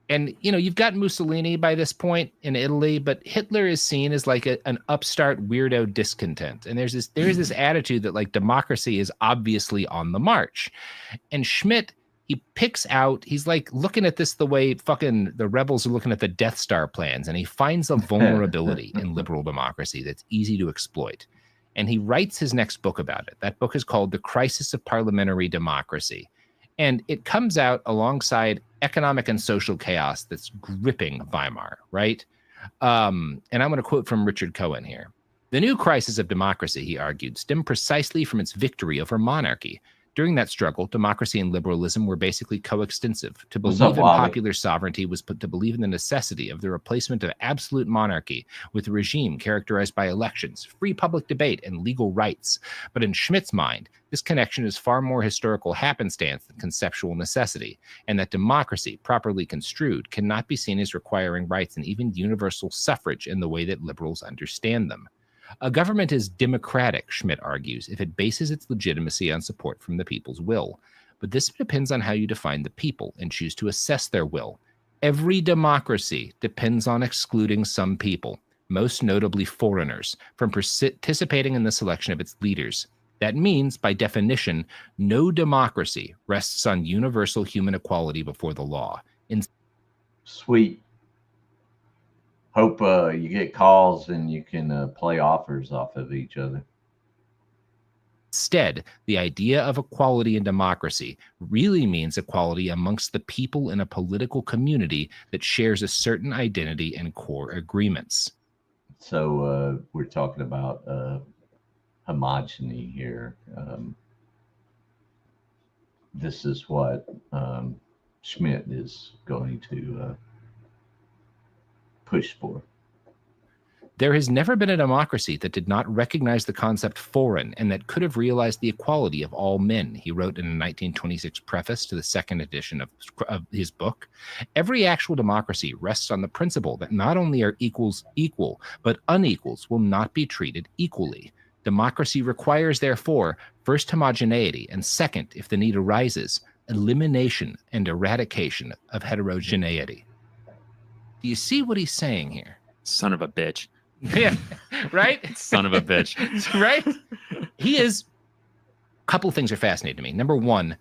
And, you know, you've got Mussolini by this point in Italy, but Hitler is seen as like an upstart weirdo discontent. And there is this attitude that like democracy is obviously on the march. And Schmitt, he picks out, he's like looking at this the way fucking the rebels are looking at the Death Star plans, and he finds a vulnerability in liberal democracy that's easy to exploit. And he writes his next book about it. That book is called The Crisis of Parliamentary Democracy. And it comes out alongside economic and social chaos that's gripping Weimar, right? And I'm going to quote from Richard Cohen here. The new crisis of democracy, he argued, stemmed precisely from its victory over monarchy. During that struggle, democracy and liberalism were basically coextensive. To believe in popular sovereignty was to believe in the necessity of the replacement of absolute monarchy with a regime characterized by elections, free public debate, and legal rights. But in Schmitt's mind, this connection is far more historical happenstance than conceptual necessity, and that democracy, properly construed, cannot be seen as requiring rights and even universal suffrage in the way that liberals understand them. A government is democratic, Schmitt argues, if it bases its legitimacy on support from the people's will. But this depends on how you define the people and choose to assess their will. Every democracy depends on excluding some people, most notably foreigners, from participating in the selection of its leaders. That means, by definition, no democracy rests on universal human equality before the law. Sweet. Hope you get calls and you can play offers off of each other. Instead, the idea of equality in democracy really means equality amongst the people in a political community that shares a certain identity and core agreements. So we're talking about homogeny here. This is what Schmitt is going to push for. There has never been a democracy that did not recognize the concept foreign and that could have realized the equality of all men, he wrote in a 1926 preface to the second edition of his book. Every actual democracy rests on the principle that not only are equals equal, but unequals will not be treated equally. Democracy requires, therefore, first homogeneity, and second, if the need arises, elimination and eradication of heterogeneity. Do you see what he's saying here? Son of a bitch. Yeah, right? Son of a bitch. Right? He is... A couple of things are fascinating to me. Number one,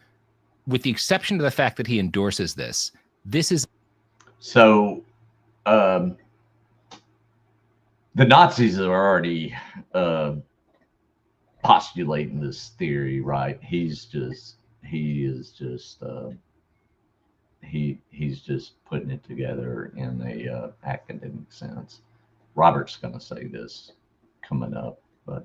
with the exception of the fact that he endorses this is... So, the Nazis are already postulating this theory, right? He's just putting it together in a academic sense. Robert's going to say this coming up, but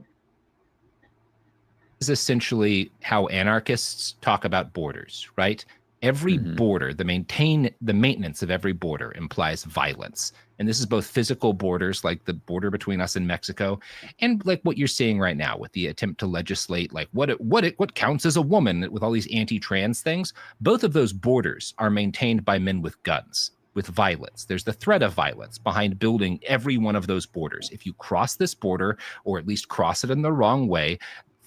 is essentially how anarchists talk about borders, right? Every border, the maintenance of every border implies violence. And this is both physical borders, like the border between us and Mexico, and like what you're seeing right now with the attempt to legislate like what counts as a woman with all these anti-trans things. Both of those borders are maintained by men with guns, with violence. There's the threat of violence behind building every one of those borders. If you cross this border, or at least cross it in the wrong way,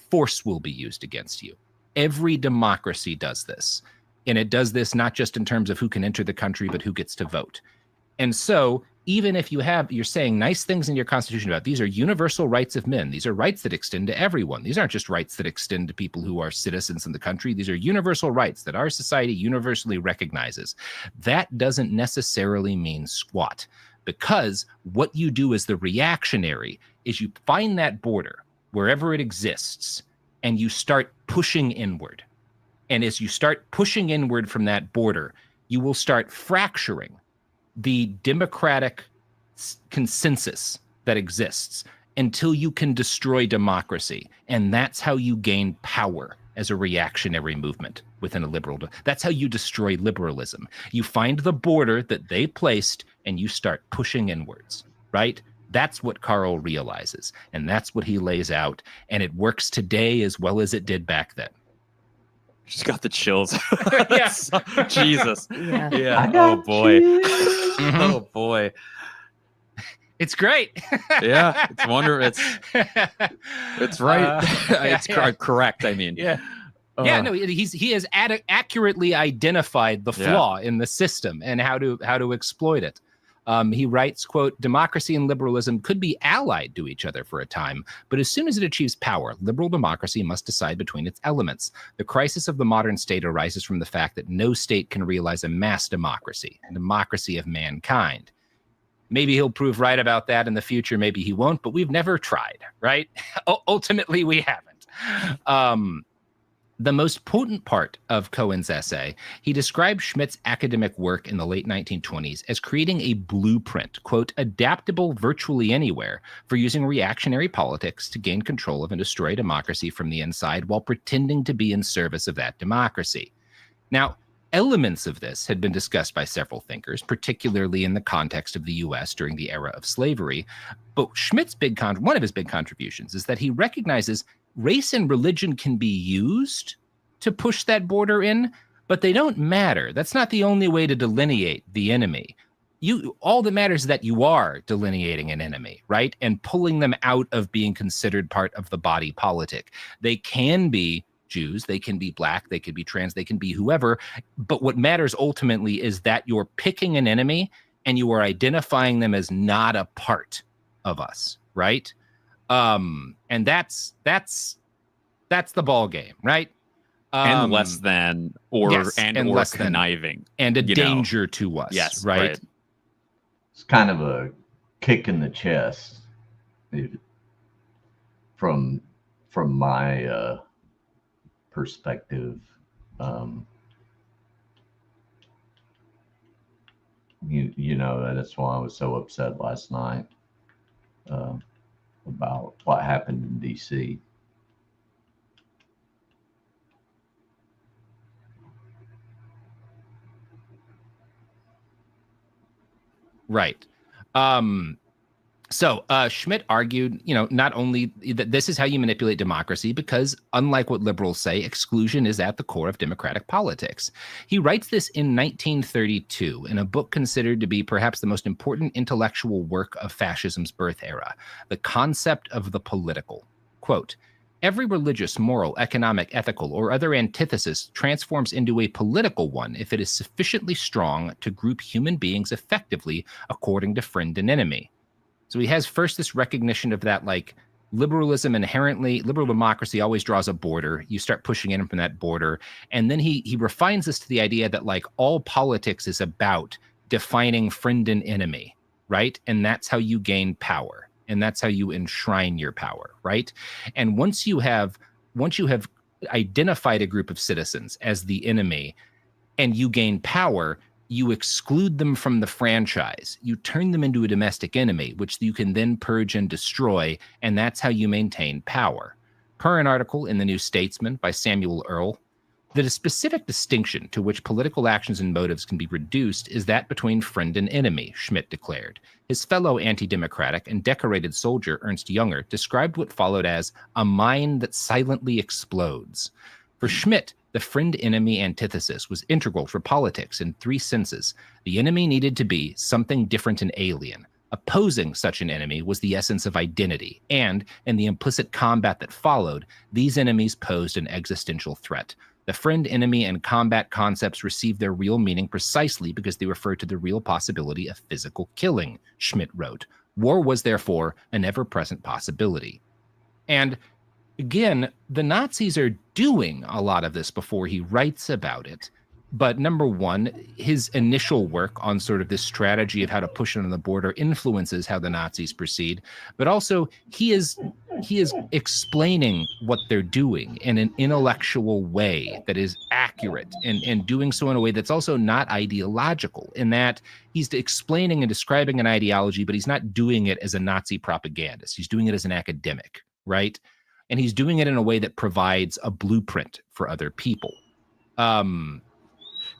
force will be used against you. Every democracy does this. And it does this not just in terms of who can enter the country, but who gets to vote. And so even if you're saying nice things in your constitution about these are universal rights of men, these are rights that extend to everyone. These aren't just rights that extend to people who are citizens in the country. These are universal rights that our society universally recognizes. That doesn't necessarily mean squat, because what you do as the reactionary is you find that border wherever it exists and you start pushing inward. And as you start pushing inward from that border, you will start fracturing the democratic consensus that exists until you can destroy democracy. And that's how you gain power as a reactionary movement within a liberal. That's how you destroy liberalism. You find the border that they placed and you start pushing inwards, right? That's what Karl realizes. And that's what he lays out. And it works today as well as it did back then. Just got the chills. Yes. Jesus. Yeah. Oh boy. Oh boy. It's great. Yeah. It's wonderful. It's right. It's correct. I mean. Yeah. No. He has accurately identified the flaw in the system and how to exploit it. He writes, quote, democracy and liberalism could be allied to each other for a time, but as soon as it achieves power, liberal democracy must decide between its elements. The crisis of the modern state arises from the fact that no state can realize a mass democracy, a democracy of mankind. Maybe he'll prove right about that in the future. Maybe he won't, but we've never tried, right? Ultimately, we haven't. The most potent part of Cohen's essay, he described Schmitt's academic work in the late 1920s as creating a blueprint, quote, adaptable virtually anywhere for using reactionary politics to gain control of and destroy democracy from the inside while pretending to be in service of that democracy. Now, elements of this had been discussed by several thinkers, particularly in the context of the U.S. during the era of slavery. But Schmitt's one of his big contributions is that he recognizes race and religion can be used to push that border in, but they don't matter. That's not the only way to delineate the enemy. All that matters is that you are delineating an enemy, right? And pulling them out of being considered part of the body politic. They can be Jews, they can be black, they can be trans, they can be whoever. But what matters ultimately is that you're picking an enemy and you are identifying them as not a part of us, right? And that's the ball game, right? And less than, or less conniving, and a danger to us. Yes, right. It's kind of a kick in the chest from my perspective. That's why I was so upset last night about what happened in DC. Right. So Schmitt argued, not only that this is how you manipulate democracy, because unlike what liberals say, exclusion is at the core of democratic politics. He writes this in 1932 in a book considered to be perhaps the most important intellectual work of fascism's birth era, The Concept of the Political. Quote, every religious, moral, economic, ethical, or other antithesis transforms into a political one if it is sufficiently strong to group human beings effectively according to friend and enemy. So he has first this recognition of that, like, liberal democracy always draws a border. You start pushing in from that border. And then he refines this to the idea that, like, all politics is about defining friend and enemy, right? And that's how you gain power. And that's how you enshrine your power, right? And once you have identified a group of citizens as the enemy and you gain power, you exclude them from the franchise. You turn them into a domestic enemy, which you can then purge and destroy, and that's how you maintain power. Per an article in the New Statesman by Samuel Earle, The specific distinction to which political actions and motives can be reduced is that between friend and enemy, Schmitt declared. His fellow anti-democratic and decorated soldier, Ernst Junger, described what followed as a mine that silently explodes. For Schmitt, the friend-enemy antithesis was integral for politics in three senses. The enemy needed to be something different and alien. Opposing such an enemy was the essence of identity, and, in the implicit combat that followed, these enemies posed an existential threat. The friend, enemy, and combat concepts received their real meaning precisely because they referred to the real possibility of physical killing, Schmitt wrote. War was therefore an ever-present possibility. And again, the Nazis are doing a lot of this before he writes about it. But number one, his initial work on sort of this strategy of how to push it on the border influences how the Nazis proceed. But also, he is explaining what they're doing in an intellectual way that is accurate, and doing so in a way that's also not ideological, in that he's explaining and describing an ideology, but he's not doing it as a Nazi propagandist. He's doing it as an academic, right? And he's doing it in a way that provides a blueprint for other people.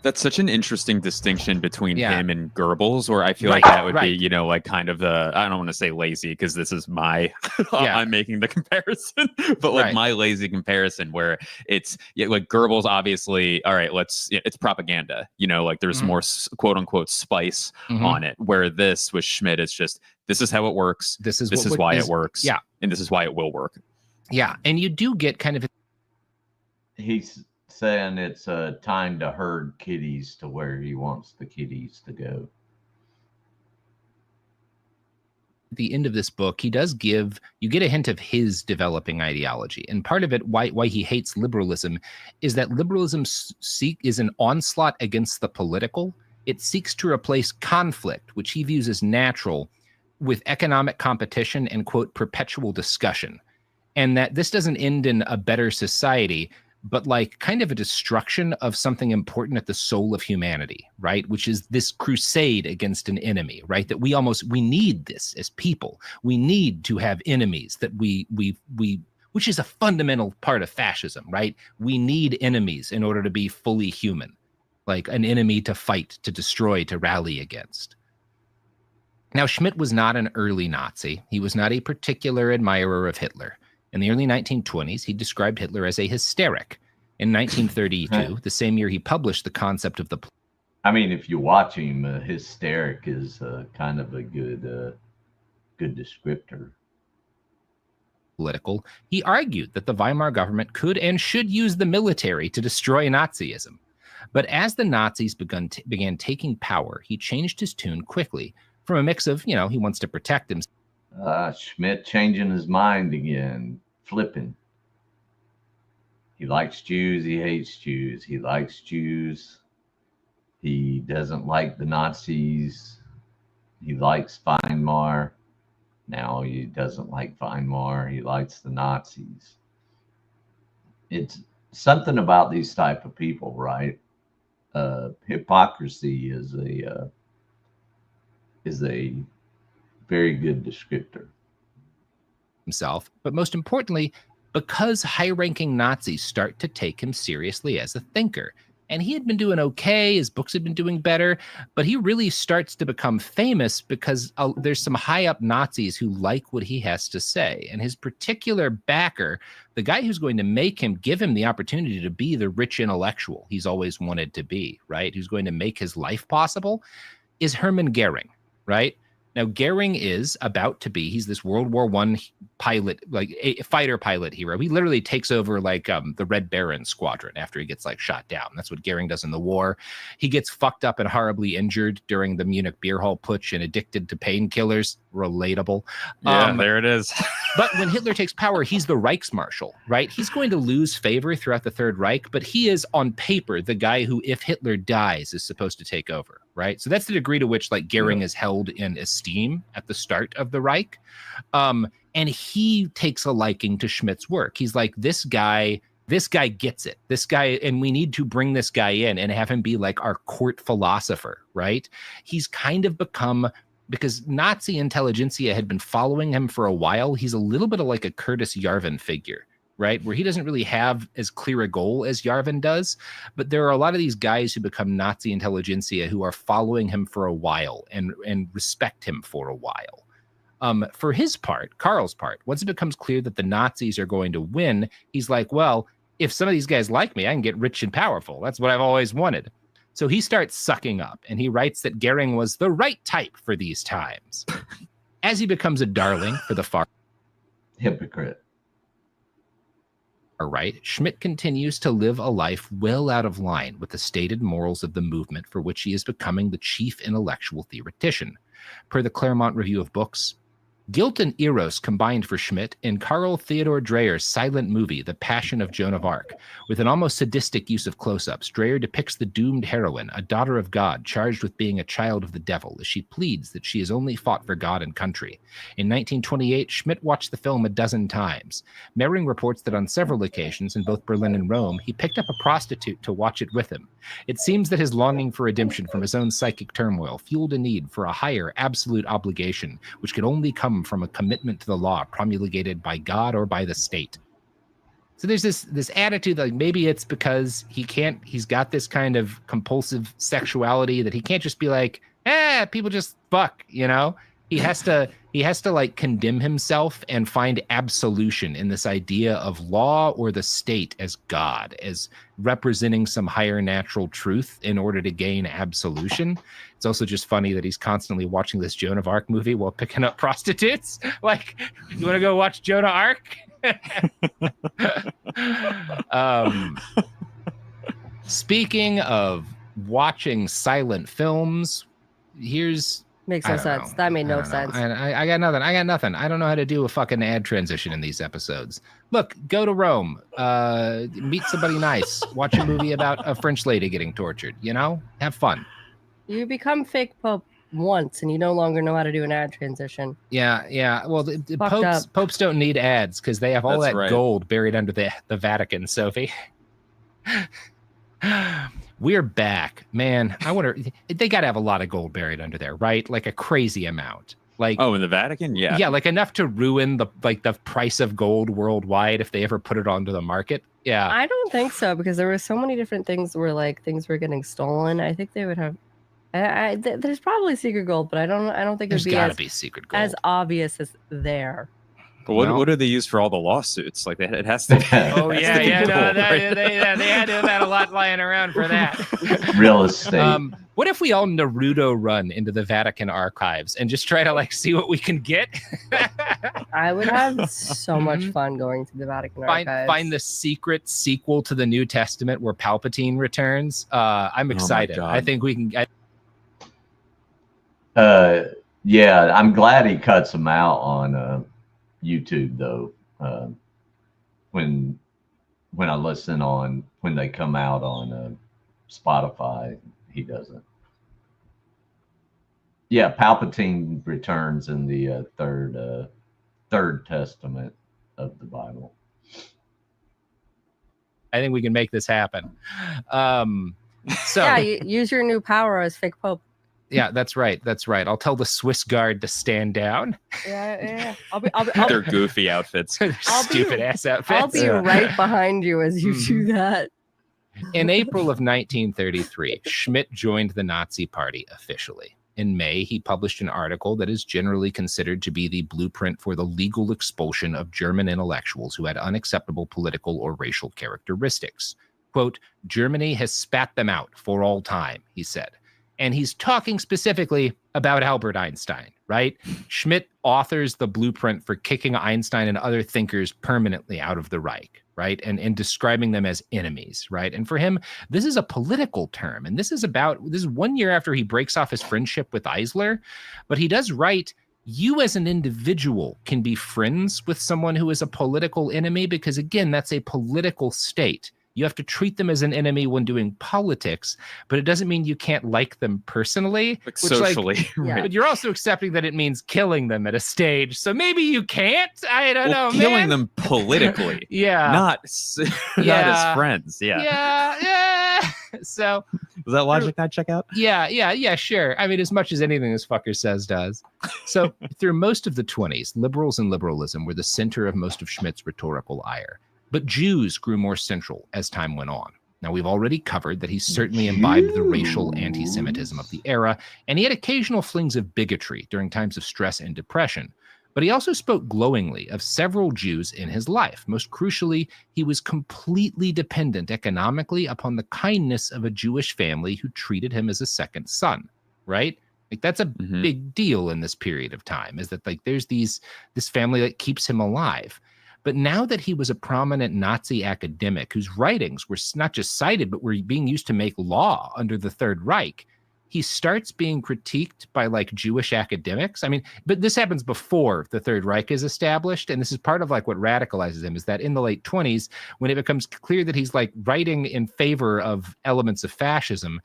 That's such an interesting distinction between Yeah. him and Goebbels, where I feel Right, like that would right. be, you know, like kind of the, I don't want to say lazy because this is my, Yeah. I'm making the comparison, but like Right. my lazy comparison where it's like Goebbels, obviously, all right, it's propaganda, you know, like there's Mhm. more quote unquote spice Mhm. on it, where this with Schmidt, it's just, this is how it works. This is Why it works. Yeah. And this is why it will work. Yeah. And you do get kind of He's saying it's time to herd kitties to where he wants the kitties to go. at the end of this book, he does you get a hint of his developing ideology. And part of it, why he hates liberalism, is that liberalism is an onslaught against the political. It seeks to replace conflict, which he views as natural, with economic competition and, quote, perpetual discussion. And that this doesn't end in a better society, but like kind of a destruction of something important at the soul of humanity, right? Which is this crusade against an enemy, right? That we need this as people. We need to have enemies that which is a fundamental part of fascism, right? We need enemies in order to be fully human, like an enemy to fight, to destroy, to rally against. Now, Schmitt was not an early Nazi. He was not a particular admirer of Hitler. In the early 1920s, he described Hitler as a hysteric. In 1932, the same year he published the concept of the... I mean, if you watch him, hysteric is kind of a good descriptor. Political, he argued that the Weimar government could and should use the military to destroy Nazism. But as the Nazis began taking power, he changed his tune quickly from a mix of, he wants to protect himself. Schmitt changing his mind again, flipping. He likes Jews, he hates Jews. He likes Jews. He doesn't like the Nazis. He likes Weimar. Now he doesn't like Weimar. He likes the Nazis. It's something about these type of people, right? Hypocrisy is a very good descriptor. Himself, but most importantly, because high-ranking Nazis start to take him seriously as a thinker. And he had been doing okay, his books had been doing better, but he really starts to become famous because there's some high-up Nazis who like what he has to say. And his particular backer, the guy who's going to give him the opportunity to be the rich intellectual he's always wanted to be, right? Who's going to make his life possible, is Hermann Goering, right? Now, Goering is about to be, he's this World War I pilot, like a fighter pilot hero. He literally takes over like the Red Baron squadron after he gets like shot down. That's what Goering does in the war. He gets fucked up and horribly injured during the Munich beer hall putsch and addicted to painkillers. Relatable. Yeah, there it is. But when Hitler takes power, he's the Reichsmarshal, right? He's going to lose favor throughout the Third Reich, but he is on paper the guy who, if Hitler dies, is supposed to take over, right? So that's the degree to which like Goering is held in esteem at the start of the Reich. And he takes a liking to Schmitt's work. He's like, this guy gets it. This guy, and we need to bring this guy in and have him be like our court philosopher, right? He's kind of become, because Nazi intelligentsia had been following him for a while, he's a little bit of like a Curtis Yarvin figure, right? Where he doesn't really have as clear a goal as Yarvin does. But there are a lot of these guys who become Nazi intelligentsia who are following him for a while and respect him for a while. For his part, Karl's part, once it becomes clear that the Nazis are going to win, he's like, well, if some of these guys like me, I can get rich and powerful. That's what I've always wanted. So he starts sucking up, and he writes that Goering was the right type for these times. As he becomes a darling for the far Hypocrite. right, Schmitt continues to live a life well out of line with the stated morals of the movement for which he is becoming the chief intellectual theoretician. Per the Claremont Review of Books, guilt and eros combined for Schmitt in Carl Theodor Dreyer's silent movie, The Passion of Joan of Arc. With an almost sadistic use of close-ups, Dreyer depicts the doomed heroine, a daughter of God, charged with being a child of the devil, as she pleads that she has only fought for God and country. In 1928, Schmitt watched the film a dozen times. Mehring reports that on several occasions, in both Berlin and Rome, he picked up a prostitute to watch it with him. It seems that his longing for redemption from his own psychic turmoil fueled a need for a higher, absolute obligation, which could only come from a commitment to the law promulgated by God or by the state. So there's this attitude that like maybe it's because he's got this kind of compulsive sexuality that he can't just be like, people just fuck, you know? He has to like condemn himself and find absolution in this idea of law or the state as God, as representing some higher natural truth in order to gain absolution. It's also just funny that he's constantly watching this Joan of Arc movie while picking up prostitutes. Like, you want to go watch Joan of Arc? Speaking of watching silent films, Makes no sense. That made no sense. I got nothing. I don't know how to do a fucking ad transition in these episodes. Look, go to Rome, meet somebody nice, watch a movie about a French lady getting tortured, you know? Have fun. You become fake Pope once and you no longer know how to do an ad transition. Yeah. Well, the Fucked popes don't need ads because they have all That's that right. gold buried under the Vatican, Sophie. We're back, man. I wonder, they got to have a lot of gold buried under there, right? Like a crazy amount. Like, Oh, in the Vatican? Yeah. yeah, like enough to ruin the price of gold worldwide if they ever put it onto the market. Yeah. I don't think so, because there were so many different things where like things were getting stolen. I think they would have. There's probably secret gold, but I don't think There's it'd got to be secret gold. as obvious as there. But Well- what do they use for all the lawsuits? Like, it has to. Oh it has yeah, to be yeah, no, gold, that, right? they had to have had a lot lying around for that. Real estate. What if we all Naruto run into the Vatican archives and just try to like see what we can get? I would have so much fun going to the Vatican archives. Find the secret sequel to the New Testament where Palpatine returns. I'm excited. God. I think we can. Yeah, I'm glad he cuts them out on YouTube though. When I listen on when they come out on Spotify, he doesn't. Yeah, Palpatine returns in the third testament of the Bible. I think we can make this happen. So Yeah, use your new power as fake Pope. yeah, that's right. I'll tell the Swiss Guard to stand down. Yeah. Their goofy outfits. Their stupid ass outfits. I'll be right behind you as you do that. In April of 1933, Schmitt joined the Nazi Party officially. In May, he published an article that is generally considered to be the blueprint for the legal expulsion of German intellectuals who had unacceptable political or racial characteristics. Quote, "Germany has spat them out for all time," he said. And he's talking specifically about Albert Einstein, right? Schmitt authors the blueprint for kicking Einstein and other thinkers permanently out of the Reich, right? And describing them as enemies, right? And for him, this is a political term. And this is 1 year after he breaks off his friendship with Eisler. But he does write, you as an individual can be friends with someone who is a political enemy because, again, that's a political state. You have to treat them as an enemy when doing politics, but it doesn't mean you can't like them personally. Like socially. Yeah. But you're also accepting that it means killing them at a stage. So maybe you can't. I don't know, killing man. them politically. Yeah. Not Yeah. as friends. Yeah. Yeah. So Does that logic not check out? yeah, sure. I mean, as much as anything this fucker says does. So through most of the 20s, liberals and liberalism were the center of most of Schmitt's rhetorical ire. But Jews grew more central as time went on. Now, we've already covered that he certainly imbibed the racial anti-Semitism of the era, and he had occasional flings of bigotry during times of stress and depression. But he also spoke glowingly of several Jews in his life. Most crucially, he was completely dependent economically upon the kindness of a Jewish family who treated him as a second son, right? Like that's a big deal in this period of time, is that like there's this family that keeps him alive. But now that he was a prominent Nazi academic whose writings were not just cited, but were being used to make law under the Third Reich, he starts being critiqued by like Jewish academics. I mean, but this happens before the Third Reich is established. And this is part of like what radicalizes him, is that in the late 20s, when it becomes clear that he's like writing in favor of elements of fascism,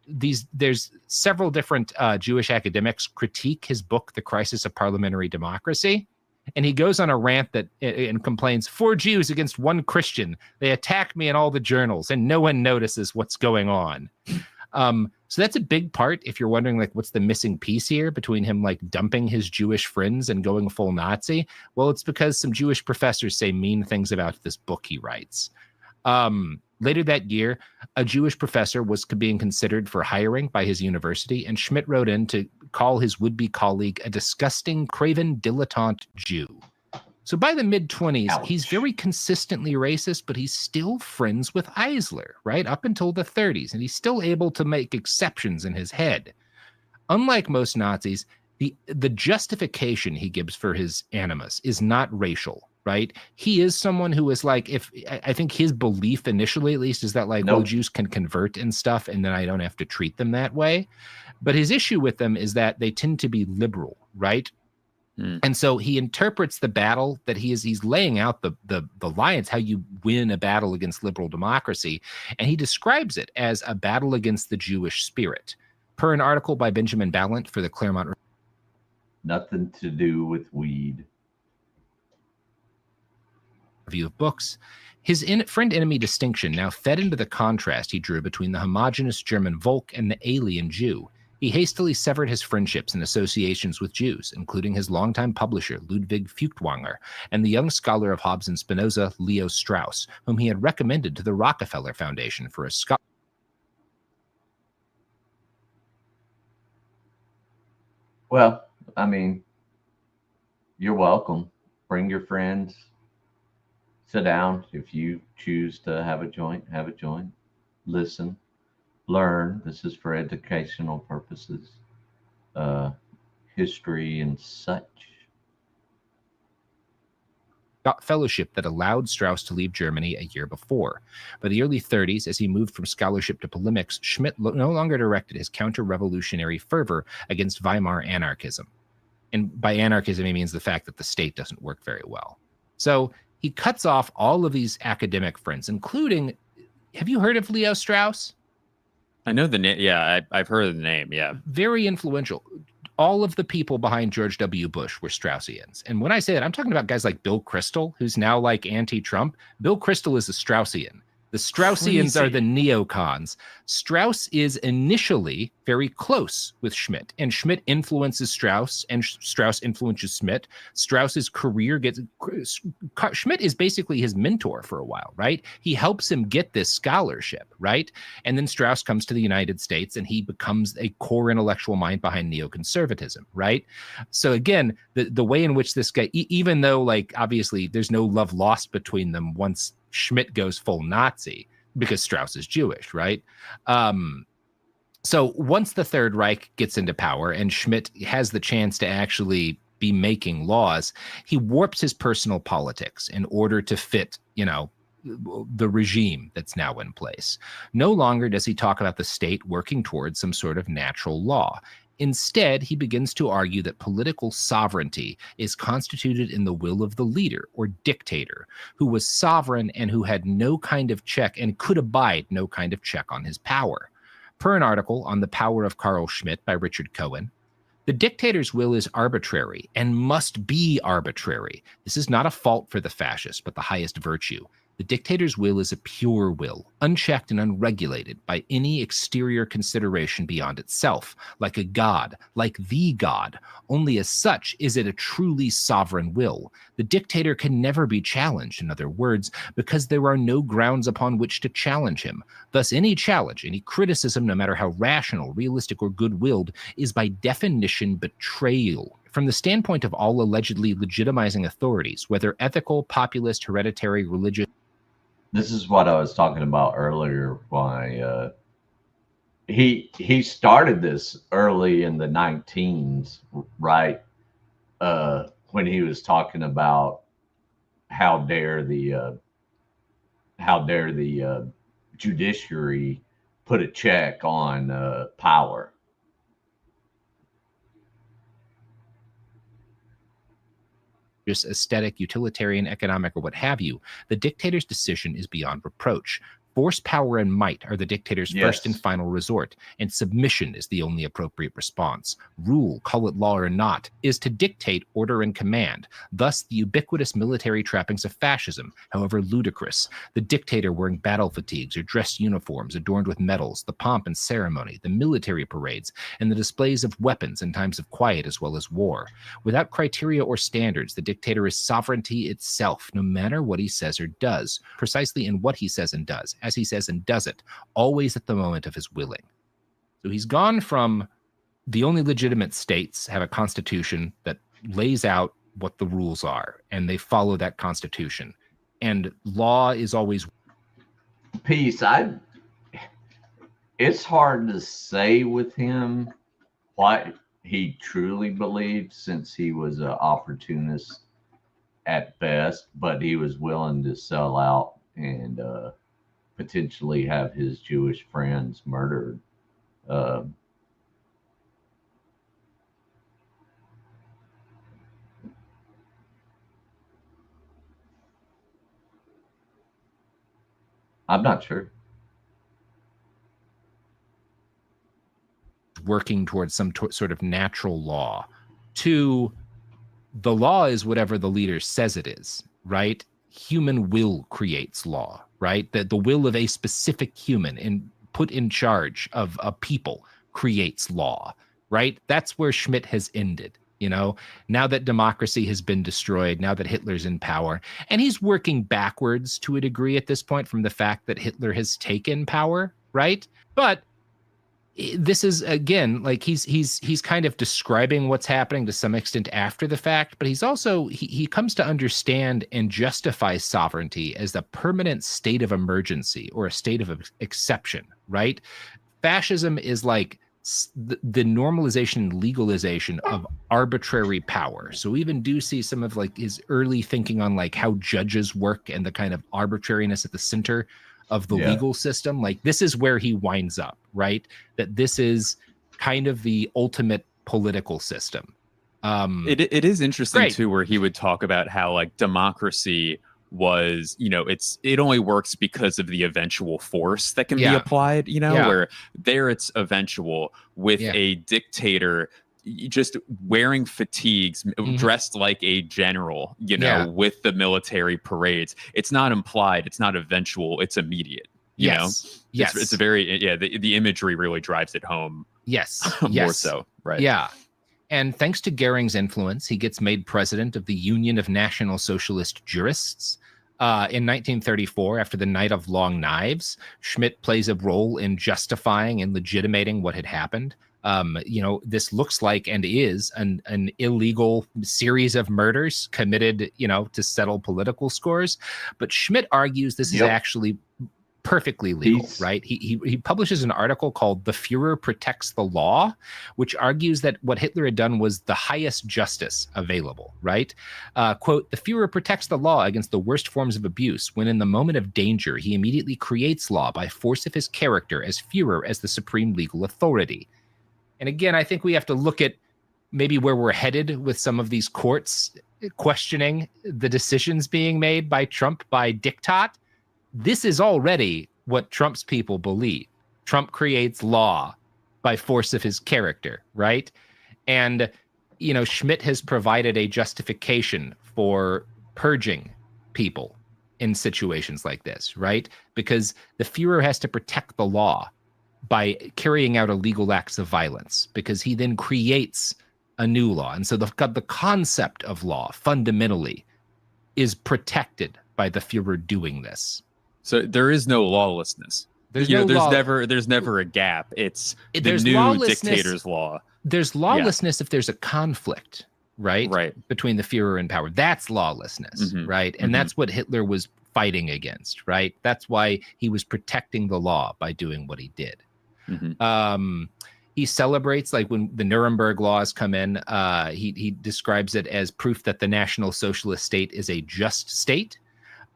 there's several different Jewish academics critique his book, The Crisis of Parliamentary Democracy. And he goes on a rant and complains, 4 Jews against 1 Christian. They attack me in all the journals and no one notices what's going on. So that's a big part. If you're wondering, like, what's the missing piece here between him, like, dumping his Jewish friends and going full Nazi? Well, it's because some Jewish professors say mean things about this book he writes. Later that year, a Jewish professor was being considered for hiring by his university, and Schmitt wrote in to call his would-be colleague a disgusting, craven, dilettante Jew. So by the mid-20s, he's very consistently racist, but he's still friends with Eisler, right? Up until the 30s, and he's still able to make exceptions in his head. Unlike most Nazis, the justification he gives for his animus is not racial, right? He is someone who is like, I think his belief initially, at least, is that like, well, Jews can convert and stuff, and then I don't have to treat them that way. But his issue with them is that they tend to be liberal, right? And so he interprets the battle that he's laying out the lines, how you win a battle against liberal democracy. And he describes it as a battle against the Jewish spirit. Per an article by Benjamin Ballant for the Claremont. Nothing to do with weed. Review of Books. His friend-enemy distinction now fed into the contrast he drew between the homogeneous German Volk and the alien Jew. He hastily severed his friendships and associations with Jews, including his longtime publisher, Ludwig Feuchtwanger, and the young scholar of Hobbes and Spinoza, Leo Strauss, whom he had recommended to the Rockefeller Foundation for a scholarship. Well, I mean, you're welcome. Bring your friends. Sit down. If you choose to have a joint, have a joint. Listen. Learn. This is for educational purposes, history and such. Fellowship that allowed Strauss to leave Germany a year before. By the early 30s, as he moved from scholarship to polemics, Schmitt no longer directed his counter-revolutionary fervor against Weimar anarchism. And by anarchism, he means the fact that the state doesn't work very well. So he cuts off all of these academic friends, including, have you heard of Leo Strauss? I know the name. Yeah, I've heard of the name. Yeah. Very influential. All of the people behind George W. Bush were Straussians. And when I say that, I'm talking about guys like Bill Kristol, who's now like anti-Trump. Bill Kristol is a Straussian. The Straussians are the neocons. Strauss is initially very close with Schmitt, and Schmitt influences Strauss, and Strauss influences Schmitt. Strauss's career Schmitt is basically his mentor for a while, right? He helps him get this scholarship, right? And then Strauss comes to the United States, and he becomes a core intellectual mind behind neoconservatism, right? So again, the way in which this guy, even though like obviously there's no love lost between them once Schmitt goes full Nazi, because Strauss is Jewish, right? So once the Third Reich gets into power and Schmitt has the chance to actually be making laws, he warps his personal politics in order to fit, the regime that's now in place. No longer does he talk about the state working towards some sort of natural law. Instead, he begins to argue that political sovereignty is constituted in the will of the leader or dictator, who was sovereign and who had no kind of check and could abide no kind of check on his power. Per an article on the power of Carl Schmitt by Richard Cohen, the dictator's will is arbitrary and must be arbitrary. This is not a fault for the fascist, but the highest virtue. The dictator's will is a pure will, unchecked and unregulated by any exterior consideration beyond itself, like a god, like the god. Only as such is it a truly sovereign will. The dictator can never be challenged, in other words, because there are no grounds upon which to challenge him. Thus, any challenge, any criticism, no matter how rational, realistic, or good-willed, is by definition betrayal. From the standpoint of all allegedly legitimizing authorities, whether ethical, populist, hereditary, religious. This is what I was talking about earlier. Why he started this early in the 19s, right? When he was talking about how dare the judiciary put a check on power. Just aesthetic, utilitarian, economic, or what have you, the dictator's decision is beyond reproach. Force, power, and might are the dictator's first and final resort, and submission is the only appropriate response. Rule, call it law or not, is to dictate order and command, thus the ubiquitous military trappings of fascism, however ludicrous. The dictator wearing battle fatigues or dress uniforms adorned with medals, the pomp and ceremony, the military parades, and the displays of weapons in times of quiet as well as war. Without criteria or standards, the dictator is sovereignty itself, no matter what he says or does, precisely in what he says and does, as he says and does it, always at the moment of his willing. So he's gone from the only legitimate states have a constitution that lays out what the rules are, and they follow that constitution. And law is always Peace. It's hard to say with him what he truly believed, since he was an opportunist at best, but he was willing to sell out and potentially have his Jewish friends murdered. I'm not sure. working towards some sort of natural law. To the law is whatever the leader says it is, right? Human will creates law, right? The will of a specific human put in charge of a people creates law, right? That's where Schmitt has ended. You know, now that democracy has been destroyed, now that Hitler's in power, and he's working backwards to a degree at this point from the fact that Hitler has taken power, right? But this is, again, like he's kind of describing what's happening to some extent after the fact, but he's also, he comes to understand and justify sovereignty as the permanent state of emergency or a state of exception, right? Fascism is like the normalization and legalization of arbitrary power. So we even do see some of like his early thinking on like how judges work and the kind of arbitrariness at the center of the legal system. Like this is where he winds up, right? That this is kind of the ultimate political system. It is interesting too, where he would talk about how like democracy was, you know, it only works because of the eventual force that can be applied, you know, where there it's eventual. With a dictator just wearing fatigues, dressed like a general, you know, with the military parades. It's not implied, it's not eventual, it's immediate, you know? Yes. It's a very, the imagery really drives it home. Yes. More so, right? Yeah. And thanks to Goering's influence, he gets made president of the Union of National Socialist Jurists. In 1934, after the Night of Long Knives, Schmitt plays a role in justifying and legitimating what had happened. You know, this looks like and is an illegal series of murders committed, you know, to settle political scores. But Schmitt argues this is actually perfectly legal, right? He publishes an article called "The Führer Protects the Law," which argues that what Hitler had done was the highest justice available, right? Quote, "The Führer protects the law against the worst forms of abuse. When in the moment of danger, he immediately creates law by force of his character as Führer, as the supreme legal authority." And again, I think we have to look at maybe where we're headed with some of these courts questioning the decisions being made by Trump, by diktat. This is already what Trump's people believe. Trump creates law by force of his character, right? And, you know, Schmitt has provided a justification for purging people in situations like this, right? Because the Führer has to protect the law by carrying out illegal acts of violence, because he then creates a new law. And so the concept of law fundamentally is protected by the Führer doing this. So there is no lawlessness. There's never a gap. It's the there's new lawlessness. dictator's law. There's lawlessness if there's a conflict, right? Right. Between the Führer and power. That's lawlessness, right? And that's what Hitler was fighting against, right? That's why he was protecting the law by doing what he did. He celebrates, like when the Nuremberg laws come in, he describes it as proof that the National Socialist state is a just state.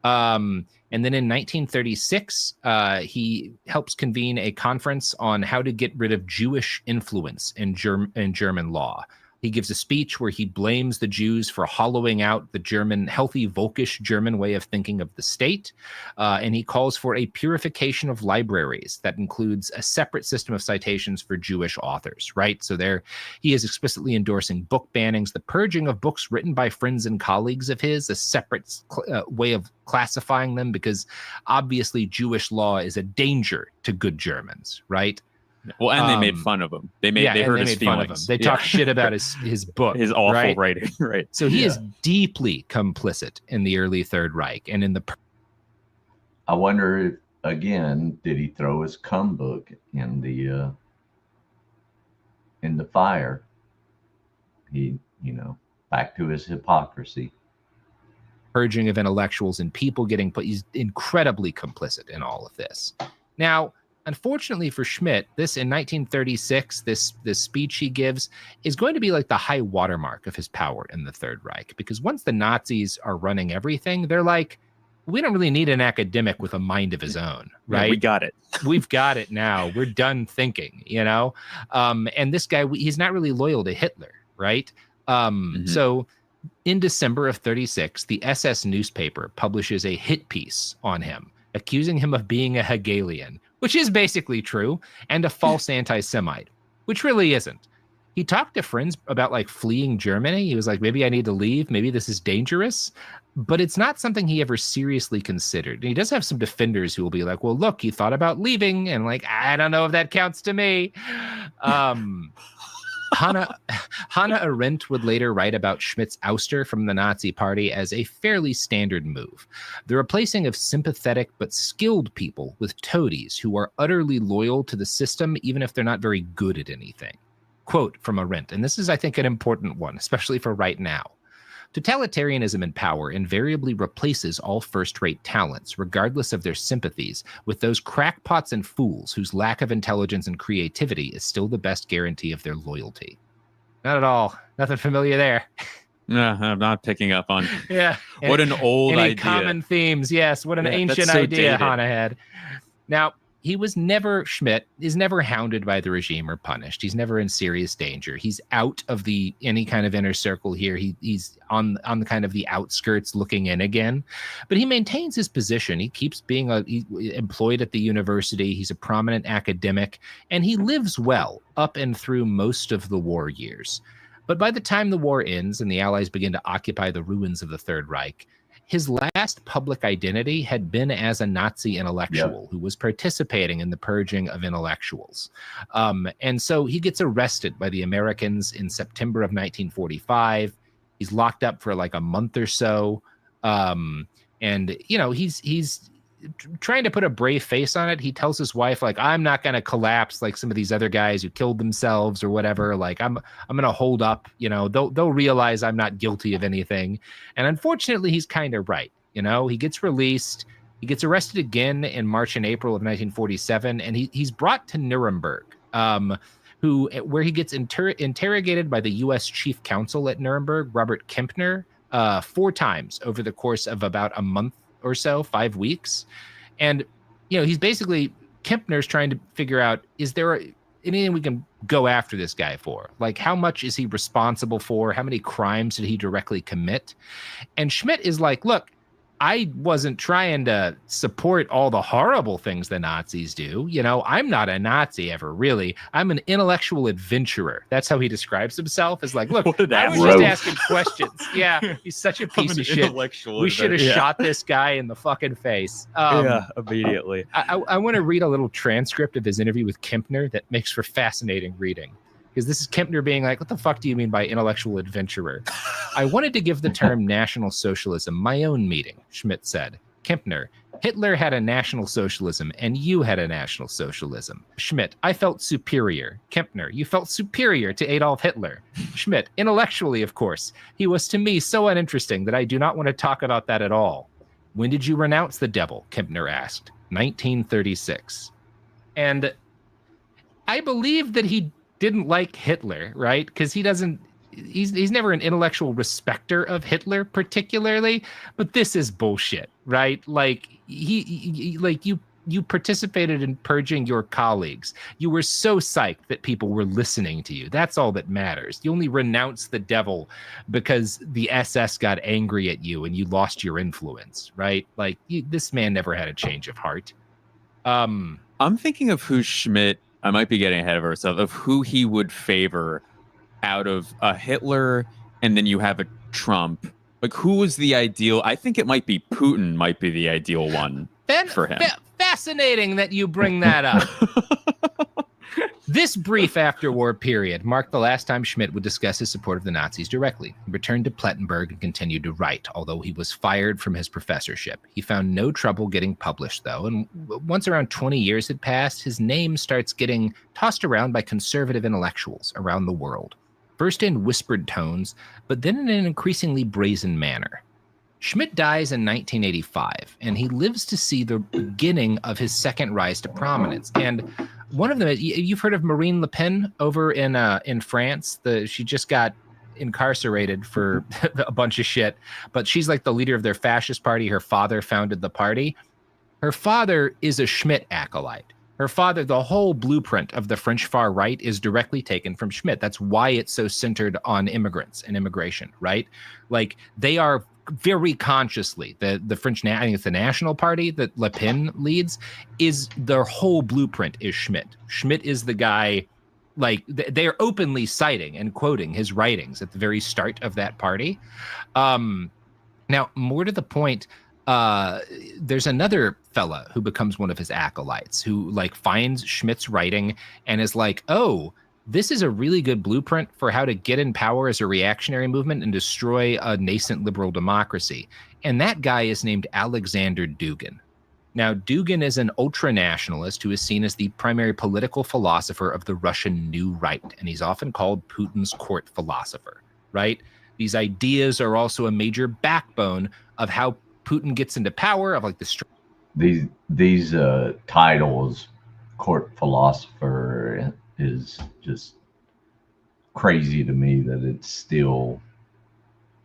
And then in 1936, he helps convene a conference on how to get rid of Jewish influence in German law. He gives a speech where he blames the Jews for hollowing out the German, healthy, Volkish German way of thinking of the state. And he calls for a purification of libraries that includes a separate system of citations for Jewish authors, right? So there he is explicitly endorsing book bannings, the purging of books written by friends and colleagues of his, a separate way of classifying them, because obviously Jewish law is a danger to good Germans, right? Well, and they made fun of him. They hurt his feelings. They talked shit about his book, his awful right? writing, right? So he is deeply complicit in the early Third Reich and in the. I wonder if, again, did he throw his cum book in the fire? He, back to his hypocrisy. Purging of intellectuals and people getting put. He's incredibly complicit in all of this. Now, unfortunately for Schmitt, this in 1936, this speech he gives is going to be like the high watermark of his power in the Third Reich, because once the Nazis are running everything, they're like, we don't really need an academic with a mind of his own, right? Yeah, we got it. We've got it now. We're done thinking, And this guy, he's not really loyal to Hitler, right? So in December of 36, the SS newspaper publishes a hit piece on him, accusing him of being a Hegelian, which is basically true, and a false anti-Semite, which really isn't. He talked to friends about like fleeing Germany. He was like, maybe I need to leave. Maybe this is dangerous, but it's not something he ever seriously considered. And he does have some defenders who will be like, well, look, he thought about leaving. And like, I don't know if that counts to me. Hannah Arendt would later write about Schmitt's ouster from the Nazi Party as a fairly standard move, the replacing of sympathetic but skilled people with toadies who are utterly loyal to the system, even if they're not very good at anything. Quote from Arendt, and this is, I think, an important one, especially for right now. Totalitarianism in power invariably replaces all first-rate talents, regardless of their sympathies, with those crackpots and fools whose lack of intelligence and creativity is still the best guarantee of their loyalty. Not at all. Nothing familiar there. No, I'm not picking up on. Yeah. What an old any idea. Common themes. Yes. What an ancient so idea dated. Hannah had. Now, Schmitt is never hounded by the regime or punished. He's never in serious danger. He's out of any kind of inner circle here. He's on the kind of the outskirts looking in again, but he maintains his position. He keeps being employed at the university. He's a prominent academic, and he lives well up and through most of the war years. But by the time the war ends and the Allies begin to occupy the ruins of the Third Reich, his last public identity had been as a Nazi intellectual who was participating in the purging of intellectuals. And so he gets arrested by the Americans in September of 1945. He's locked up for like a month or so. And, he's trying to put a brave face on it. He tells his wife, like, I'm not going to collapse like some of these other guys who killed themselves or whatever. Like, I'm going to hold up, they'll realize I'm not guilty of anything. And unfortunately, he's kind of right. He gets released. He gets arrested again in March and April of 1947. And he's brought to Nuremberg, where he gets interrogated by the U.S. Chief Counsel at Nuremberg, Robert Kempner, 4 times over the course of about a month or so, 5 weeks. And, he's basically, Kempner's trying to figure out, is there anything we can go after this guy for? Like, how much is he responsible for? How many crimes did he directly commit? And Schmitt is like, look, I wasn't trying to support all the horrible things the Nazis do. You know, I'm not a Nazi ever, really. I'm an intellectual adventurer. That's how he describes himself. Is like, look, I was just asking questions. Yeah, he's such a piece of shit. We should have shot this guy in the fucking face. Immediately. I want to read a little transcript of his interview with Kempner that makes for fascinating reading. Because this is Kempner being like, what the fuck do you mean by intellectual adventurer? I wanted to give the term National Socialism my own meaning, Schmitt said. Kempner, Hitler had a National Socialism and you had a National Socialism. Schmitt, I felt superior. Kempner, you felt superior to Adolf Hitler. Schmitt, intellectually, of course. He was to me so uninteresting that I do not want to talk about that at all. When did you renounce the devil? Kempner asked. 1936. And I believe that he didn't like Hitler, right? Because he's never an intellectual respecter of Hitler particularly, but this is bullshit, right? Like you participated in purging your colleagues. You were so psyched that people were listening to you. That's all that matters. You only renounced the devil because the SS got angry at you and you lost your influence, right? Like this man never had a change of heart. I'm thinking of who Schmitt, I might be getting ahead of ourselves, of who he would favor out of a Hitler and then you have a Trump. Like, who was the ideal? I think it might be Putin might be the ideal one for him. Fascinating that you bring that up. This brief after-war period marked the last time Schmitt would discuss his support of the Nazis directly. He returned to Plettenberg and continued to write, although he was fired from his professorship. He found no trouble getting published, though, and once around 20 years had passed, his name starts getting tossed around by conservative intellectuals around the world, first in whispered tones, but then in an increasingly brazen manner. Schmitt dies in 1985, and he lives to see the beginning of his second rise to prominence. And one of them, you've heard of Marine Le Pen over in France. She just got incarcerated for a bunch of shit, but she's like the leader of their fascist party. Her father founded the party. Her father is a Schmitt acolyte. Her father, the whole blueprint of the French far right is directly taken from Schmitt. That's why it's so centered on immigrants and immigration, right? Like they are very consciously, the French, I think it's the National Party that Le Pen leads, is their whole blueprint is Schmitt. Schmitt is the guy, like they're openly citing and quoting his writings at the very start of that party. Now, more to the point, there's another fella who becomes one of his acolytes who like finds Schmitt's writing and is like, oh, this is a really good blueprint for how to get in power as a reactionary movement and destroy a nascent liberal democracy. And that guy is named Alexander Dugin. Now, Dugin is an ultra-nationalist who is seen as the primary political philosopher of the Russian New Right, and he's often called Putin's court philosopher, right? These ideas are also a major backbone of how Putin gets into power, of like the these titles, court philosopher, is just crazy to me that it's still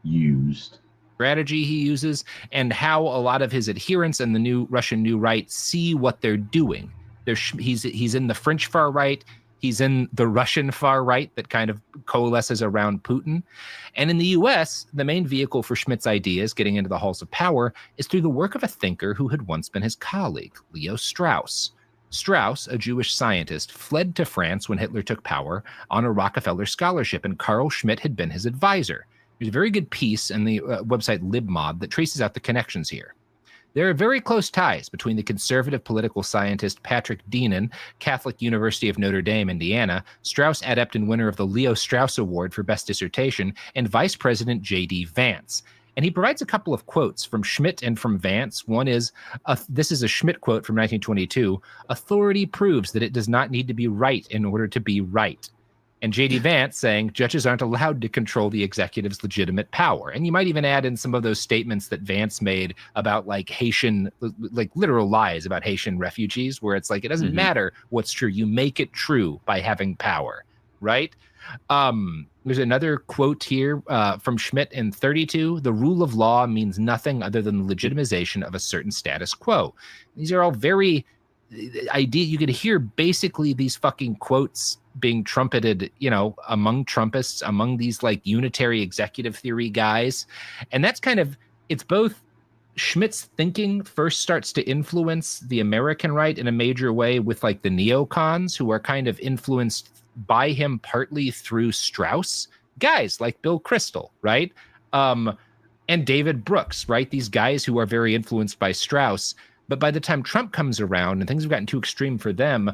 used. Strategy he uses and how a lot of his adherents and the new Russian New Right see what they're doing. He's in the French far right. He's in the Russian far right that kind of coalesces around Putin. And in the US, the main vehicle for Schmitt's ideas getting into the halls of power is through the work of a thinker who had once been his colleague, Leo Strauss. Strauss, a Jewish scientist, fled to France when Hitler took power on a Rockefeller scholarship, and Carl Schmitt had been his advisor. There's a very good piece in the website LibMod that traces out the connections here. There are very close ties between the conservative political scientist Patrick Dienan, Catholic University of Notre Dame, Indiana, Strauss adept and winner of the Leo Strauss Award for Best Dissertation, and Vice President J.D. Vance. And he provides a couple of quotes from Schmitt and from Vance. One is, this is a Schmitt quote from 1922, "Authority proves that it does not need to be right in order to be right." And J.D. Vance saying, judges aren't allowed to control the executive's legitimate power. And you might even add in some of those statements that Vance made about like Haitian, like literal lies about Haitian refugees, where it's like, it doesn't matter what's true. You make it true by having power, right? There's another quote here from Schmitt in 32. "The rule of law means nothing other than the legitimization of a certain status quo." These are all very you could hear basically these fucking quotes being trumpeted, you know, among Trumpists, among these like unitary executive theory guys. And that's kind of, it's both Schmitt's thinking first starts to influence the American right in a major way with like the neocons, who are kind of influenced by him partly through Strauss, guys like Bill Kristol, right? And David Brooks, right? These guys who are very influenced by Strauss. But by the time Trump comes around and things have gotten too extreme for them,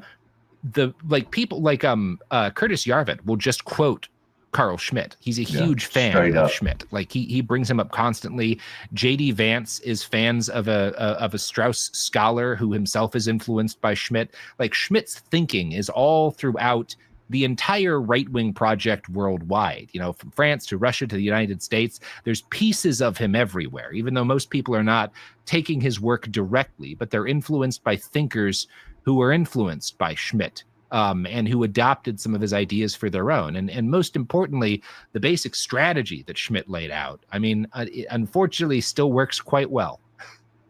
the like people like Curtis Yarvin will just quote Carl Schmitt. He's a huge fan of Schmitt. Like he brings him up constantly. J.D. Vance is fans of a Strauss scholar who himself is influenced by Schmitt. Like Schmitt's thinking is all throughout the entire right-wing project worldwide, you know, from France to Russia to the United States. There's pieces of him everywhere, even though most people are not taking his work directly, but they're influenced by thinkers who were influenced by Schmitt, and who adopted some of his ideas for their own. And most importantly, the basic strategy that Schmitt laid out, I mean, it unfortunately still works quite well.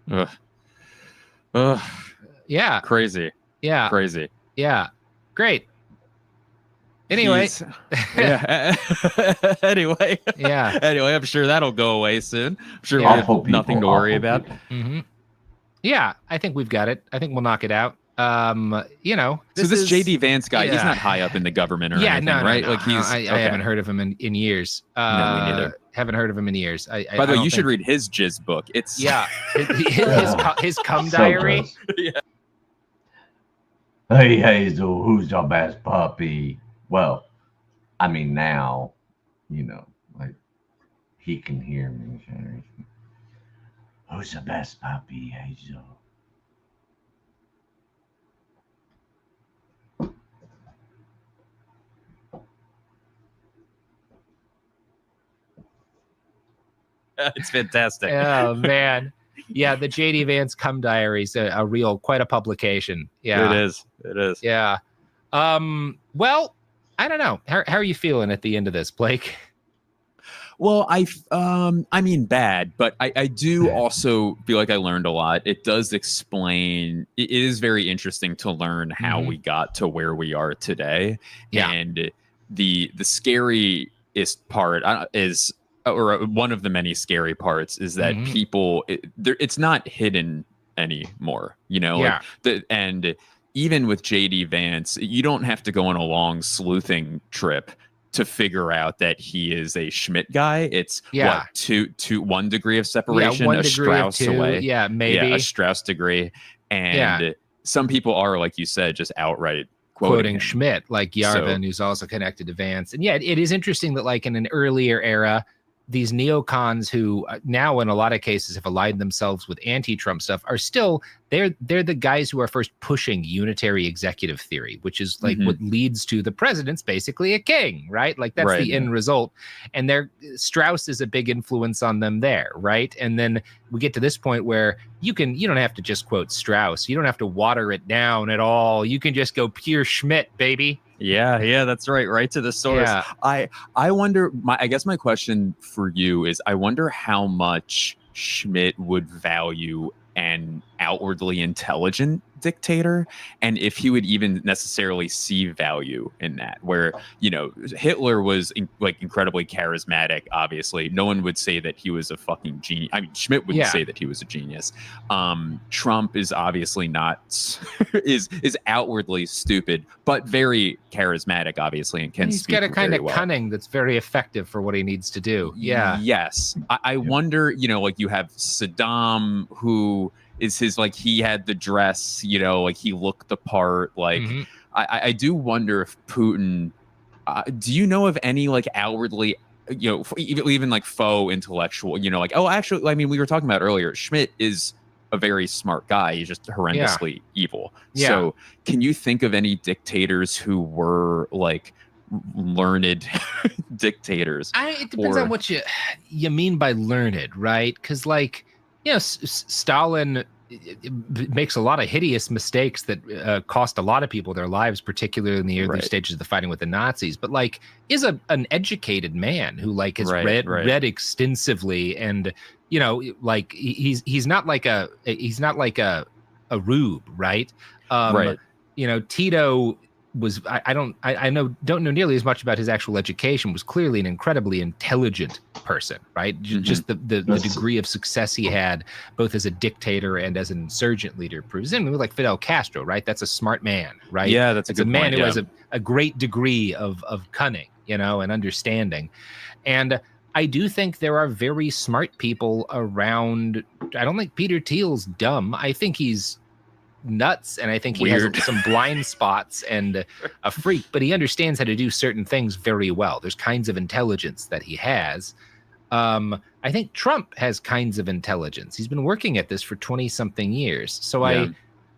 Yeah. Crazy. Yeah. Crazy. Yeah. Great. Anyway. Yeah. Anyway. Yeah. Anyway, I'm sure that'll go away soon. I'm sure Yeah. we have nothing to worry about. Mm-hmm. Yeah, I think we've got it. I think we'll knock it out. You know, this JD Vance guy, he's not high up in the government or anything, right? No. Like I haven't heard of him in years. No, me neither. Haven't heard of him in years. By the way, you should read his jizz book. It's his cum diary. Yeah. Hey Hazel, who's your best puppy? Well, I mean now, you know, like he can hear me. Who's the best puppy, Hazel? It's fantastic. Oh man, yeah, the JD Vance cum diaries, a real, quite a publication. Yeah, it is. It is. Yeah. Well, I don't know. How are you feeling at the end of this, Blake? Well, I mean, bad, but I do also feel like I learned a lot. It does explain. It is very interesting to learn how we got to where we are today. Yeah. And the scariest part is, or one of the many scary parts, is that people, it's not hidden anymore. You know, yeah. And even with JD Vance, you don't have to go on a long sleuthing trip to figure out that he is a Schmitt guy. It's what, 1 degree of separation, a Strauss away. Yeah, maybe. Yeah, a Strauss degree. And some people are, like you said, just outright quoting Schmitt, like Yarvin, who's also connected to Vance. And yeah, it is interesting that like in an earlier era, these neocons who now in a lot of cases have aligned themselves with anti-Trump stuff are still, they're the guys who are first pushing unitary executive theory, which is like what leads to the president's basically a king, right? Like that's the end result. And Strauss is a big influence on them there, right? And then we get to this point where you don't have to just quote Strauss. You don't have to water it down at all. You can just go pure Schmitt, baby. Yeah, that's right. Right to the source. Yeah. I wonder, I guess my question for you is, I wonder how much Schmitt would value an outwardly intelligent dictator, and if he would even necessarily see value in that, where, you know, Hitler was incredibly charismatic. Obviously no one would say that he was a fucking genius. I mean, Schmitt wouldn't say that he was a genius. Trump is obviously not is outwardly stupid but very charismatic, obviously, and he's got a kind of cunning that's very effective for what he needs to do. Yes. I wonder, you know, like you have Saddam, who is his, like, he had the dress, you know, like he looked the part. Like I do wonder if Putin, do you know of any like outwardly, you know, even like faux intellectual, you know, like, oh, actually, I mean, we were talking about earlier, Schmitt is a very smart guy. He's just horrendously evil. So can you think of any dictators who were like learned dictators? It depends on what you mean by learned, right? Because like, you know, Stalin makes a lot of hideous mistakes that cost a lot of people their lives, particularly in the early stages of the fighting with the Nazis. But like, is an educated man who like has read extensively, and you know, like he's not like a rube, right? You know, Tito I don't know nearly as much about his actual education, was clearly an incredibly intelligent person, right? Just the degree of success he had both as a dictator and as an insurgent leader, presumably like Fidel Castro, right? That's a smart man, right? Yeah, that's a good man point, who yeah. has a great degree of cunning, and understanding. And I do think there are very smart people around. I don't think Peter Thiel's dumb. I think he's nuts, and I think he Weird. has some blind spots and a freak, but he understands how to do certain things very well. There's kinds of intelligence that he has. I think Trump has kinds of intelligence. He's been working at this for 20 something years. So Yeah.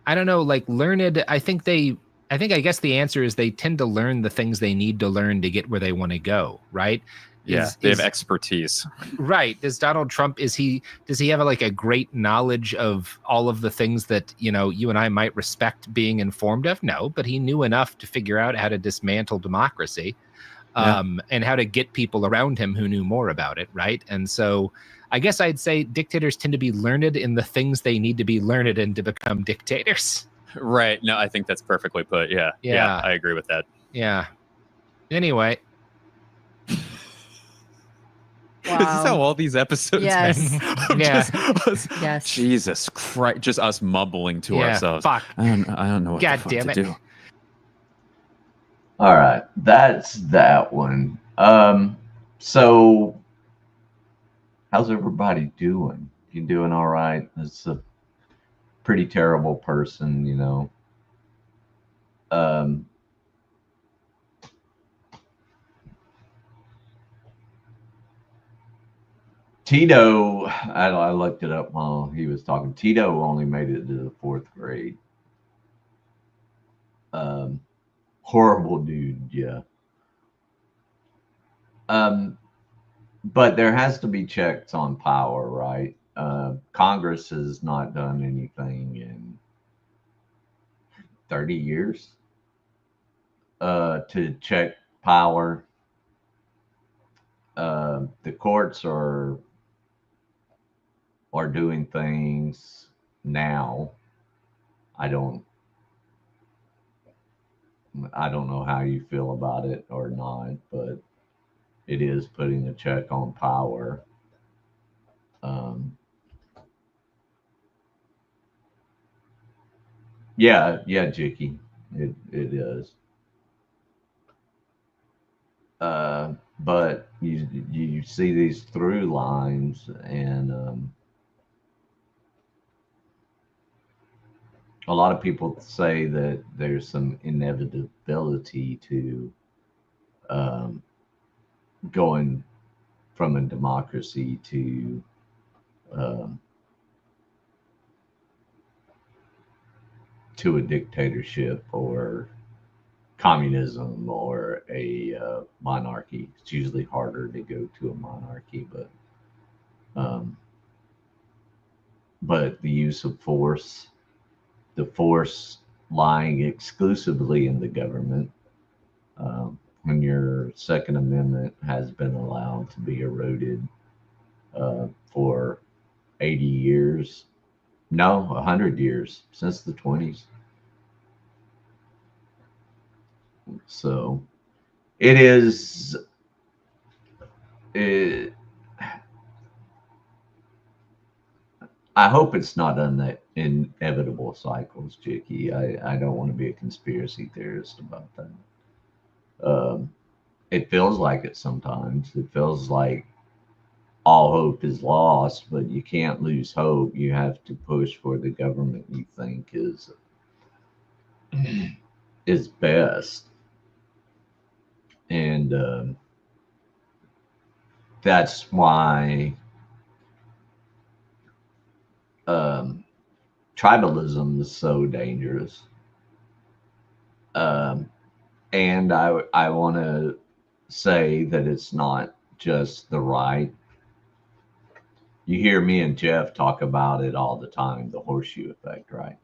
I don't know, like learned, I guess the answer is they tend to learn the things they need to learn to get where they want to go, right? Yeah, they have expertise. Right. Does Donald Trump, does he have a great knowledge of all of the things that, you and I might respect being informed of? No, but he knew enough to figure out how to dismantle democracy, and how to get people around him who knew more about it, right? And so I guess I'd say dictators tend to be learned in the things they need to be learned in to become dictators. Right. No, I think that's perfectly put. Yeah. Yeah, I agree with that. Yeah. Anyway. Wow. Is this how all these episodes Yes. end? Yes. Jesus Christ. Just us mumbling to ourselves. Fuck. I don't know what God the fuck damn to it. do. All right, that's that one. So how's everybody doing? You doing all right? It's a pretty terrible person, Tito, I looked it up while he was talking. Tito only made it to the 4th grade. Horrible dude, yeah. But there has to be checks on power, right? Congress has not done anything in 30 years to check power. The courts are doing things now. I don't know how you feel about it or not, but it is putting a check on power. Yeah, Jicky, it is. But you see these through lines, and a lot of people say that there's some inevitability to going from a democracy to a dictatorship or communism or a monarchy. It's usually harder to go to a monarchy, but the use of force, the force lying exclusively in the government, when your Second Amendment has been allowed to be eroded for 80 years, no, 100 years, since the 20s. So it is. I hope it's not inevitable cycles, Jicky. I don't want to be a conspiracy theorist about that. It feels like it sometimes. It feels like all hope is lost, but you can't lose hope. You have to push for the government you think is best. And that's why tribalism is so dangerous. And I want to say that it's not just the right. You hear me and Jeff talk about it all the time, the horseshoe effect, right?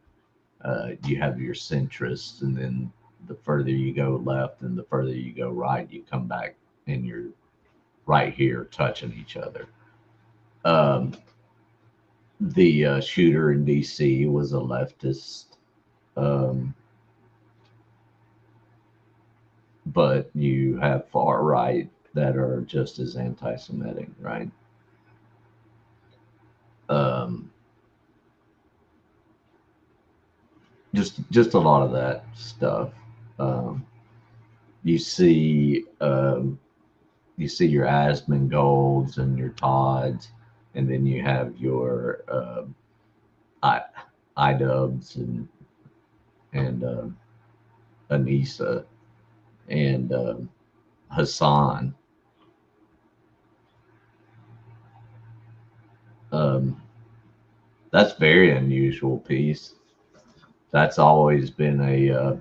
You have your centrists, and then the further you go left and the further you go right, you come back and you're right here touching each other. The shooter in DC was a leftist. but you have far right that are just as anti-Semitic, right? Um, just a lot of that stuff. Um, you see your Asmongold's and your Todds, and then you have your I iDubbbz and Anissa and Hassan. Um, that's very unusual piece. That's always been a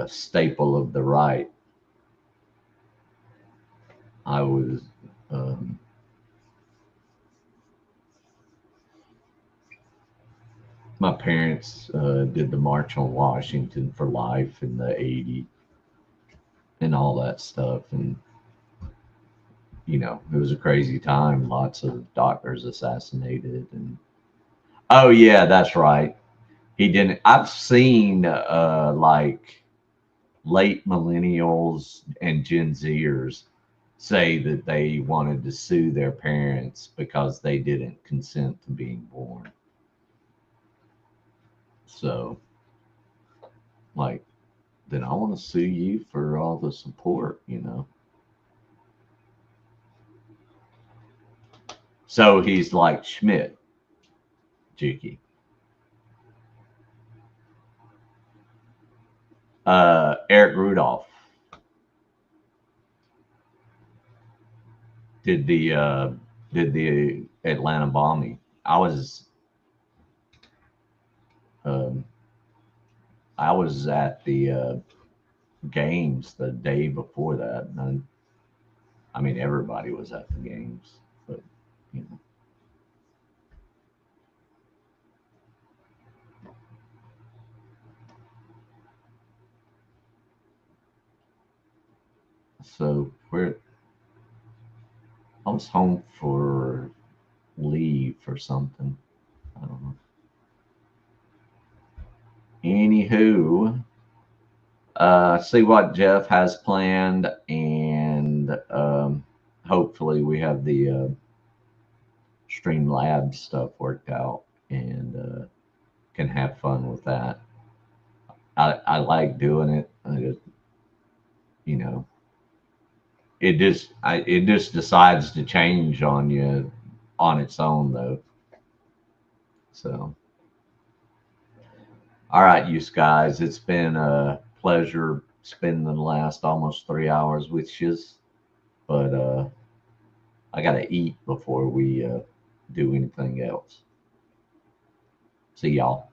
staple of the right. I was um, my parents did the March on Washington for Life in the '80s and all that stuff, and it was a crazy time. Lots of doctors assassinated, and oh yeah, that's right. He didn't. I've seen like late millennials and Gen Zers say that they wanted to sue their parents because they didn't consent to being born. So, like, then I want to sue you for all the support. So he's like Schmitt, Juki. Eric Rudolph did the Atlanta bombing. Um, I was at the games the day before that. And I mean, everybody was at the games, but you know. So I was home for leave or something. I don't know. Anywho, see what Jeff has planned, and hopefully we have the Streamlabs stuff worked out and can have fun with that. I like doing it. I just, you know, it just decides to change on you on its own though. So, all right, you guys, it's been a pleasure spending the last almost 3 hours with you, but I gotta eat before we do anything else. See y'all.